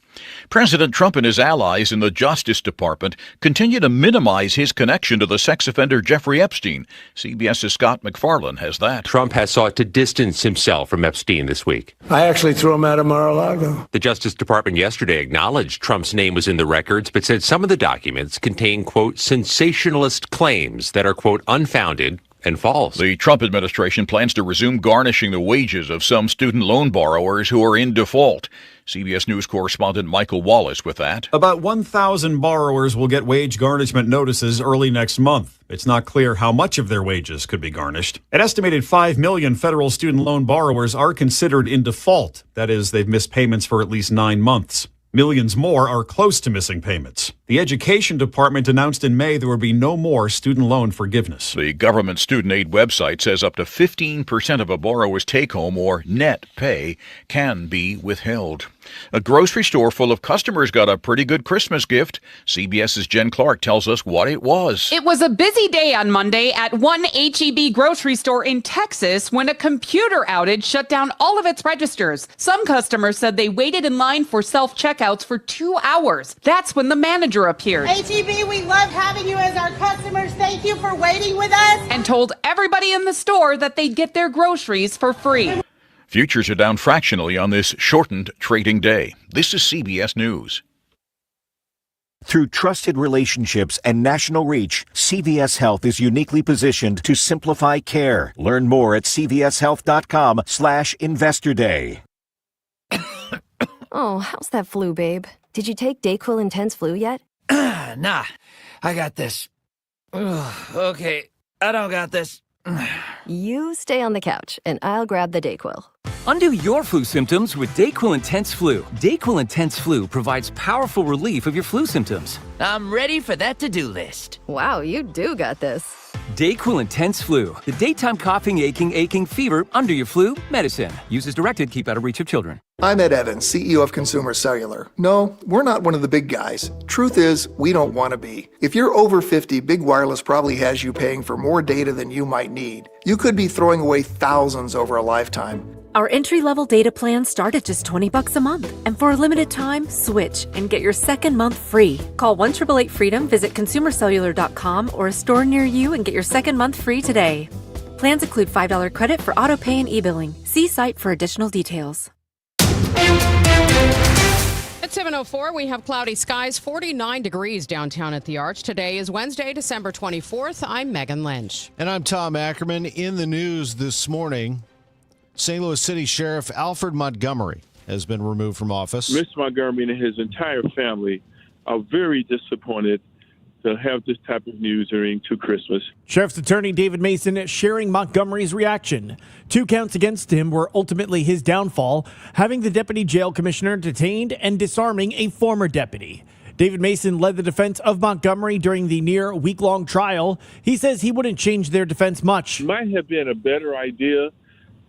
President Trump and his allies in the Justice Department continue to minimize his connection to the sex offender Jeffrey Epstein. CBS's Scott McFarlane has that. Trump has sought to distance himself from Epstein this week. I actually threw him out of Mar-a-Lago. The Justice Department yesterday acknowledged Trump's name was in the records, but said some of the documents contain, quote, sensationalist claims that are, quote, unfounded and false. The Trump administration plans to resume garnishing the wages of some student loan borrowers who are in default. CBS News correspondent Michael Wallace with that. About 1,000 borrowers will get wage garnishment notices early next month. It's not clear how much of their wages could be garnished. An estimated 5 million federal student loan borrowers are considered in default. That is, they've missed payments for at least 9 months. Millions more are close to missing payments. The Education Department announced in May there would be no more student loan forgiveness. The government student aid website says up to 15% of a borrower's take-home or net pay can be withheld. A grocery store full of customers got a pretty good Christmas gift. CBS's Jen Clark tells us what it was. It was a busy day on Monday at one H-E-B grocery store in Texas when a computer outage shut down all of its registers. Some customers said they waited in line for self-checkouts for 2 hours. That's when the manager appeared. H-E-B, we love having you as our customers. Thank you for waiting with us. And told everybody in the store that they'd get their groceries for free. Futures are down fractionally on this shortened trading day. This is CBS News. Through trusted relationships and national reach, CVS Health is uniquely positioned to simplify care. Learn more at cvshealth.com/investor day. Oh, how's that flu, babe? Did you take DayQuil Intense Flu yet? Nah, I got this. Ugh, okay, I don't got this. You stay on the couch, and I'll grab the DayQuil. Undo your flu symptoms with DayQuil Intense Flu. DayQuil Intense Flu provides powerful relief of your flu symptoms. I'm ready for that to-do list. Wow, you do got this. DayQuil Intense Flu. The daytime coughing, aching, fever, under your flu medicine. Use as directed, keep out of reach of children. I'm Ed Evans, CEO of Consumer Cellular. No, we're not one of the big guys. Truth is, we don't want to be. If you're over 50, Big Wireless probably has you paying for more data than you might need. You could be throwing away thousands over a lifetime. Our entry-level data plans start at just $20 a month. And for a limited time, switch and get your second month free. Call 1-888-FREEDOM, visit consumercellular.com or a store near you and get your second month free today. Plans include $5 credit for auto pay and e-billing. See site for additional details. At 7:04, we have cloudy skies, 49 degrees downtown at the Arch. Today is Wednesday, December 24th. I'm Megan Lynch. And I'm Tom Ackerman. In the news this morning, St. Louis City Sheriff Alfred Montgomery has been removed from office. Mr. Montgomery and his entire family are very disappointed to have this type of news during to Christmas. Sheriff's Attorney David Mason sharing Montgomery's reaction. 2 counts against him were ultimately his downfall, having the deputy jail commissioner detained and disarming a former deputy. David Mason led the defense of Montgomery during the near week-long trial. He says he wouldn't change their defense much. It might have been a better idea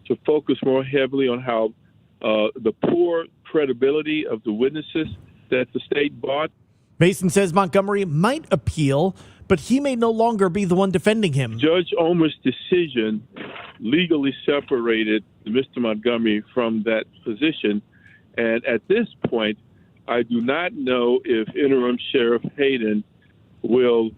to focus more heavily on how the poor credibility of the witnesses that the state bought. Mason says Montgomery might appeal, but he may no longer be the one defending him. Judge Omer's decision legally separated Mr. Montgomery from that position. And at this point, I do not know if Interim Sheriff Hayden will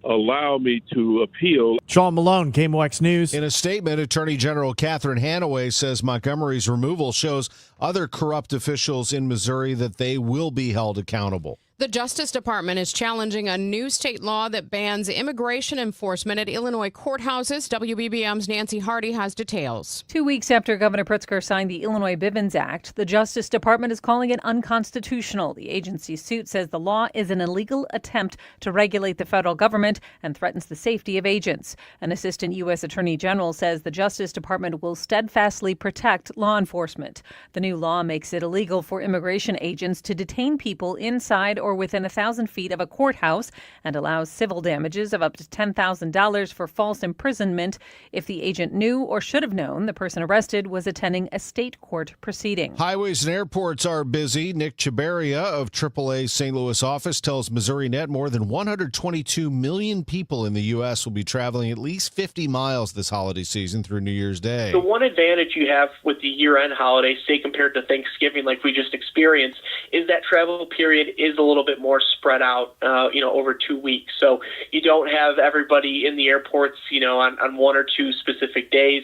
allow me to appeal. Sean Malone, KMOX News. In a statement, Attorney General Catherine Hanaway says Montgomery's removal shows other corrupt officials in Missouri that they will be held accountable. The Justice Department is challenging a new state law that bans immigration enforcement at Illinois courthouses. WBBM's Nancy Hardy has details. 2 weeks after Governor Pritzker signed the Illinois Bivens Act, the Justice Department is calling it unconstitutional. The agency's suit says the law is an illegal attempt to regulate the federal government and threatens the safety of agents. An assistant U.S. Attorney General says the Justice Department will steadfastly protect law enforcement. The new law makes it illegal for immigration agents to detain people inside or within 1,000 feet of a courthouse and allows civil damages of up to $10,000 for false imprisonment if the agent knew or should have known the person arrested was attending a state court proceeding. Highways and airports are busy. Nick Chabaria of AAA St. Louis office tells Missouri Net more than 122 million people in the U.S. will be traveling at least 50 miles this holiday season through New Year's Day. The one advantage you have with the year-end holiday, say compared to Thanksgiving like we just experienced, is that travel period is a little bit more spread out, over 2 weeks. So you don't have everybody in the airports, on 1 or 2 specific days.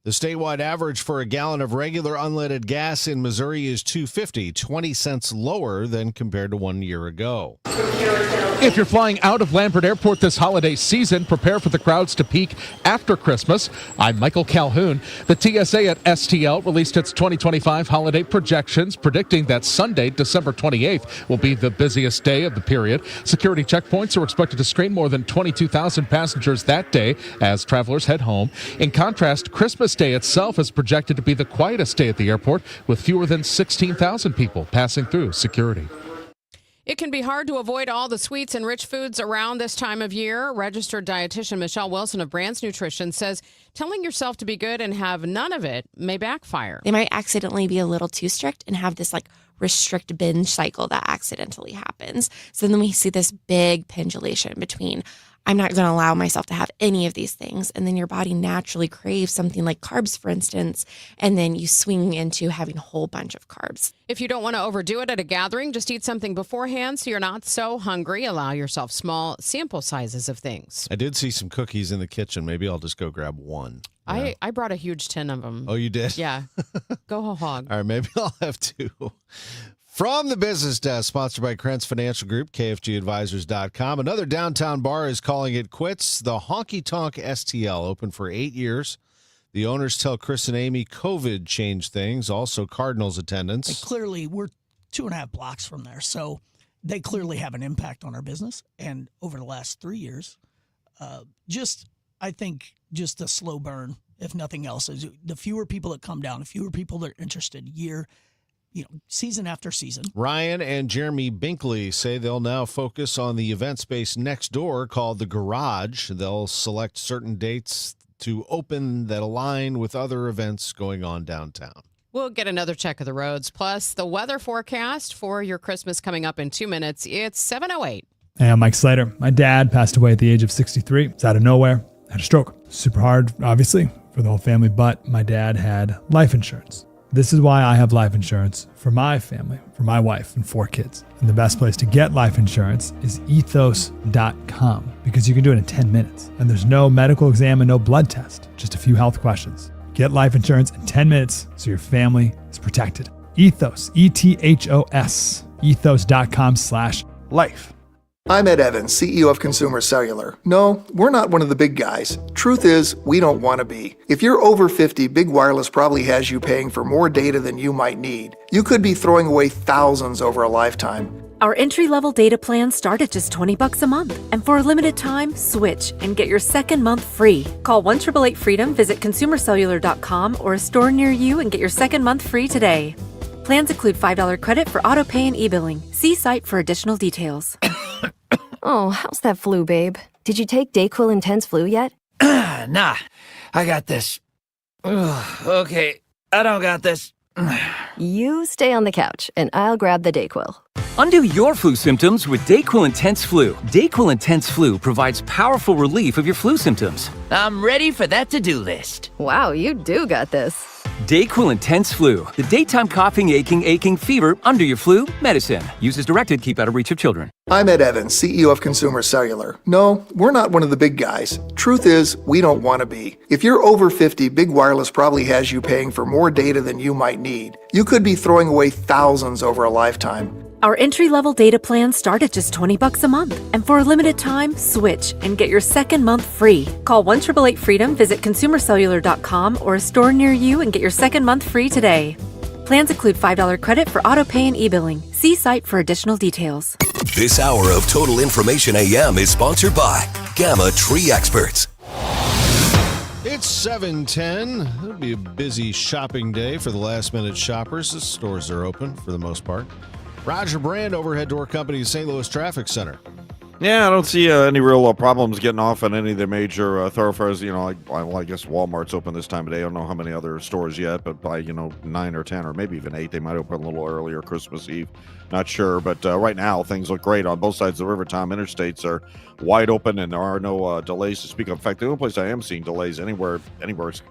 The statewide average for a gallon of regular unleaded gas in Missouri is $2.50, 20 cents lower than compared to 1 year ago. If you're flying out of Lambert Airport this holiday season, prepare for the crowds to peak after Christmas. I'm Michael Calhoun. The TSA at STL released its 2025 holiday projections, predicting that Sunday, December 28th, will be the busiest day of the period. Security checkpoints are expected to screen more than 22,000 passengers that day as travelers head home. In contrast, Christmas Day itself is projected to be the quietest day at the airport, with fewer than 16,000 people passing through security. It can be hard to avoid all the sweets and rich foods around this time of year. Registered dietitian Michelle Wilson of Brands Nutrition says telling yourself to be good and have none of it may backfire. They might accidentally be a little too strict and have this restrict binge cycle that accidentally happens. So then we see this big pendulation between I'm not going to allow myself to have any of these things. And then your body naturally craves something like carbs, for instance, and then you swing into having a whole bunch of carbs. If you don't want to overdo it at a gathering, just eat something beforehand so you're not so hungry. Allow yourself small sample sizes of things. I did see some cookies in the kitchen. Maybe I'll just go grab one. I brought a huge tin of them. Oh, you did? Yeah. Go whole hog. All right, maybe I'll have two. From the Business Desk, sponsored by Krentz Financial Group, KFGadvisors.com. Another downtown bar is calling it quits. The Honky Tonk STL, open for 8 years. The owners tell Chris and Amy COVID changed things, also Cardinals attendance. Clearly, we're 2.5 blocks from there, so they clearly have an impact on our business. And over the last 3 years, I think just a slow burn, if nothing else. Is the fewer people that come down, the fewer people that are interested season after season. Ryan and Jeremy Binkley say they'll now focus on the event space next door called The Garage. They'll select certain dates to open that align with other events going on downtown. We'll get another check of the roads, plus the weather forecast for your Christmas coming up in 2 minutes. It's 7:08. Hey, I'm Mike Slater. My dad passed away at the age of 63. It's out of nowhere. Had a stroke. Super hard, obviously, for the whole family, but my dad had life insurance. This is why I have life insurance for my family, for my wife and 4 kids. And the best place to get life insurance is ethos.com because you can do it in 10 minutes. And there's no medical exam and no blood test, just a few health questions. Get life insurance in 10 minutes so your family is protected. Ethos, ETHOS, ethos.com/life. I'm Ed Evans, CEO of Consumer Cellular. No, we're not one of the big guys. Truth is, we don't want to be. If you're over 50, Big Wireless probably has you paying for more data than you might need. You could be throwing away thousands over a lifetime. Our entry-level data plans start at just $20 a month. And for a limited time, switch and get your second month free. Call 1-888-FREEDOM, visit consumercellular.com or a store near you and get your second month free today. Plans include $5 credit for auto pay and e-billing. See site for additional details. Oh, how's that flu, babe? Did you take DayQuil Intense Flu yet? Nah, I got this. Okay, I don't got this. You stay on the couch, and I'll grab the DayQuil. Undo your flu symptoms with DayQuil Intense Flu. DayQuil Intense Flu provides powerful relief of your flu symptoms. I'm ready for that to-do list. Wow, you do got this. DayQuil Intense Flu, the daytime coughing, aching fever, under your flu medicine. Use as directed, keep out of reach of children. I'm Ed Evans, CEO of Consumer Cellular. No, we're not one of the big guys. Truth is, we don't want to be. If you're over 50, Big Wireless probably has you paying for more data than you might need. You could be throwing away thousands over a lifetime. Our entry-level data plans start at just $20 a month. And for a limited time, switch and get your second month free. Call 1-888-FREEDOM, visit consumercellular.com or a store near you and get your second month free today. Plans include $5 credit for auto pay and e-billing. See site for additional details. This hour of Total Information AM is sponsored by Gamma Tree Experts. It's 7:10. It'll be a busy shopping day for the last-minute shoppers. The stores are open for the most part. Roger Brand, Overhead Door Company, St. Louis Traffic Center. Yeah, I don't see any real problems getting off on any of the major thoroughfares. I guess Walmart's open this time of day. I don't know how many other stores yet, but by 9 or 10 or maybe even 8, they might open a little earlier Christmas Eve. Not sure, but right now things look great on both sides of the river. Tom interstates are wide open, and there are no delays to speak of. In fact, the only place I am seeing delays anywhere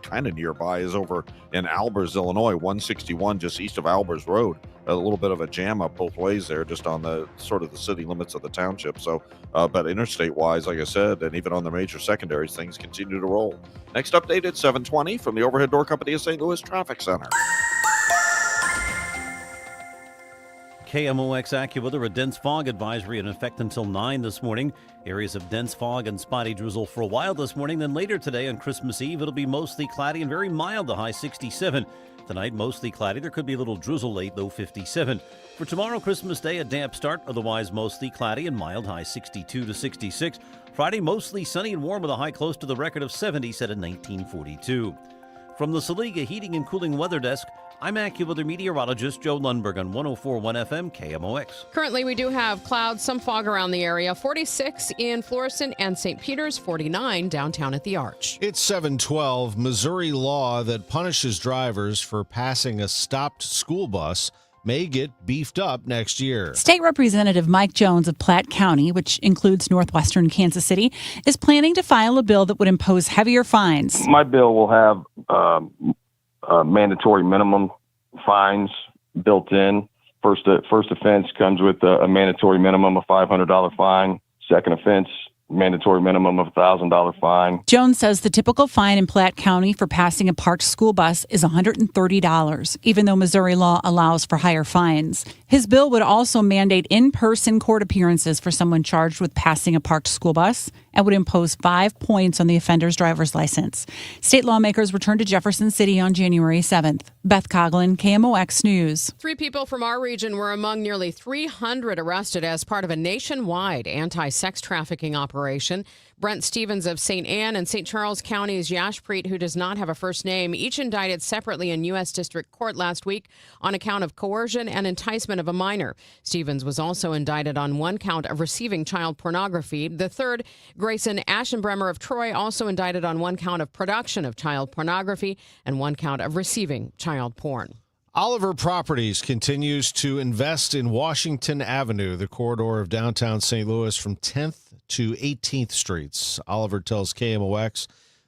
kind of nearby is over in Albers, Illinois, 161 just east of Albers Road. A little bit of a jam up both ways there, just on the sort of the city limits of the township. So, but interstate-wise, like I said, and even on the major secondaries, things continue to roll. Next update at 7:20 from the Overhead Door Company of St. Louis Traffic Center. KMOX AccuWeather, a dense fog advisory in effect until 9 this morning. Areas of dense fog and spotty drizzle for a while this morning. Then later today on Christmas Eve, it'll be mostly cloudy and very mild, the high 67. Tonight, mostly cloudy. There could be a little drizzle late, though 57. For tomorrow, Christmas Day, a damp start, otherwise mostly cloudy and mild, high 62 to 66. Friday, mostly sunny and warm with a high close to the record of 70 set in 1942. From the Saliga Heating and Cooling Weather Desk, I'm AccuWeather meteorologist Joe Lundberg on 104.1 FM KMOX. Currently, we do have clouds, some fog around the area. 46 in Florissant and St. Peters, 49 downtown at the Arch. It's 7:12. Missouri law that punishes drivers for passing a stopped school bus may get beefed up next year. State Representative Mike Jones of Platte County, which includes northwestern Kansas City, is planning to file a bill that would impose heavier fines. My bill will have mandatory minimum fines built in. First offense comes with a mandatory minimum of $500 fine. Second offense, mandatory minimum of $1,000 fine. Jones says the typical fine in Platte County for passing a parked school bus is $130, even though Missouri law allows for higher fines. His bill would also mandate in-person court appearances for someone charged with passing a parked school bus and would impose 5 points on the offender's driver's license. State lawmakers returned to Jefferson City on January 7th. Beth Coughlin, KMOX News. 3 people from our region were among nearly 300 arrested as part of a nationwide anti-sex trafficking operation. Brent Stevens of St. Anne and St. Charles Counties Yashpreet, who does not have a first name, each indicted separately in U.S. District Court last week on account of coercion and enticement of a minor. Stevens was also indicted on 1 count of receiving child pornography. The third, Grayson Aschenbremer of Troy, also indicted on 1 count of production of child pornography and 1 count of receiving child porn. Oliver Properties continues to invest in Washington Avenue, the corridor of downtown St. Louis from 10th to 18th Streets. Oliver tells KMOX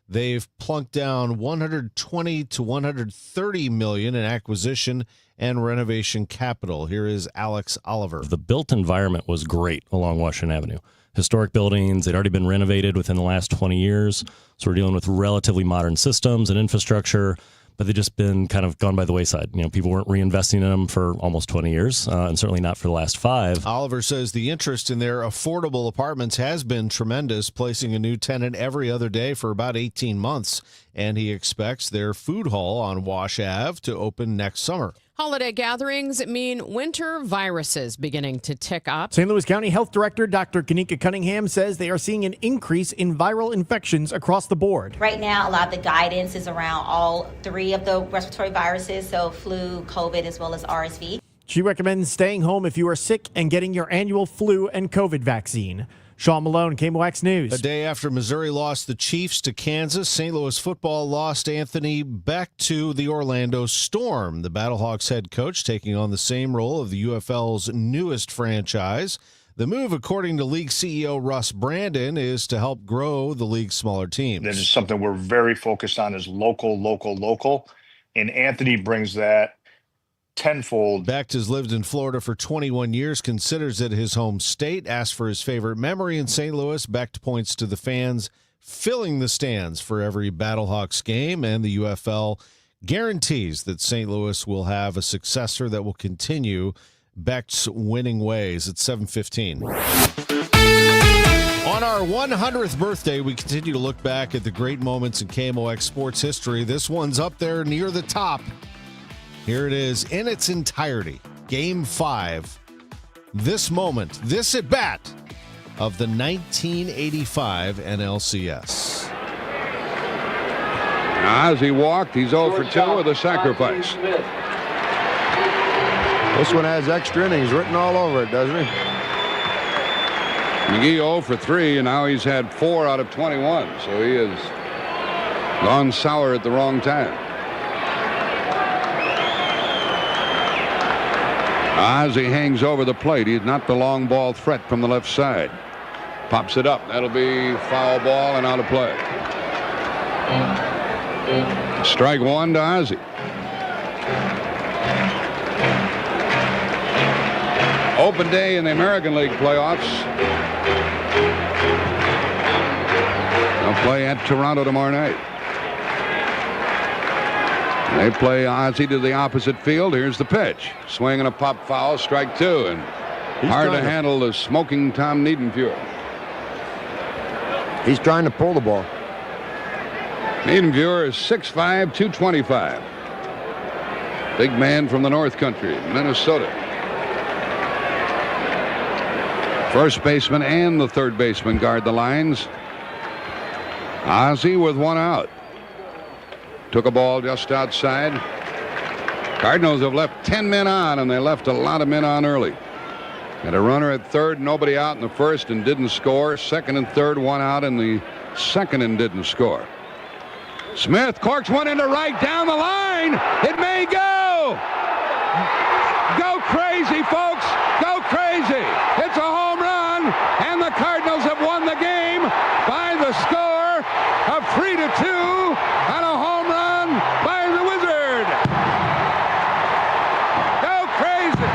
they've plunked down $120 to $130 million in acquisition and renovation capital. Here is Alex Oliver. The built environment was great along Washington Avenue. Historic buildings, they'd already been renovated within the last 20 years. So we're dealing with relatively modern systems and infrastructure, but they've just been kind of gone by the wayside. You know, people weren't reinvesting in them for almost 20 years, and certainly not for the last 5. Oliver says the interest in their affordable apartments has been tremendous, placing a new tenant every other day for about 18 months. And he expects their food hall on Wash Ave to open next summer. Holiday gatherings mean winter viruses beginning to tick up. St. Louis County Health Director Dr. Kanika Cunningham says they are seeing an increase in viral infections across the board. Right now, a lot of the guidance is around all 3 of the respiratory viruses, so flu, COVID, as well as RSV. She recommends staying home if you are sick and getting your annual flu and COVID vaccine. Sean Malone, KMOX News. A day after Missouri lost the Chiefs to Kansas, St. Louis football lost Anthony Beck to the Orlando Storm. The Battlehawks head coach taking on the same role of the UFL's newest franchise. The move, according to league CEO Russ Brandon, is to help grow the league's smaller teams. This is something we're very focused on is local. And Anthony brings that tenfold. Beck has lived in Florida for 21 years, considers it his home state. Asked for his favorite memory in St. Louis, Beck points to the fans filling the stands for every Battlehawks game, and the UFL guarantees that St. Louis will have a successor that will continue Beck's winning ways. At 7:15. On our 100th birthday, we continue to look back at the great moments in KMOX sports history. This one's up there near the top. Here it is in its entirety. Game 5. This moment, this at bat of the 1985 NLCS. Now, as he walked, he's 0 for 2 with a sacrifice. This one has extra innings written all over it, doesn't it? McGee 0 for 3, and now he's had 4 out of 21, so he has gone sour at the wrong time. As he hangs over the plate, he's not the long ball threat from the left side. Pops it up. That'll be foul ball and out of play. Strike 1 to Ozzie. Open day in the American League playoffs. They'll play at Toronto tomorrow night. They play Ozzie to the opposite field. Here's the pitch. Swing and a pop foul. Strike 2. And hard to handle the smoking Tom Niedenfuhr. He's trying to pull the ball. Niedenfuhr is 6'5", 225. Big man from the North Country, Minnesota. First baseman and the third baseman guard the lines. Ozzie with 1 out. Took a ball just outside. Cardinals have left 10 men on, and they left a lot of men on early. Had a runner at third, nobody out in the first and didn't score. Second and third, one out in the second and didn't score. Smith corks one into right down the line. It may go. Go crazy, folks. Go crazy. It's a home run, and the Cardinals have won the game by the score of 3-2 on a home run by the Wizard. Go crazy.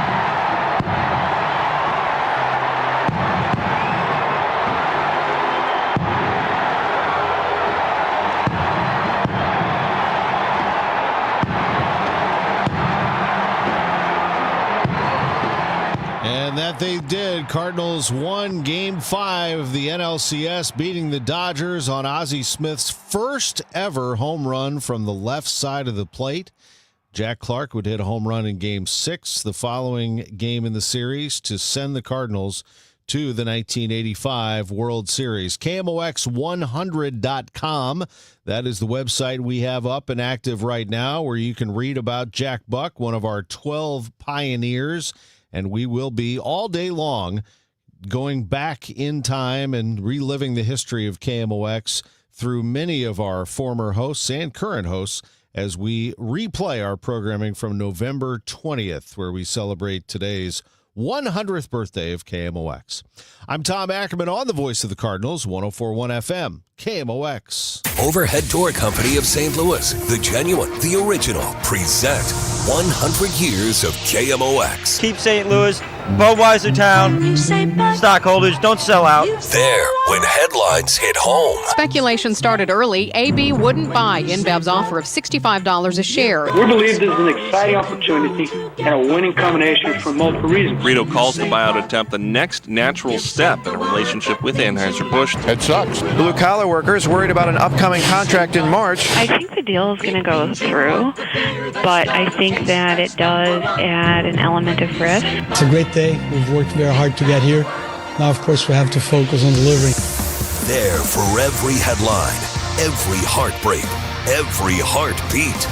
And that they did. Cardinals won Game 5 of the NLCS, beating the Dodgers on Ozzie Smith's first ever home run from the left side of the plate. Jack Clark would hit a home run in Game 6, the following game in the series, to send the Cardinals to the 1985 World Series. KMOX100.com. That is the website we have up and active right now, where you can read about Jack Buck, one of our 12 pioneers. And we will be all day long going back in time and reliving the history of KMOX through many of our former hosts and current hosts as we replay our programming from November 20th, where we celebrate today's 100th birthday of KMOX. I'm Tom Ackerman on the voice of the Cardinals, 104.1 FM, KMOX. Overhead Door Company of St. Louis, the genuine, the original, present 100 years of KMOX. Keep St. Louis, Budweiser Town, stockholders, don't sell out. There, when headlines hit home. Speculation started early. AB wouldn't buy InBev's offer of $65 a share. We believe this is an exciting opportunity and a winning combination for multiple reasons. Brito calls the buyout attempt the next natural step in a relationship with Anheuser-Busch. It sucks. Blue-collar workers worried about an upcoming contract in March. I think the deal is going to go through, but I think that it does add an element of risk. It's a great day. We've worked very hard to get here. Now, of course, we have to focus on delivering. There for every headline, every heartbreak, every heartbeat.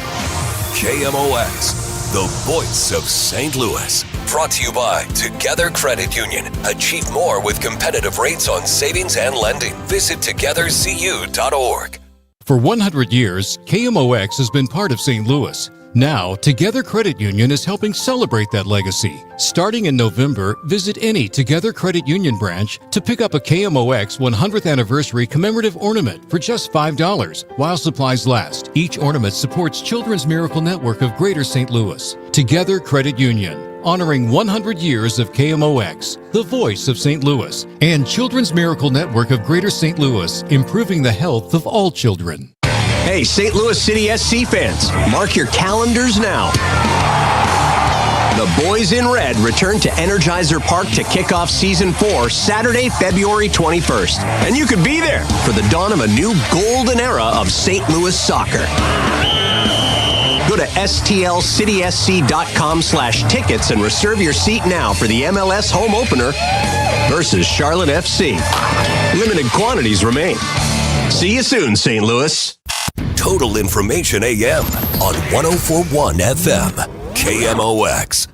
KMOX, the voice of St. Louis. Brought to you by Together Credit Union. Achieve more with competitive rates on savings and lending. Visit togethercu.org. For 100 years, KMOX has been part of St. Louis. Now, Together Credit Union is helping celebrate that legacy. Starting in November, visit any Together Credit Union branch to pick up a KMOX 100th anniversary commemorative ornament for just $5 while supplies last. Each ornament supports Children's Miracle Network of Greater St. Louis. Together Credit Union, honoring 100 years of KMOX, the voice of St. Louis, and Children's Miracle Network of Greater St. Louis, improving the health of all children. Hey, St. Louis City SC fans, mark your calendars now. The Boys in Red return to Energizer Park to kick off Season 4 Saturday, February 21st. And you could be there for the dawn of a new golden era of St. Louis soccer. Go to stlcitysc.com/tickets and reserve your seat now for the MLS home opener versus Charlotte FC. Limited quantities remain. See you soon, St. Louis. Total Information AM on 104.1 FM, KMOX.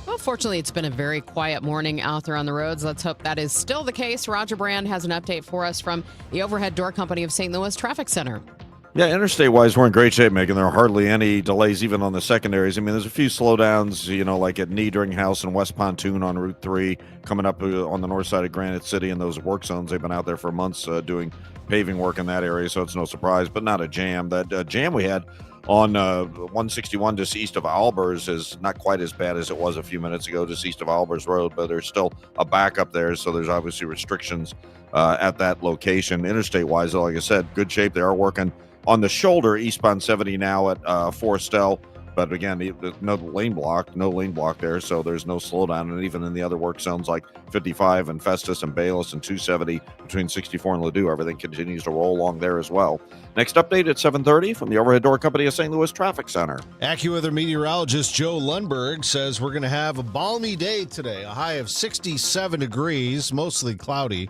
Well, fortunately, it's been a very quiet morning out there on the roads. Let's hope that is still the case. Roger Brand has an update for us from the Overhead Door Company of St. Louis Traffic Center. Yeah, interstate-wise, we're in great shape, Megan. There are hardly any delays even on the secondaries. I mean, there's a few slowdowns, like at Niedering House and West Pontoon on Route 3, coming up on the north side of Granite City in those work zones. They've been out there for months doing paving work in that area, so it's no surprise, but not a jam. That jam we had on 161 just east of Albers is not quite as bad as it was a few minutes ago just east of Albers Road, but there's still a backup there, so there's obviously restrictions at that location. Interstate-wise, like I said, good shape. They are working on the shoulder, eastbound 70 now at Forestell. But again, no lane block there, so there's no slowdown. And even in the other work zones like 55 and Festus and Bayless and 270 between 64 and Ladue, everything continues to roll along there as well. Next update at 7:30 from the Overhead Door Company of St. Louis Traffic Center. AccuWeather meteorologist Joe Lundberg says we're going to have a balmy day today, a high of 67 degrees, mostly cloudy.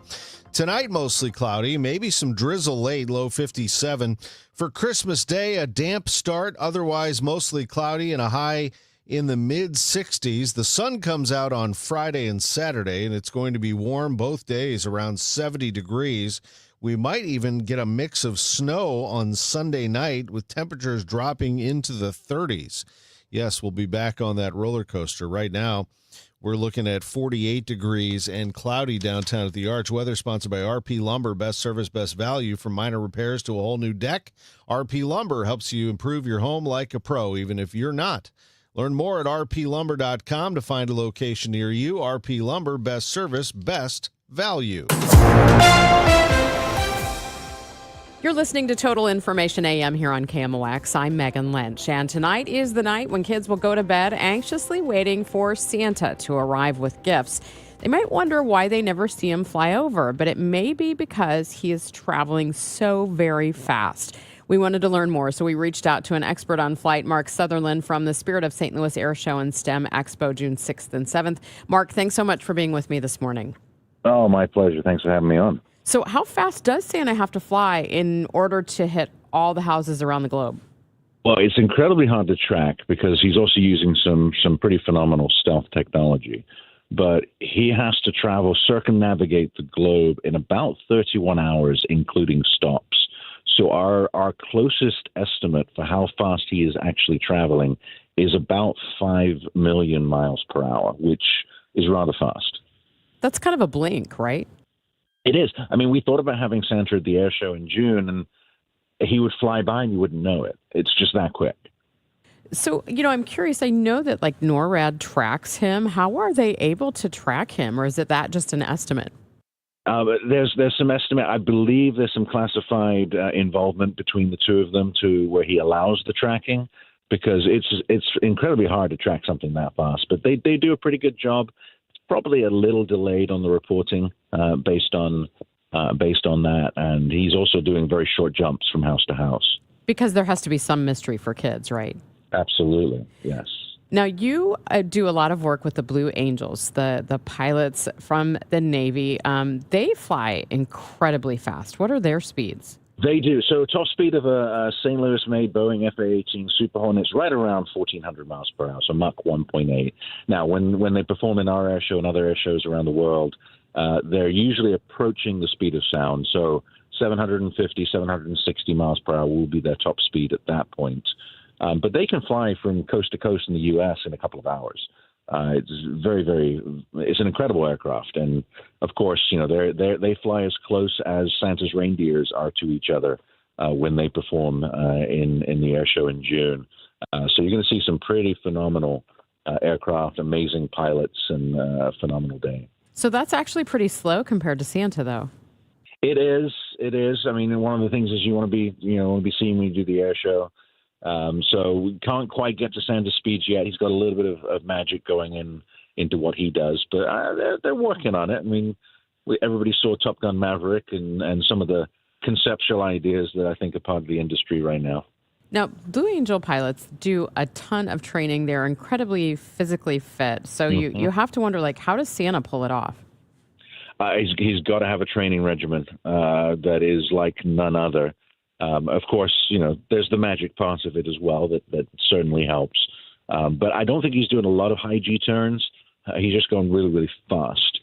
Tonight, mostly cloudy, maybe some drizzle late, low 57. For Christmas Day, a damp start, otherwise mostly cloudy and a high in the mid-60s. The sun comes out on Friday and Saturday, and it's going to be warm both days, around 70 degrees. We might even get a mix of snow on Sunday night with temperatures dropping into the 30s. Yes, we'll be back on that roller coaster. Right now, we're looking at 48 degrees and cloudy downtown at the Arch. Weather sponsored by RP Lumber. Best service, best value. From minor repairs to a whole new deck, RP Lumber helps you improve your home like a pro, even if you're not. Learn more at rplumber.com to find a location near you. RP Lumber, best service, best value. You're listening to Total Information AM here on KMOX. I'm Megan Lynch, and tonight is the night when kids will go to bed anxiously waiting for Santa to arrive with gifts. They might wonder why they never see him fly over, but it may be because he is traveling so very fast. We wanted to learn more, so we reached out to an expert on flight, Mark Sutherland from the Spirit of St. Louis Air Show and STEM Expo, June 6th and 7th. Mark, thanks so much for being with me this morning. Oh, my pleasure. Thanks for having me on. So how fast does Santa have to fly in order to hit all the houses around the globe? Well, it's incredibly hard to track because he's also using some pretty phenomenal stealth technology. But he has to circumnavigate the globe in about 31 hours, including stops. So our closest estimate for how fast he is actually traveling is about 5 million miles per hour, which is rather fast. That's kind of a blink, right? It is. I mean, we thought about having Santa at the air show in June, and he would fly by and you wouldn't know it. It's just that quick. So, I'm curious. I know that like NORAD tracks him. How are they able to track him, or is it that just an estimate? There's some estimate. I believe there's some classified involvement between the two of them to where he allows the tracking, because it's incredibly hard to track something that fast. But they do a pretty good job. It's probably a little delayed on the reporting based on that, and he's also doing very short jumps from house to house. Because there has to be some mystery for kids, right? Absolutely, yes. Now, you do a lot of work with the Blue Angels, the pilots from the Navy. They fly incredibly fast. What are their speeds? They do. So top speed of a St. Louis-made Boeing F/A-18 Super Hornet is right around 1,400 miles per hour, so Mach 1.8. Now, when they perform in our air show and other air shows around the world, they're usually approaching the speed of sound. So 750, 760 miles per hour will be their top speed at that point. But they can fly from coast to coast in the U.S. in a couple of hours. It's it's an incredible aircraft. And of course, they fly as close as Santa's reindeers are to each other when they perform in the air show in June. So you're going to see some pretty phenomenal aircraft, amazing pilots, and a phenomenal day. So that's actually pretty slow compared to Santa, though. It is. I mean, one of the things is you want to be seen when you do the air show. So we can't quite get to Santa's speeds yet. He's got a little bit of magic going into what he does, but they're working on it. I mean, everybody saw Top Gun Maverick and some of the conceptual ideas that I think are part of the industry right now. Now, Blue Angel pilots do a ton of training. They're incredibly physically fit. So you have to wonder, how does Santa pull it off? He's got to have a training regimen that is like none other. Of course, there's the magic part of it as well that certainly helps. But I don't think he's doing a lot of high G turns. He's just going really, really fast.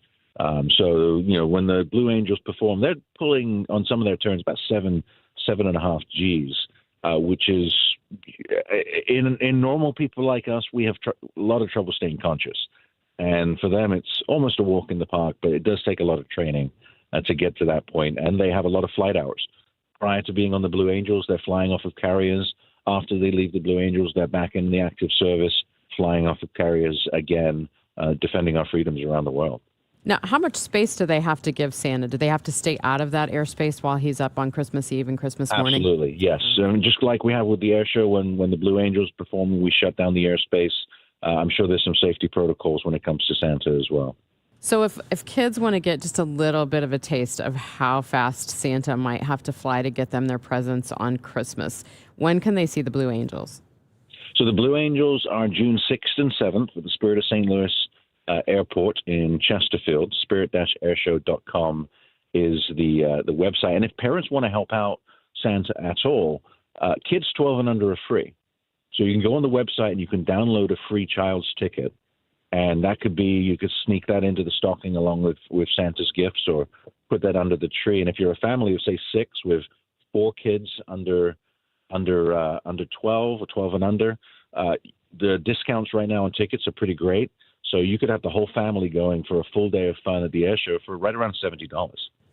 So when the Blue Angels perform, they're pulling on some of their turns about 7.5 Gs, which is in normal people like us, we have a lot of trouble staying conscious. And for them, it's almost a walk in the park, but it does take a lot of training to get to that point. And they have a lot of flight hours. Prior to being on the Blue Angels, they're flying off of carriers. After they leave the Blue Angels, they're back in the active service, flying off of carriers again, defending our freedoms around the world. Now, how much space do they have to give Santa? Do they have to stay out of that airspace while he's up on Christmas Eve and Christmas morning? Absolutely, yes. Just like we have with the air show, when the Blue Angels perform, we shut down the airspace. I'm sure there's some safety protocols when it comes to Santa as well. So if kids want to get just a little bit of a taste of how fast Santa might have to fly to get them their presents on Christmas, when can they see the Blue Angels? So the Blue Angels are June 6th and 7th at the Spirit of St. Louis Airport in Chesterfield. Spirit-airshow.com is the website. And if parents want to help out Santa at all, kids 12 and under are free. So you can go on the website and you can download a free child's ticket. And that could be, you could sneak that into the stocking along with Santa's gifts, or put that under the tree. And if you're a family of, say, 6 with 4 kids under 12 or 12 and under, the discounts right now on tickets are pretty great. So you could have the whole family going for a full day of fun at the air show for right around $70.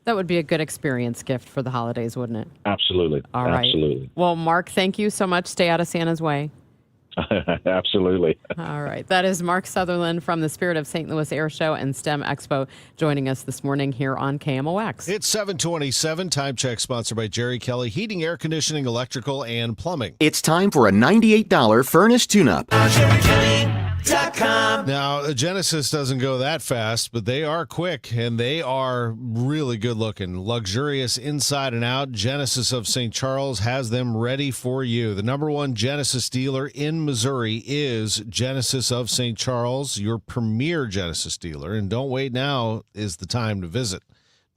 That would be a good experience gift for the holidays, wouldn't it? Absolutely. All right. Absolutely. Well, Mark, thank you so much. Stay out of Santa's way. Absolutely. All right. That is Mark Sutherland from the Spirit of St. Louis Air Show and STEM Expo joining us this morning here on KMOX. It's 7:27. Time check sponsored by Jerry Kelly Heating, Air Conditioning, Electrical, and Plumbing. It's time for a $98 furnace tune-up. Now, Genesis doesn't go that fast, but they are quick, and they are really good looking. Luxurious inside and out. Genesis of St. Charles has them ready for you. The number one Genesis dealer in Missouri is Genesis of St. Charles, your premier Genesis dealer. And don't wait, now is the time to visit.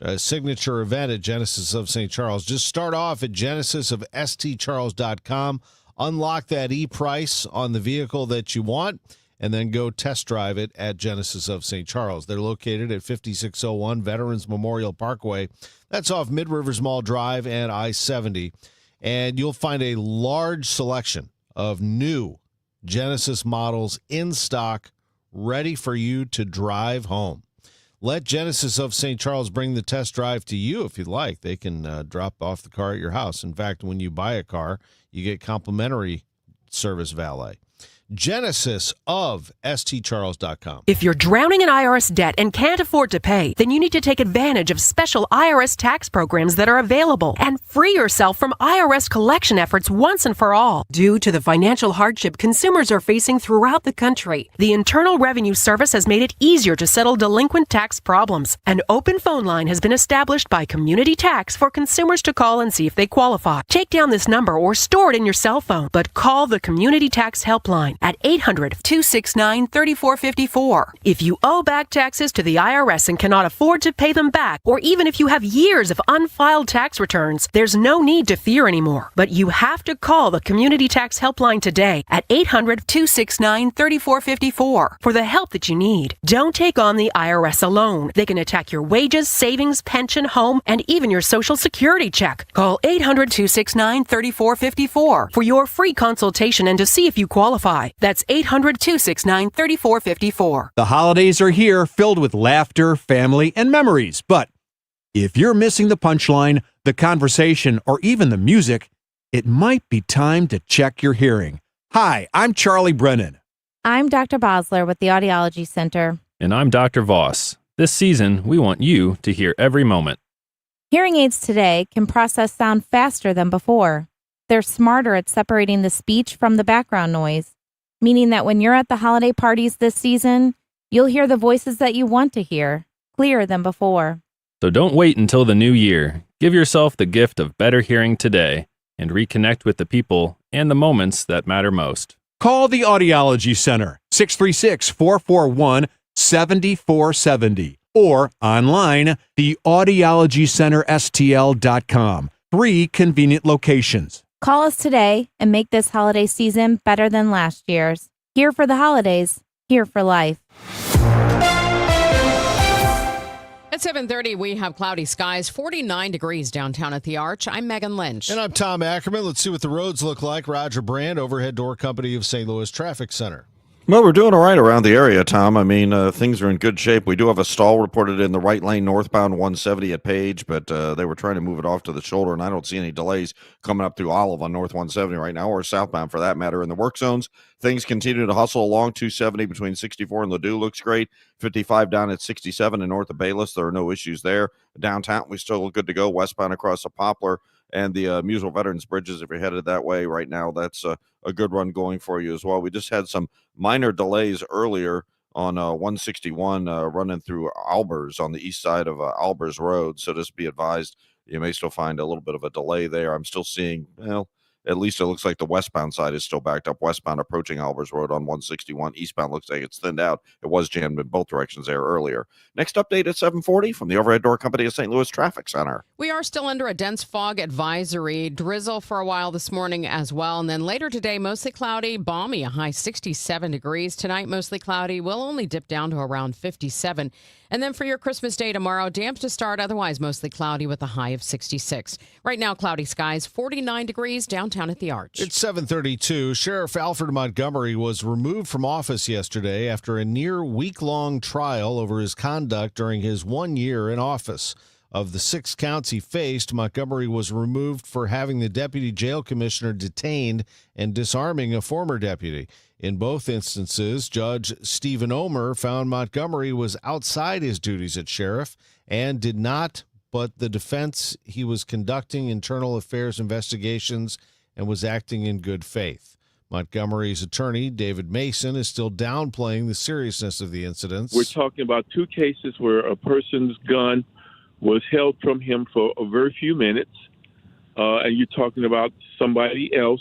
A signature event at Genesis of St. Charles. Just start off at genesisofstcharles.com. Unlock that e-price on the vehicle that you want, and then go test drive it at Genesis of St. Charles. They're located at 5601 Veterans Memorial Parkway. That's off Mid-Rivers Mall Drive and I-70. And you'll find a large selection of new Genesis models in stock, ready for you to drive home. Let Genesis of St. Charles bring the test drive to you if you'd like. They can drop off the car at your house. In fact, when you buy a car, you get complimentary service valet. Genesis of stcharles.com. If you're drowning in IRS debt and can't afford to pay, then you need to take advantage of special IRS tax programs that are available and free yourself from IRS collection efforts once and for all. Due to the financial hardship consumers are facing throughout the country, the Internal Revenue Service has made it easier to settle delinquent tax problems. An open phone line has been established by Community Tax for consumers to call and see if they qualify. Take down this number or store it in your cell phone, but call the Community Tax Helpline at 800-269-3454. If you owe back taxes to the IRS and cannot afford to pay them back, or even if you have years of unfiled tax returns, there's no need to fear anymore. But you have to call the Community Tax Helpline today at 800-269-3454 for the help that you need. Don't take on the IRS alone. They can attack your wages, savings, pension, home, and even your Social Security check. Call 800-269-3454 for your free consultation and to see if you qualify. That's 800-269-3454. The holidays are here, filled with laughter, family, and memories. But if you're missing the punchline, the conversation, or even the music, it might be time to check your hearing. Hi, I'm Charlie Brennan. I'm Dr. Bosler with the Audiology Center. And I'm Dr. Voss. This season, we want you to hear every moment. Hearing aids today can process sound faster than before. They're smarter at separating the speech from the background noise, meaning that when you're at the holiday parties this season, you'll hear the voices that you want to hear, clearer than before. So don't wait until the new year. Give yourself the gift of better hearing today and reconnect with the people and the moments that matter most. Call the Audiology Center, 636-441-7470, or online, theaudiologycenterstl.com. 3 convenient locations. Call us today and make this holiday season better than last year's. Here for the holidays, here for life. At 7:30, we have cloudy skies, 49 degrees downtown at the Arch. I'm Megan Lynch. And I'm Tom Ackerman. Let's see what the roads look like. Roger Brand, Overhead Door Company of St. Louis Traffic Center. Well, we're doing all right around the area, Tom. I mean, things are in good shape. We do have a stall reported in the right lane northbound 170 at Page, but they were trying to move it off to the shoulder, and I don't see any delays coming up through Olive on North 170 right now, or southbound for that matter. In the work zones, things continue to hustle along. 270 between 64 and Ladue looks great. 55 down at 67 and north of Bayless. There are no issues there. Downtown, we still look good to go. Westbound across the Poplar and the Musel Veterans Bridges, if you're headed that way right now, that's a good run going for you as well. We just had some minor delays earlier on 161 running through Albers on the east side of Albers Road. So just be advised, you may still find a little bit of a delay there. I'm still seeing, at least it looks like the westbound side is still backed up. Westbound approaching Albers Road on 161. Eastbound looks like it's thinned out. It was jammed in both directions there earlier. Next update at 7:40 from the Overhead Door Company of St. Louis Traffic Center. We are still under a dense fog advisory. Drizzle for a while this morning as well. And then later today, mostly cloudy, balmy, a high 67 degrees. Tonight, mostly cloudy. We'll only dip down to around 57. And then for your Christmas day tomorrow, damp to start, otherwise mostly cloudy with a high of 66. Right now, cloudy skies, 49 degrees downtown at the Arch. It's 7:32. Sheriff Alfred Montgomery was removed from office yesterday after a near week-long trial over his conduct during his 1 year in office. Of the 6 counts he faced, Montgomery was removed for having the deputy jail commissioner detained and disarming a former deputy. In both instances, Judge Stephen Omer found Montgomery was outside his duties as sheriff and did not, but the defense he was conducting internal affairs investigations and was acting in good faith. Montgomery's attorney, David Mason, is still downplaying the seriousness of the incidents. We're talking about 2 cases where a person's gun was held from him for a very few minutes, and you're talking about somebody else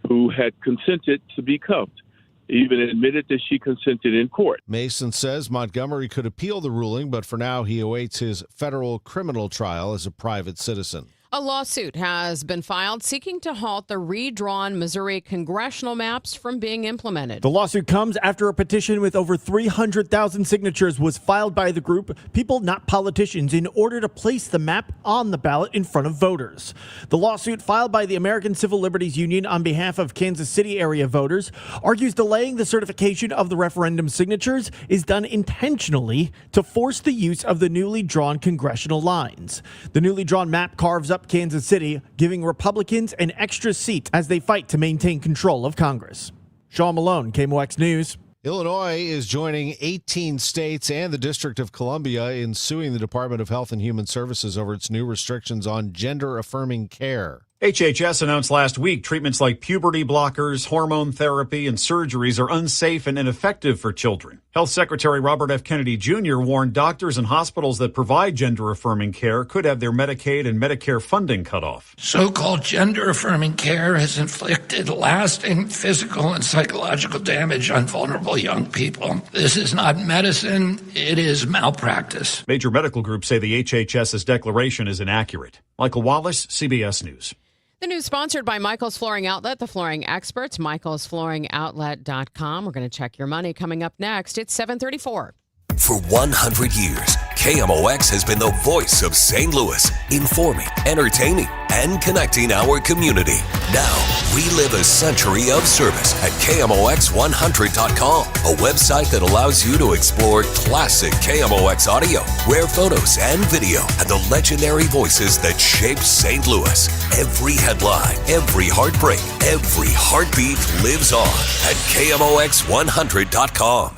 who had consented to be cuffed, even admitted that she consented in court. Mason says Montgomery could appeal the ruling, but for now he awaits his federal criminal trial as a private citizen. A lawsuit has been filed seeking to halt the redrawn Missouri congressional maps from being implemented. The lawsuit comes after a petition with over 300,000 signatures was filed by the group People Not Politicians in order to place the map on the ballot in front of voters. The lawsuit filed by the American Civil Liberties Union on behalf of Kansas City area voters argues delaying the certification of the referendum signatures is done intentionally to force the use of the newly drawn congressional lines. The newly drawn map carves up Kansas City, giving Republicans an extra seat as they fight to maintain control of Congress. Sean Malone, KMOX News. Illinois is joining 18 states and the District of Columbia in suing the Department of Health and Human Services over its new restrictions on gender-affirming care. HHS announced last week treatments like puberty blockers, hormone therapy, and surgeries are unsafe and ineffective for children. Health Secretary Robert F. Kennedy Jr. warned doctors and hospitals that provide gender-affirming care could have their Medicaid and Medicare funding cut off. So-called gender-affirming care has inflicted lasting physical and psychological damage on vulnerable young people. This is not medicine, it is malpractice. Major medical groups say the HHS's declaration is inaccurate. Michael Wallace, CBS News. The news sponsored by Michael's Flooring Outlet, the flooring experts, michaelsflooringoutlet.com. We're going to check your money coming up next. It's 7:34. For 100 years, KMOX has been the voice of St. Louis, informing, entertaining, and connecting our community. Now, relive a century of service at KMOX100.com, a website that allows you to explore classic KMOX audio, rare photos and video, and the legendary voices that shaped St. Louis. Every headline, every heartbreak, every heartbeat lives on at KMOX100.com.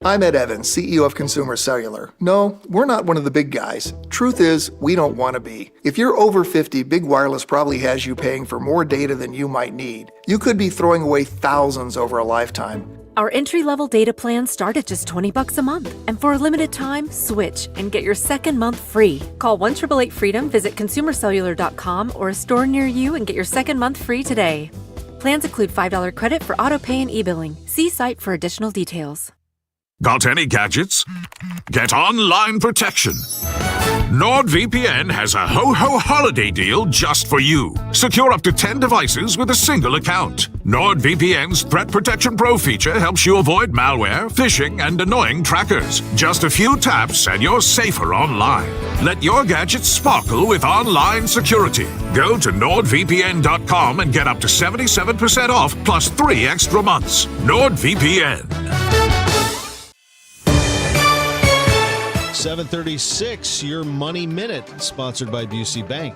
I'm Ed Evans, CEO of Consumer Cellular. No, we're not one of the big guys. Truth is, we don't want to be. If you're over 50, Big Wireless probably has you paying for more data than you might need. You could be throwing away thousands over a lifetime. Our entry-level data plans start at just $20 a month. And for a limited time, switch and get your second month free. Call 1-888-FREEDOM, visit consumercellular.com or a store near you and get your second month free today. Plans include $5 credit for auto pay and e-billing. See site for additional details. Got any gadgets? Get online protection. NordVPN has a ho-ho holiday deal just for you. Secure up to 10 devices with a single account. NordVPN's Threat Protection Pro feature helps you avoid malware, phishing, and annoying trackers. Just a few taps and you're safer online. Let your gadgets sparkle with online security. Go to NordVPN.com and get up to 77% off plus 3 extra months. NordVPN. 7:36, your Money Minute, sponsored by Busey Bank.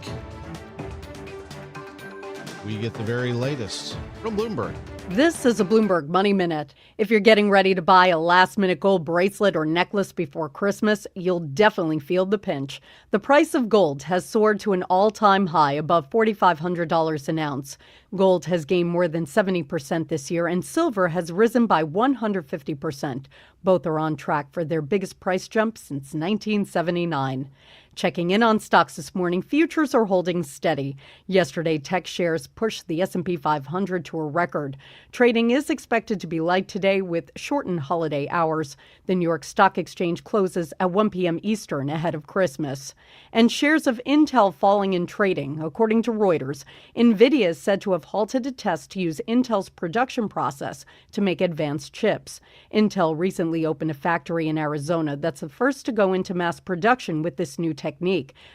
We get the very latest from Bloomberg. This is a Bloomberg Money Minute. If you're getting ready to buy a last-minute gold bracelet or necklace before Christmas, you'll definitely feel the pinch. The price of gold has soared to an all-time high, above $4,500 an ounce. Gold has gained more than 70% this year, and silver has risen by 150%. Both are on track for their biggest price jump since 1979. Checking in on stocks this morning, futures are holding steady. Yesterday, tech shares pushed the S&P 500 to a record. Trading is expected to be light today with shortened holiday hours. The New York Stock Exchange closes at 1 p.m. Eastern ahead of Christmas. And shares of Intel falling in trading, according to Reuters. NVIDIA is said to have halted a test to use Intel's production process to make advanced chips. Intel recently opened a factory in Arizona that's the first to go into mass production with this new technique.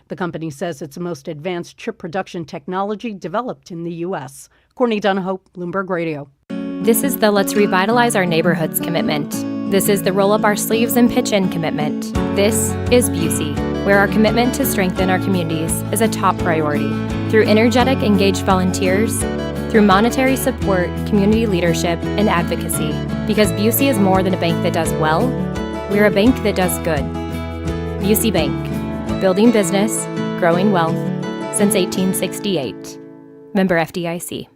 The company says it's the most advanced chip production technology developed in the U.S. Courtney Donahoe, Bloomberg Radio. This is the Let's Revitalize Our Neighborhoods commitment. This is the Roll Up Our Sleeves and Pitch In commitment. This is Busey, where our commitment to strengthen our communities is a top priority. Through energetic, engaged volunteers, through monetary support, community leadership, and advocacy. Because Busey is more than a bank that does well, we're a bank that does good. Busey Bank. Building business, growing wealth, since 1868. Member FDIC.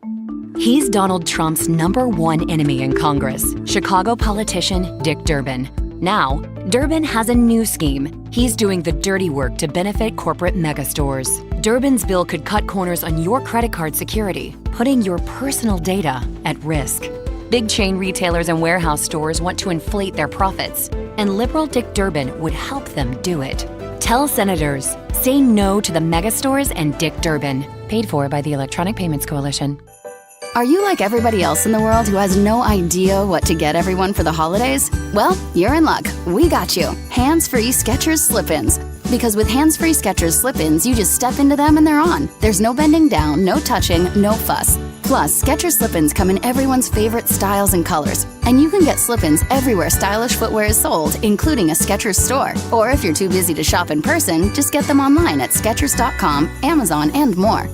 He's Donald Trump's #1 enemy in Congress, Chicago politician Dick Durbin. Now, Durbin has a new scheme. He's doing the dirty work to benefit corporate megastores. Durbin's bill could cut corners on your credit card security, putting your personal data at risk. Big chain retailers and warehouse stores want to inflate their profits, and liberal Dick Durbin would help them do it. Tell senators, say no to the megastores and Dick Durbin. Paid for by the Electronic Payments Coalition. Are you like everybody else in the world who has no idea what to get everyone for the holidays? Well, you're in luck. We got you. Hands-free Skechers slip-ins. Because with hands-free Skechers slip-ins, you just step into them and they're on. There's no bending down, no touching, no fuss. Plus, Skechers slip-ins come in everyone's favorite styles and colors. And you can get slip-ins everywhere stylish footwear is sold, including a Skechers store. Or if you're too busy to shop in person, just get them online at Skechers.com, Amazon, and more.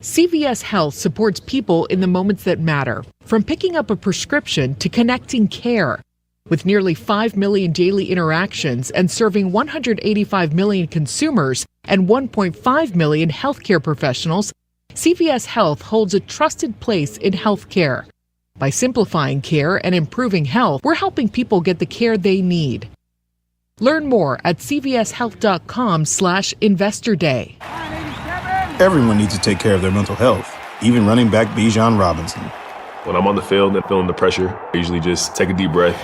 CVS Health supports people in the moments that matter, from picking up a prescription to connecting care. With nearly 5 million daily interactions and serving 185 million consumers and 1.5 million healthcare professionals, CVS Health holds a trusted place in healthcare. By simplifying care and improving health, we're helping people get the care they need. Learn more at cvshealth.com/investor day. Everyone needs to take care of their mental health, even running back Bijan Robinson. When I'm on the field and feeling the pressure, I usually just take a deep breath.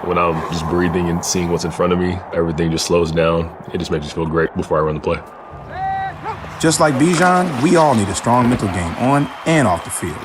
When I'm just breathing and seeing what's in front of me, everything just slows down. It just makes me feel great before I run the play. Just like Bijan, we all need a strong mental game on and off the field.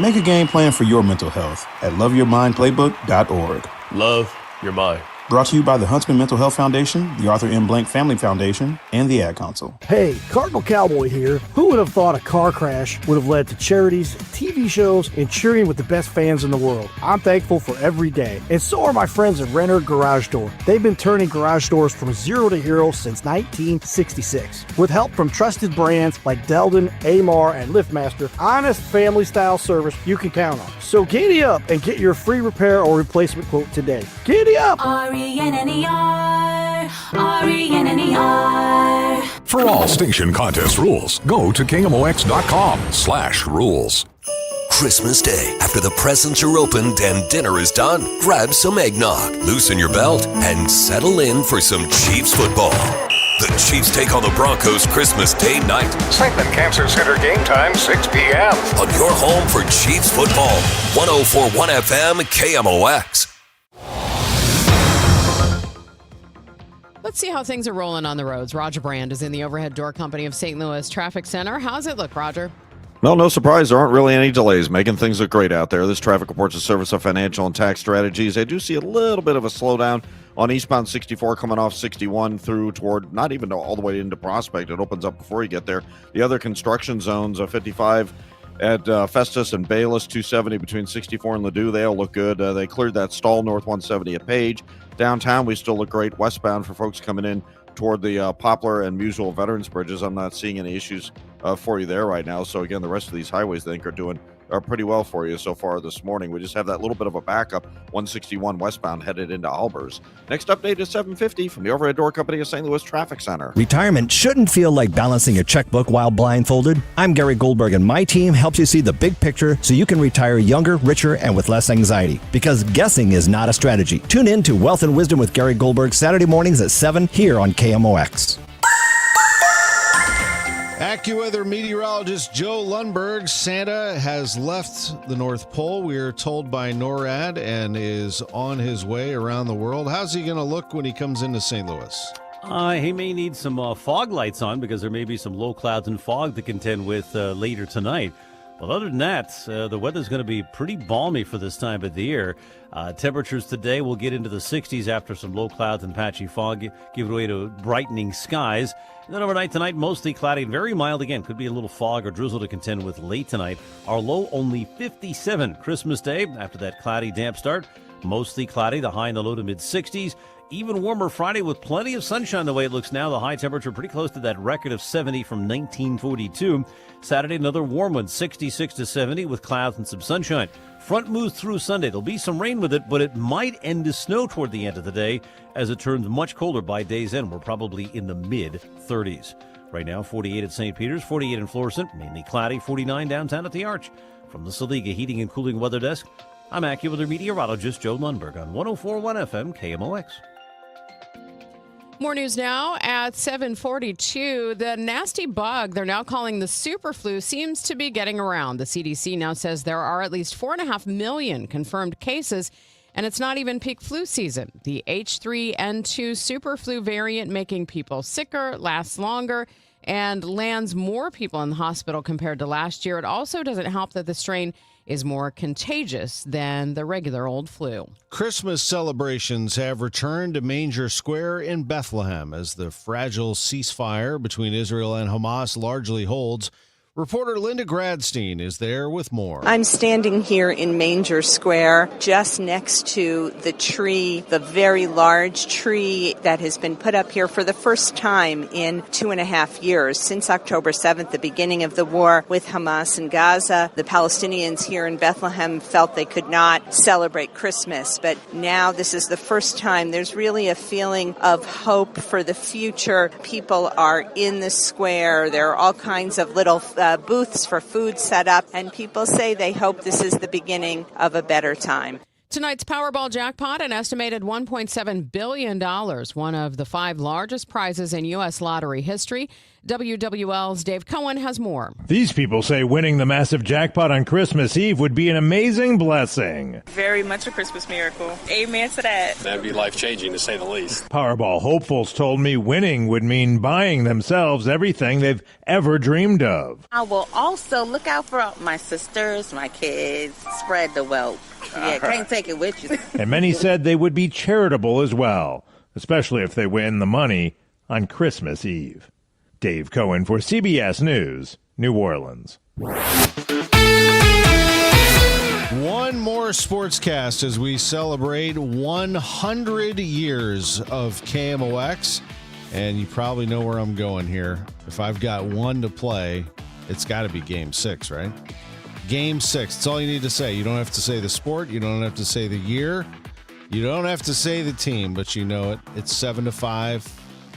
Make a game plan for your mental health at loveyourmindplaybook.org. Love your mind. Brought to you by the Huntsman Mental Health Foundation, the Arthur M. Blank Family Foundation, and the Ad Council. Hey, Cardinal Cowboy here. Who would have thought a car crash would have led to charities, TV shows, and cheering with the best fans in the world? I'm thankful for every day. And so are my friends at Renner Garage Door. They've been turning garage doors from zero to hero since 1966. With help from trusted brands like Deldon, Amar, and LiftMaster, honest family-style service you can count on. So giddy up and get your free repair or replacement quote today. Giddy up! RENNER, RENNER. For all station contest rules, go to KMOX.com/rules. Christmas Day, after the presents are opened and dinner is done, grab some eggnog, loosen your belt, and settle in for some Chiefs football. The Chiefs take on the Broncos Christmas Day night. St. Cancer Center game time, 6 p.m. On your home for Chiefs football, 104.1 FM KMOX. Let's see how things are rolling on the roads. Roger Brand is in the Overhead Door Company of St. Louis Traffic Center. How's it look, Roger? Well, no surprise. There aren't really any delays. Making things look great out there. This traffic reports a service of financial and tax strategies. I do see a little bit of a slowdown on eastbound 64 coming off 61 through toward not even all the way into Prospect. It opens up before you get there. The other construction zones of 55 at Festus and Bayless, 270 between 64 and Ladue. They all look good. They cleared that stall north 170 at Page. Downtown, we still look great. Westbound for folks coming in toward the Poplar and Musewell Veterans Bridges. I'm not seeing any issues for you there right now. So, again, the rest of these highways, I think, are doing pretty well for you so far this morning. We just have that little bit of a backup, 161 westbound headed into Albers. Next update is 750 from the Overhead Door Company of St. Louis Traffic Center. Retirement shouldn't feel like balancing a checkbook while blindfolded. I'm Gary Goldberg, and my team helps you see the big picture so you can retire younger, richer, and with less anxiety. Because guessing is not a strategy. Tune in to Wealth and Wisdom with Gary Goldberg Saturday mornings at 7 here on KMOX. AccuWeather meteorologist Joe Lundberg. Santa has left the North Pole, we are told by NORAD, and is on his way around the world. How's he going to look when he comes into St. Louis? He may need some fog lights on because there may be some low clouds and fog to contend with later tonight. But other than that, the weather's going to be pretty balmy for this time of the year. Temperatures today will get into the 60s after some low clouds and patchy fog give way to brightening skies. And then overnight tonight, mostly cloudy and very mild again. Could be a little fog or drizzle to contend with late tonight. Our low only 57. Christmas Day, after that cloudy, damp start, mostly cloudy, the high in the low to mid-60s. Even warmer Friday with plenty of sunshine the way it looks now. The high temperature pretty close to that record of 70 from 1942. Saturday, another warm one, 66 to 70 with clouds and some sunshine. Front moves through Sunday. There'll be some rain with it, but it might end to snow toward the end of the day as it turns much colder by day's end. We're probably in the mid-30s. Right now, 48 at St. Peter's, 48 in Florissant, mainly cloudy, 49 downtown at the Arch. From the Saliga Heating and Cooling Weather Desk, I'm AccuWeather meteorologist Joe Lundberg on 104.1 FM KMOX. More news now at 7:42. The nasty bug they're now calling the super flu seems to be getting around. The CDC now says there are at least 4.5 million confirmed cases, and it's not even peak flu season. The H3N2 super flu variant making people sicker, lasts longer, and lands more people in the hospital compared to last year. It also doesn't help that the strain is more contagious than the regular old flu. Christmas celebrations have returned to Manger Square in Bethlehem as the fragile ceasefire between Israel and Hamas largely holds. Reporter Linda Gradstein is there with more. I'm standing here in Manger Square, just next to the tree, the very large tree that has been put up here for the first time in 2.5 years, since October 7th, the beginning of the war with Hamas in Gaza. The Palestinians here in Bethlehem felt they could not celebrate Christmas, but now this is the first time there's really a feeling of hope for the future. People are in the square. There are all kinds of little booths for food set up, and people say they hope this is the beginning of a better time. Tonight's Powerball jackpot, an estimated $1.7 billion, one of the 5 largest prizes in U.S. lottery history. WWL's Dave Cohen has more. These people say winning the massive jackpot on Christmas Eve would be an amazing blessing. Very much a Christmas miracle. Amen to that. That'd be life-changing, to say the least. Powerball hopefuls told me winning would mean buying themselves everything they've ever dreamed of. I will also look out for my sisters, my kids, spread the wealth. Yeah, can't take it with you. And many said they would be charitable as well, especially if they win the money on Christmas Eve. Dave Cohen for CBS News, New Orleans. One more sportscast as we celebrate 100 years of KMOX. And you probably know where I'm going here. If I've got one to play, it's got to be Game 6, right? Game 6. That's all you need to say. You don't have to say the sport. You don't have to say the year. You don't have to say the team, but you know it. It's 7-5.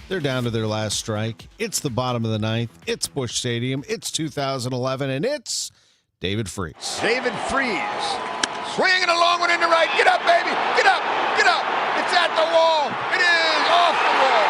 They're down to their last strike. It's the bottom of the 9th. It's Busch Stadium. It's 2011, and it's David Freese. David Freese. Swinging a long one into right. Get up, baby. Get up. Get up. It's at the wall. It is off the wall.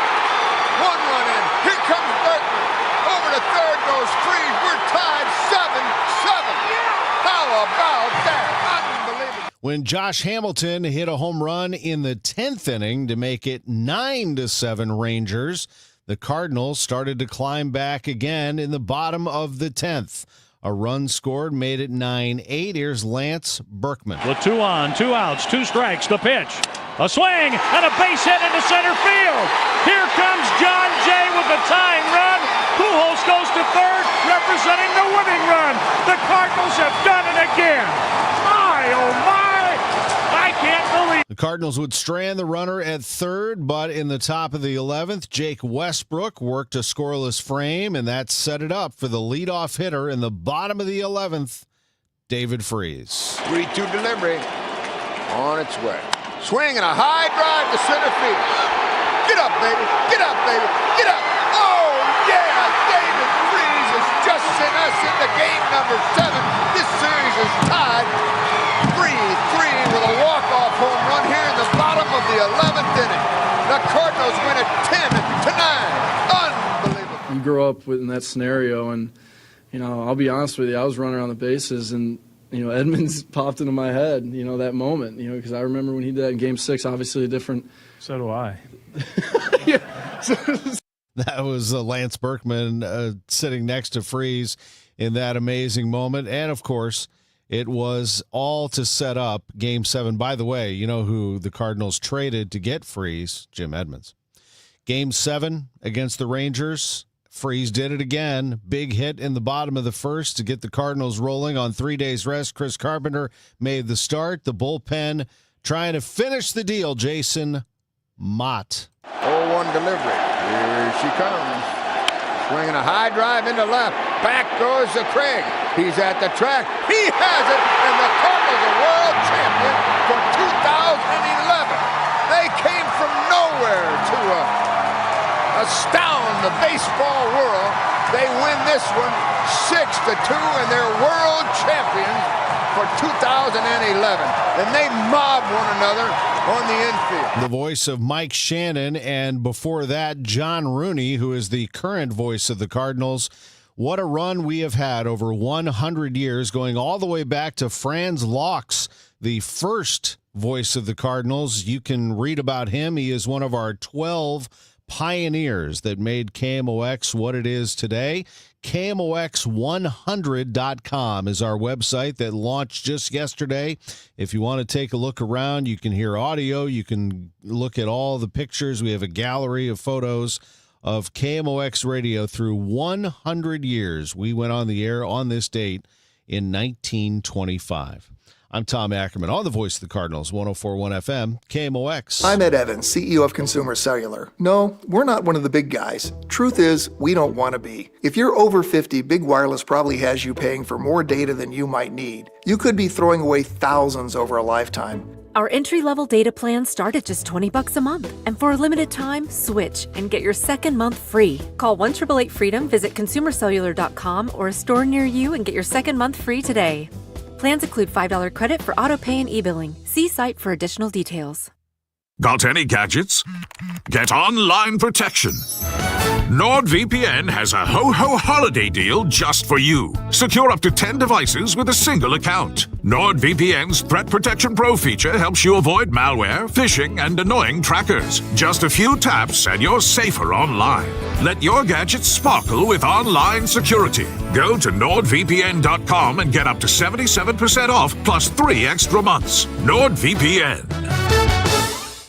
1 run in. Here comes Berkman. Over to third goes Freese. We're tied 7-7. How about that? Unbelievable. When Josh Hamilton hit a home run in the 10th inning to make it 9-7 Rangers, the Cardinals started to climb back again in the bottom of the 10th. A run scored made it 9-8. Here's Lance Berkman. With 2 on, 2 outs, 2 strikes, the pitch. A swing and a base hit into center field. Here comes John Jay with the tying run. Pujols goes to third, representing the winning run. The Cardinals have done it again. My, oh my, I can't believe. The Cardinals would strand the runner at third, but in the top of the 11th, Jake Westbrook worked a scoreless frame, and that set it up for the leadoff hitter in the bottom of the 11th, David Freese. 3-2 delivery on its way. Swing and a high drive to center field. Get up, baby. Get up, baby. Get up. Oh, yeah. David Freese has just sent us into game number 7. This series is tied 3-3 with a walk-off home run here in the bottom of the 11th inning. The Cardinals win it 10-9. Unbelievable. You grow up in that scenario, and, I'll be honest with you, I was running around the bases, and Edmonds popped into my head, that moment, because I remember when he did that in Game 6, obviously a different. So do I. That was Lance Berkman sitting next to Freese in that amazing moment. And, of course, it was all to set up Game 7. By the way, you know who the Cardinals traded to get Freese? Jim Edmonds. Game 7 against the Rangers. Freese did it again. Big hit in the bottom of the first to get the Cardinals rolling on 3 days rest. Chris Carpenter made the start. The bullpen trying to finish the deal. Jason Mott. 0-1 delivery. Here she comes. Swinging a high drive into left. Back goes to Craig. He's at the track. He has it. And the Cardinals are world champion for 2011. They came from nowhere to astound the baseball world. They win this one 6-2, and they're world champions for 2011. And they mob one another on the infield. The voice of Mike Shannon, and before that, John Rooney, who is the current voice of the Cardinals. What a run we have had over 100 years, going all the way back to Franz Laux, the first voice of the Cardinals. You can read about him. He is one of our 12 pioneers that made KMOX what it is today. KMOX100.com is our website that launched just yesterday. If you want to take a look around, you can hear audio. You can look at all the pictures. We have a gallery of photos of KMOX radio through 100 years. We went on the air on this date in 1925. I'm Tom Ackerman on the voice of the Cardinals, 104.1 FM, KMOX. I'm Ed Evans, CEO of Consumer Cellular. No, we're not one of the big guys. Truth is, we don't want to be. If you're over 50, Big Wireless probably has you paying for more data than you might need. You could be throwing away thousands over a lifetime. Our entry-level data plans start at just $20 a month. And for a limited time, switch and get your second month free. Call 1-888-FREEDOM, visit consumercellular.com or a store near you and get your second month free today. Plans include $5 credit for auto pay and e-billing. See site for additional details. Got any gadgets? Get online protection. NordVPN has a ho-ho holiday deal just for you. Secure up to 10 devices with a single account. NordVPN's Threat Protection Pro feature helps you avoid malware, phishing, and annoying trackers. Just a few taps and you're safer online. Let your gadgets sparkle with online security. Go to NordVPN.com and get up to 77% off plus 3 extra months. NordVPN.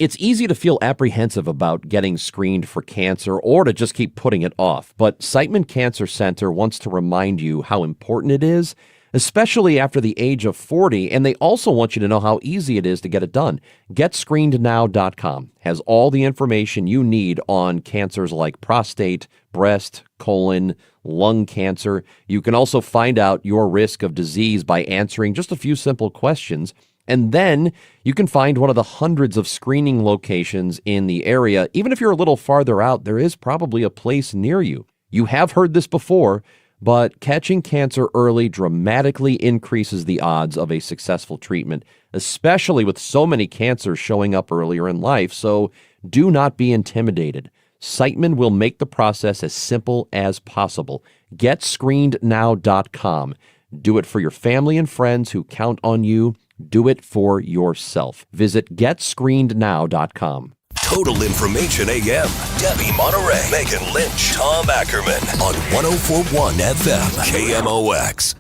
It's easy to feel apprehensive about getting screened for cancer or to just keep putting it off. But Siteman Cancer Center wants to remind you how important it is, especially after the age of 40. And they also want you to know how easy it is to get it done. GetScreenedNow.com has all the information you need on cancers like prostate, breast, colon, lung cancer. You can also find out your risk of disease by answering just a few simple questions. And then you can find one of the hundreds of screening locations in the area. Even if you're a little farther out, there is probably a place near you. You have heard this before, but catching cancer early dramatically increases the odds of a successful treatment, especially with so many cancers showing up earlier in life. So do not be intimidated. Siteman will make the process as simple as possible. GetScreenedNow.com. Do it for your family and friends who count on you. Do it for yourself. Visit GetScreenedNow.com. Total Information AM. Debbie Monterey, Megan Lynch, Tom Ackerman on 104.1 FM KMOX.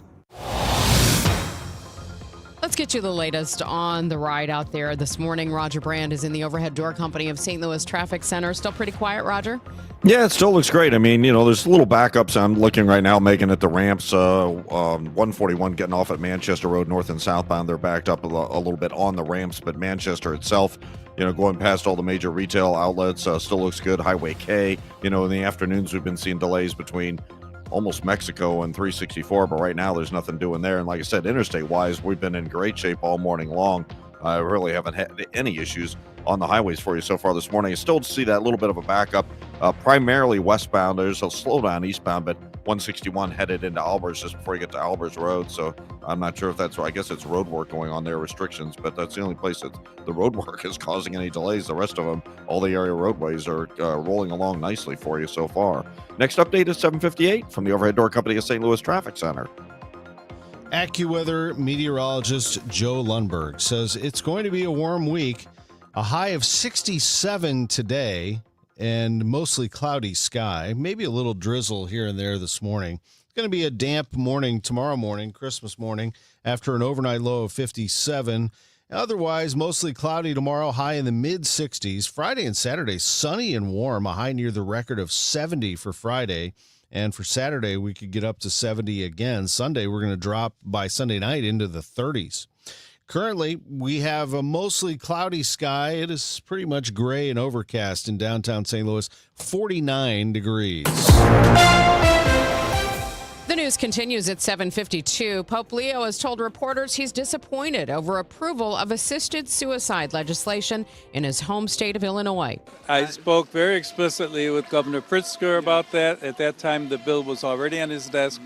Let's get you the latest on the ride out there this morning. Roger Brand is in the Overhead Door Company of St. Louis Traffic Center. Still pretty quiet, Roger? Yeah, it still looks great. I mean, there's little backups. I'm looking right now, making it the ramps. 141 getting off at Manchester Road, north and southbound. They're backed up a little bit on the ramps, but Manchester itself, going past all the major retail outlets, still looks good. Highway K, in the afternoons we've been seeing delays between almost Mexico and 364, but right now there's nothing doing there. And like I said, interstate-wise, we've been in great shape all morning long. I really haven't had any issues on the highways for you so far this morning. I still see that little bit of a backup, primarily westbound. There's a slowdown eastbound, but 161 headed into Albers just before you get to Albers Road. So I'm not sure if that's, I guess it's road work going on there, restrictions, but that's the only place that the road work is causing any delays. The rest of them, all the area roadways are rolling along nicely for you so far. Next update is 7:58 from the Overhead Door Company of St. Louis Traffic Center. AccuWeather meteorologist Joe Lundberg says it's going to be a warm week. A high of 67 today and mostly cloudy sky. Maybe a little drizzle here and there this morning. It's going to be a damp morning tomorrow morning, Christmas morning, after an overnight low of 57. Otherwise, mostly cloudy tomorrow, high in the mid-60s. Friday and Saturday, sunny and warm, a high near the record of 70 for Friday. And for Saturday, we could get up to 70 again. Sunday, we're going to drop by Sunday night into the 30s. Currently, we have a mostly cloudy sky. It is pretty much gray and overcast in downtown St. Louis, 49 degrees. The news continues at 7:52. Pope Leo has told reporters he's disappointed over approval of assisted suicide legislation in his home state of Illinois. I spoke very explicitly with Governor Pritzker about that. At that time, the bill was already on his desk.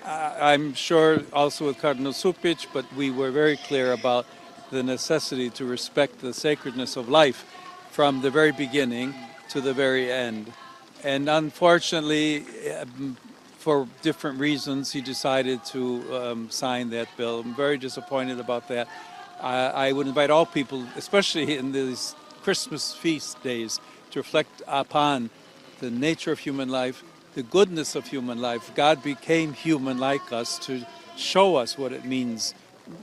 I'm sure also with Cardinal Cupich, but we were very clear about the necessity to respect the sacredness of life from the very beginning to the very end. And unfortunately, for different reasons, he decided to sign that bill. I'm very disappointed about that. I would invite all people, especially in these Christmas feast days, to reflect upon the nature of human life, the goodness of human life. God became human like us to show us what it means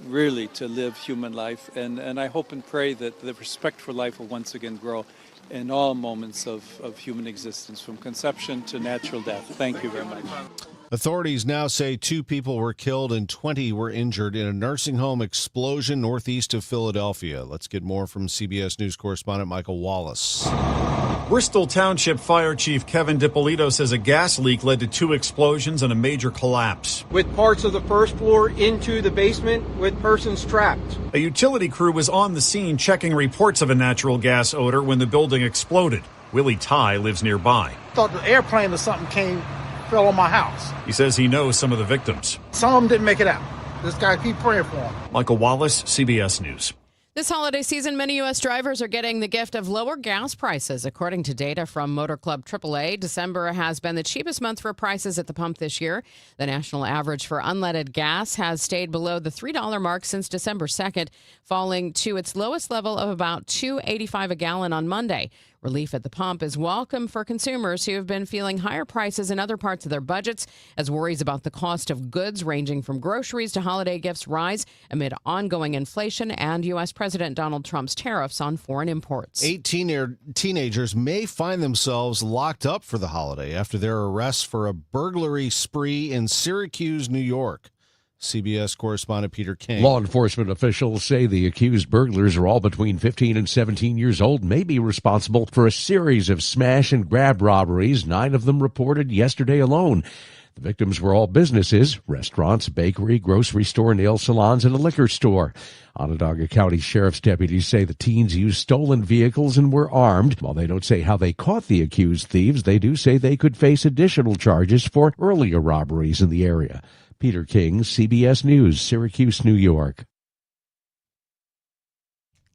really to live human life. And I hope and pray that the respect for life will once again grow in all moments of human existence, from conception to natural death. Thank you very much. Authorities now say 2 people were killed and 20 were injured in a nursing home explosion northeast of Philadelphia. Let's get more from CBS News correspondent Michael Wallace. Bristol Township Fire Chief Kevin DiPolito says a gas leak led to 2 explosions and a major collapse. With parts of the first floor into the basement with persons trapped. A utility crew was on the scene checking reports of a natural gas odor when the building exploded. Willie Ty lives nearby. Thought the airplane or something fell on my house. He says he knows some of the victims. Some of them didn't make it out. Just gotta keep praying for them. Michael Wallace, CBS News. This holiday season, many U.S. drivers are getting the gift of lower gas prices. According to data from Motor Club AAA, December has been the cheapest month for prices at the pump this year. The national average for unleaded gas has stayed below the $3 mark since December 2nd, falling to its lowest level of about $2.85 a gallon on Monday. Relief at the pump is welcome for consumers who have been feeling higher prices in other parts of their budgets as worries about the cost of goods ranging from groceries to holiday gifts rise amid ongoing inflation and U.S. President Donald Trump's tariffs on foreign imports. 8 teenagers may find themselves locked up for the holiday after their arrests for a burglary spree in Syracuse, New York. CBS correspondent Peter King. Law enforcement officials say the accused burglars are all between 15 and 17 years old, may be responsible for a series of smash and grab robberies, 9 of them reported yesterday alone. The victims were all businesses, restaurants, bakery, grocery store, nail salons, and a liquor store. Onondaga County Sheriff's deputies say the teens used stolen vehicles and were armed. While they don't say how they caught the accused thieves, they do say they could face additional charges for earlier robberies in the area. Peter King, CBS News, Syracuse, New York.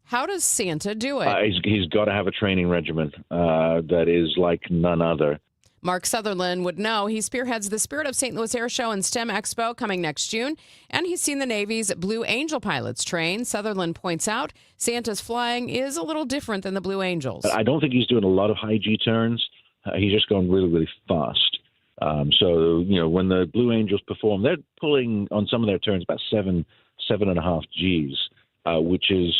How does Santa do it? He's got to have a training regimen that is like none other. Mark Sutherland would know. He spearheads the Spirit of St. Louis Air Show and STEM Expo coming next June, and he's seen the Navy's Blue Angel pilots train. Sutherland points out Santa's flying is a little different than the Blue Angels. I don't think he's doing a lot of high G turns. He's just going really, really fast. So, when the Blue Angels perform, they're pulling on some of their turns about 7.5 Gs. which is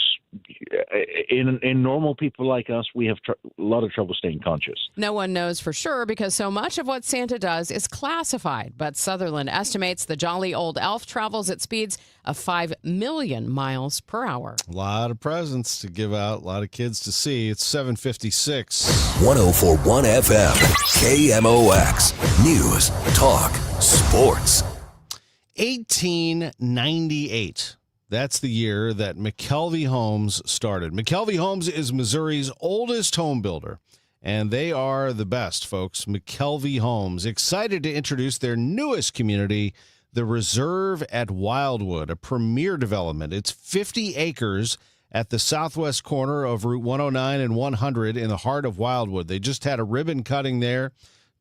in normal people like us, we have a lot of trouble staying conscious. No one knows for sure because so much of what Santa does is classified. But Sutherland estimates the jolly old elf travels at speeds of 5 million miles per hour. A lot of presents to give out, a lot of kids to see. It's 7:56. 104.1 FM, KMOX. News, talk, sports. 1898. That's the year that McKelvey Homes started. McKelvey Homes is Missouri's oldest home builder, and they are the best, folks. McKelvey Homes, excited to introduce their newest community, the Reserve at Wildwood, a premier development. It's 50 acres at the southwest corner of Route 109 and 100 in the heart of Wildwood. They just had a ribbon cutting there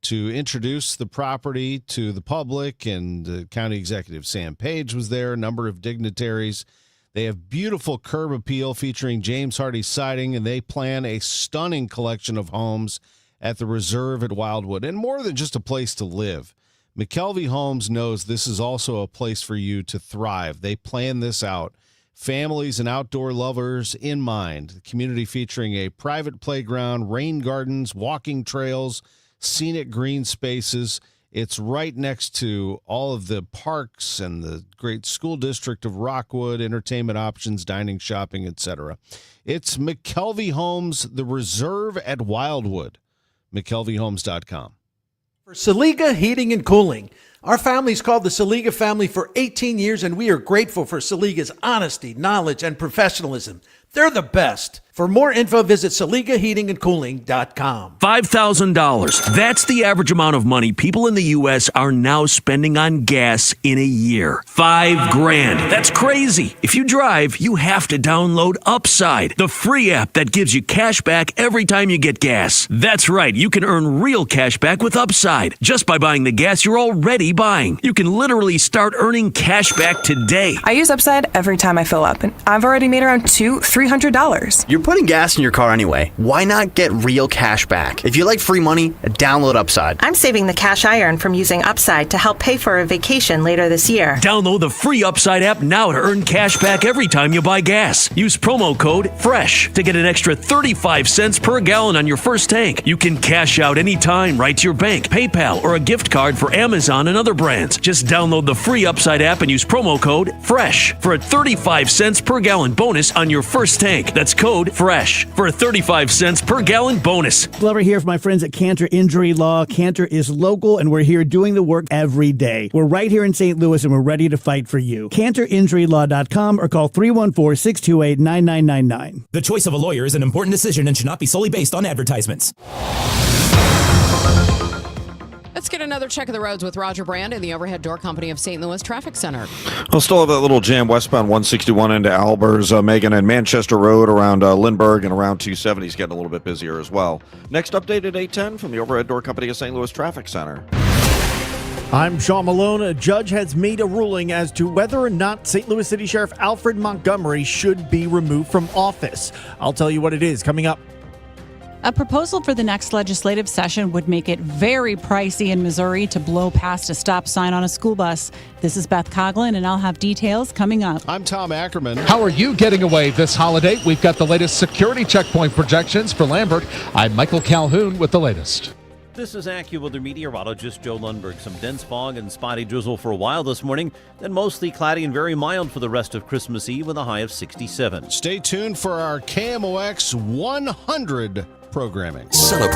to introduce the property to the public, and County Executive Sam Page was there, a number of dignitaries. They have beautiful curb appeal featuring James Hardie siding, and they plan a stunning collection of homes at the Reserve at Wildwood, and more than just a place to live. McKelvey Homes knows this is also a place for you to thrive. They plan this out. Families and outdoor lovers in mind. The community featuring a private playground, rain gardens, walking trails, scenic green spaces. It's right next to all of the parks and the great school district of Rockwood, entertainment options, dining, shopping, etc. It's McKelvey Homes, the Reserve at Wildwood. McKelveyHomes.com. For Saliga Heating and Cooling. Our family's called the Saliga family for 18 years, and we are grateful for Saliga's honesty, knowledge, and professionalism. They're the best. For more info, visit SaligaHeatingandCooling.com. $5,000. That's the average amount of money people in the U.S. are now spending on gas in a year. $5,000. That's crazy. If you drive, you have to download Upside, the free app that gives you cash back every time you get gas. That's right. You can earn real cash back with Upside just by buying the gas you're already buying. You can literally start earning cash back today. I use Upside every time I fill up, and I've already made around $200-$300. You're putting gas in your car anyway. Why not get real cash back? If you like free money, download Upside. I'm saving the cash I earn from using Upside to help pay for a vacation later this year. Download the free Upside app now to earn cash back every time you buy gas. Use promo code FRESH to get an extra 35 cents per gallon on your first tank. You can cash out anytime right to your bank, PayPal, or a gift card for Amazon and other brands. Just download the free Upside app and use promo code FRESH for a 35 cents per gallon bonus on your first tank. That's code FRESH for a 35 cents per gallon bonus. Glover here for my friends at Cantor Injury Law. Cantor is local, and we're here doing the work every day. We're right here in St. Louis, and we're ready to fight for you. CantorInjuryLaw.com or call 314-628-9999. The choice of a lawyer is an important decision and should not be solely based on advertisements. Let's get another check of the roads with Roger Brand in the Overhead Door Company of St. Louis Traffic Center. We'll still have that little jam westbound 161 into Albers, Megan, and Manchester Road around Lindbergh, and around 270 is getting a little bit busier as well. Next update at 8:10 from the Overhead Door Company of St. Louis Traffic Center. I'm Sean Malone. A judge has made a ruling as to whether or not St. Louis City Sheriff Alfred Montgomery should be removed from office. I'll tell you what it is coming up. A proposal for the next legislative session would make it very pricey in Missouri to blow past a stop sign on a school bus. This is Beth Coughlin, and I'll have details coming up. I'm Tom Ackerman. How are you getting away this holiday? We've got the latest security checkpoint projections for Lambert. I'm Michael Calhoun with the latest. This is AccuWeather meteorologist Joe Lundberg. Some dense fog and spotty drizzle for a while this morning, then mostly cloudy and very mild for the rest of Christmas Eve with a high of 67. Stay tuned for our KMOX 100 programming. Celebrate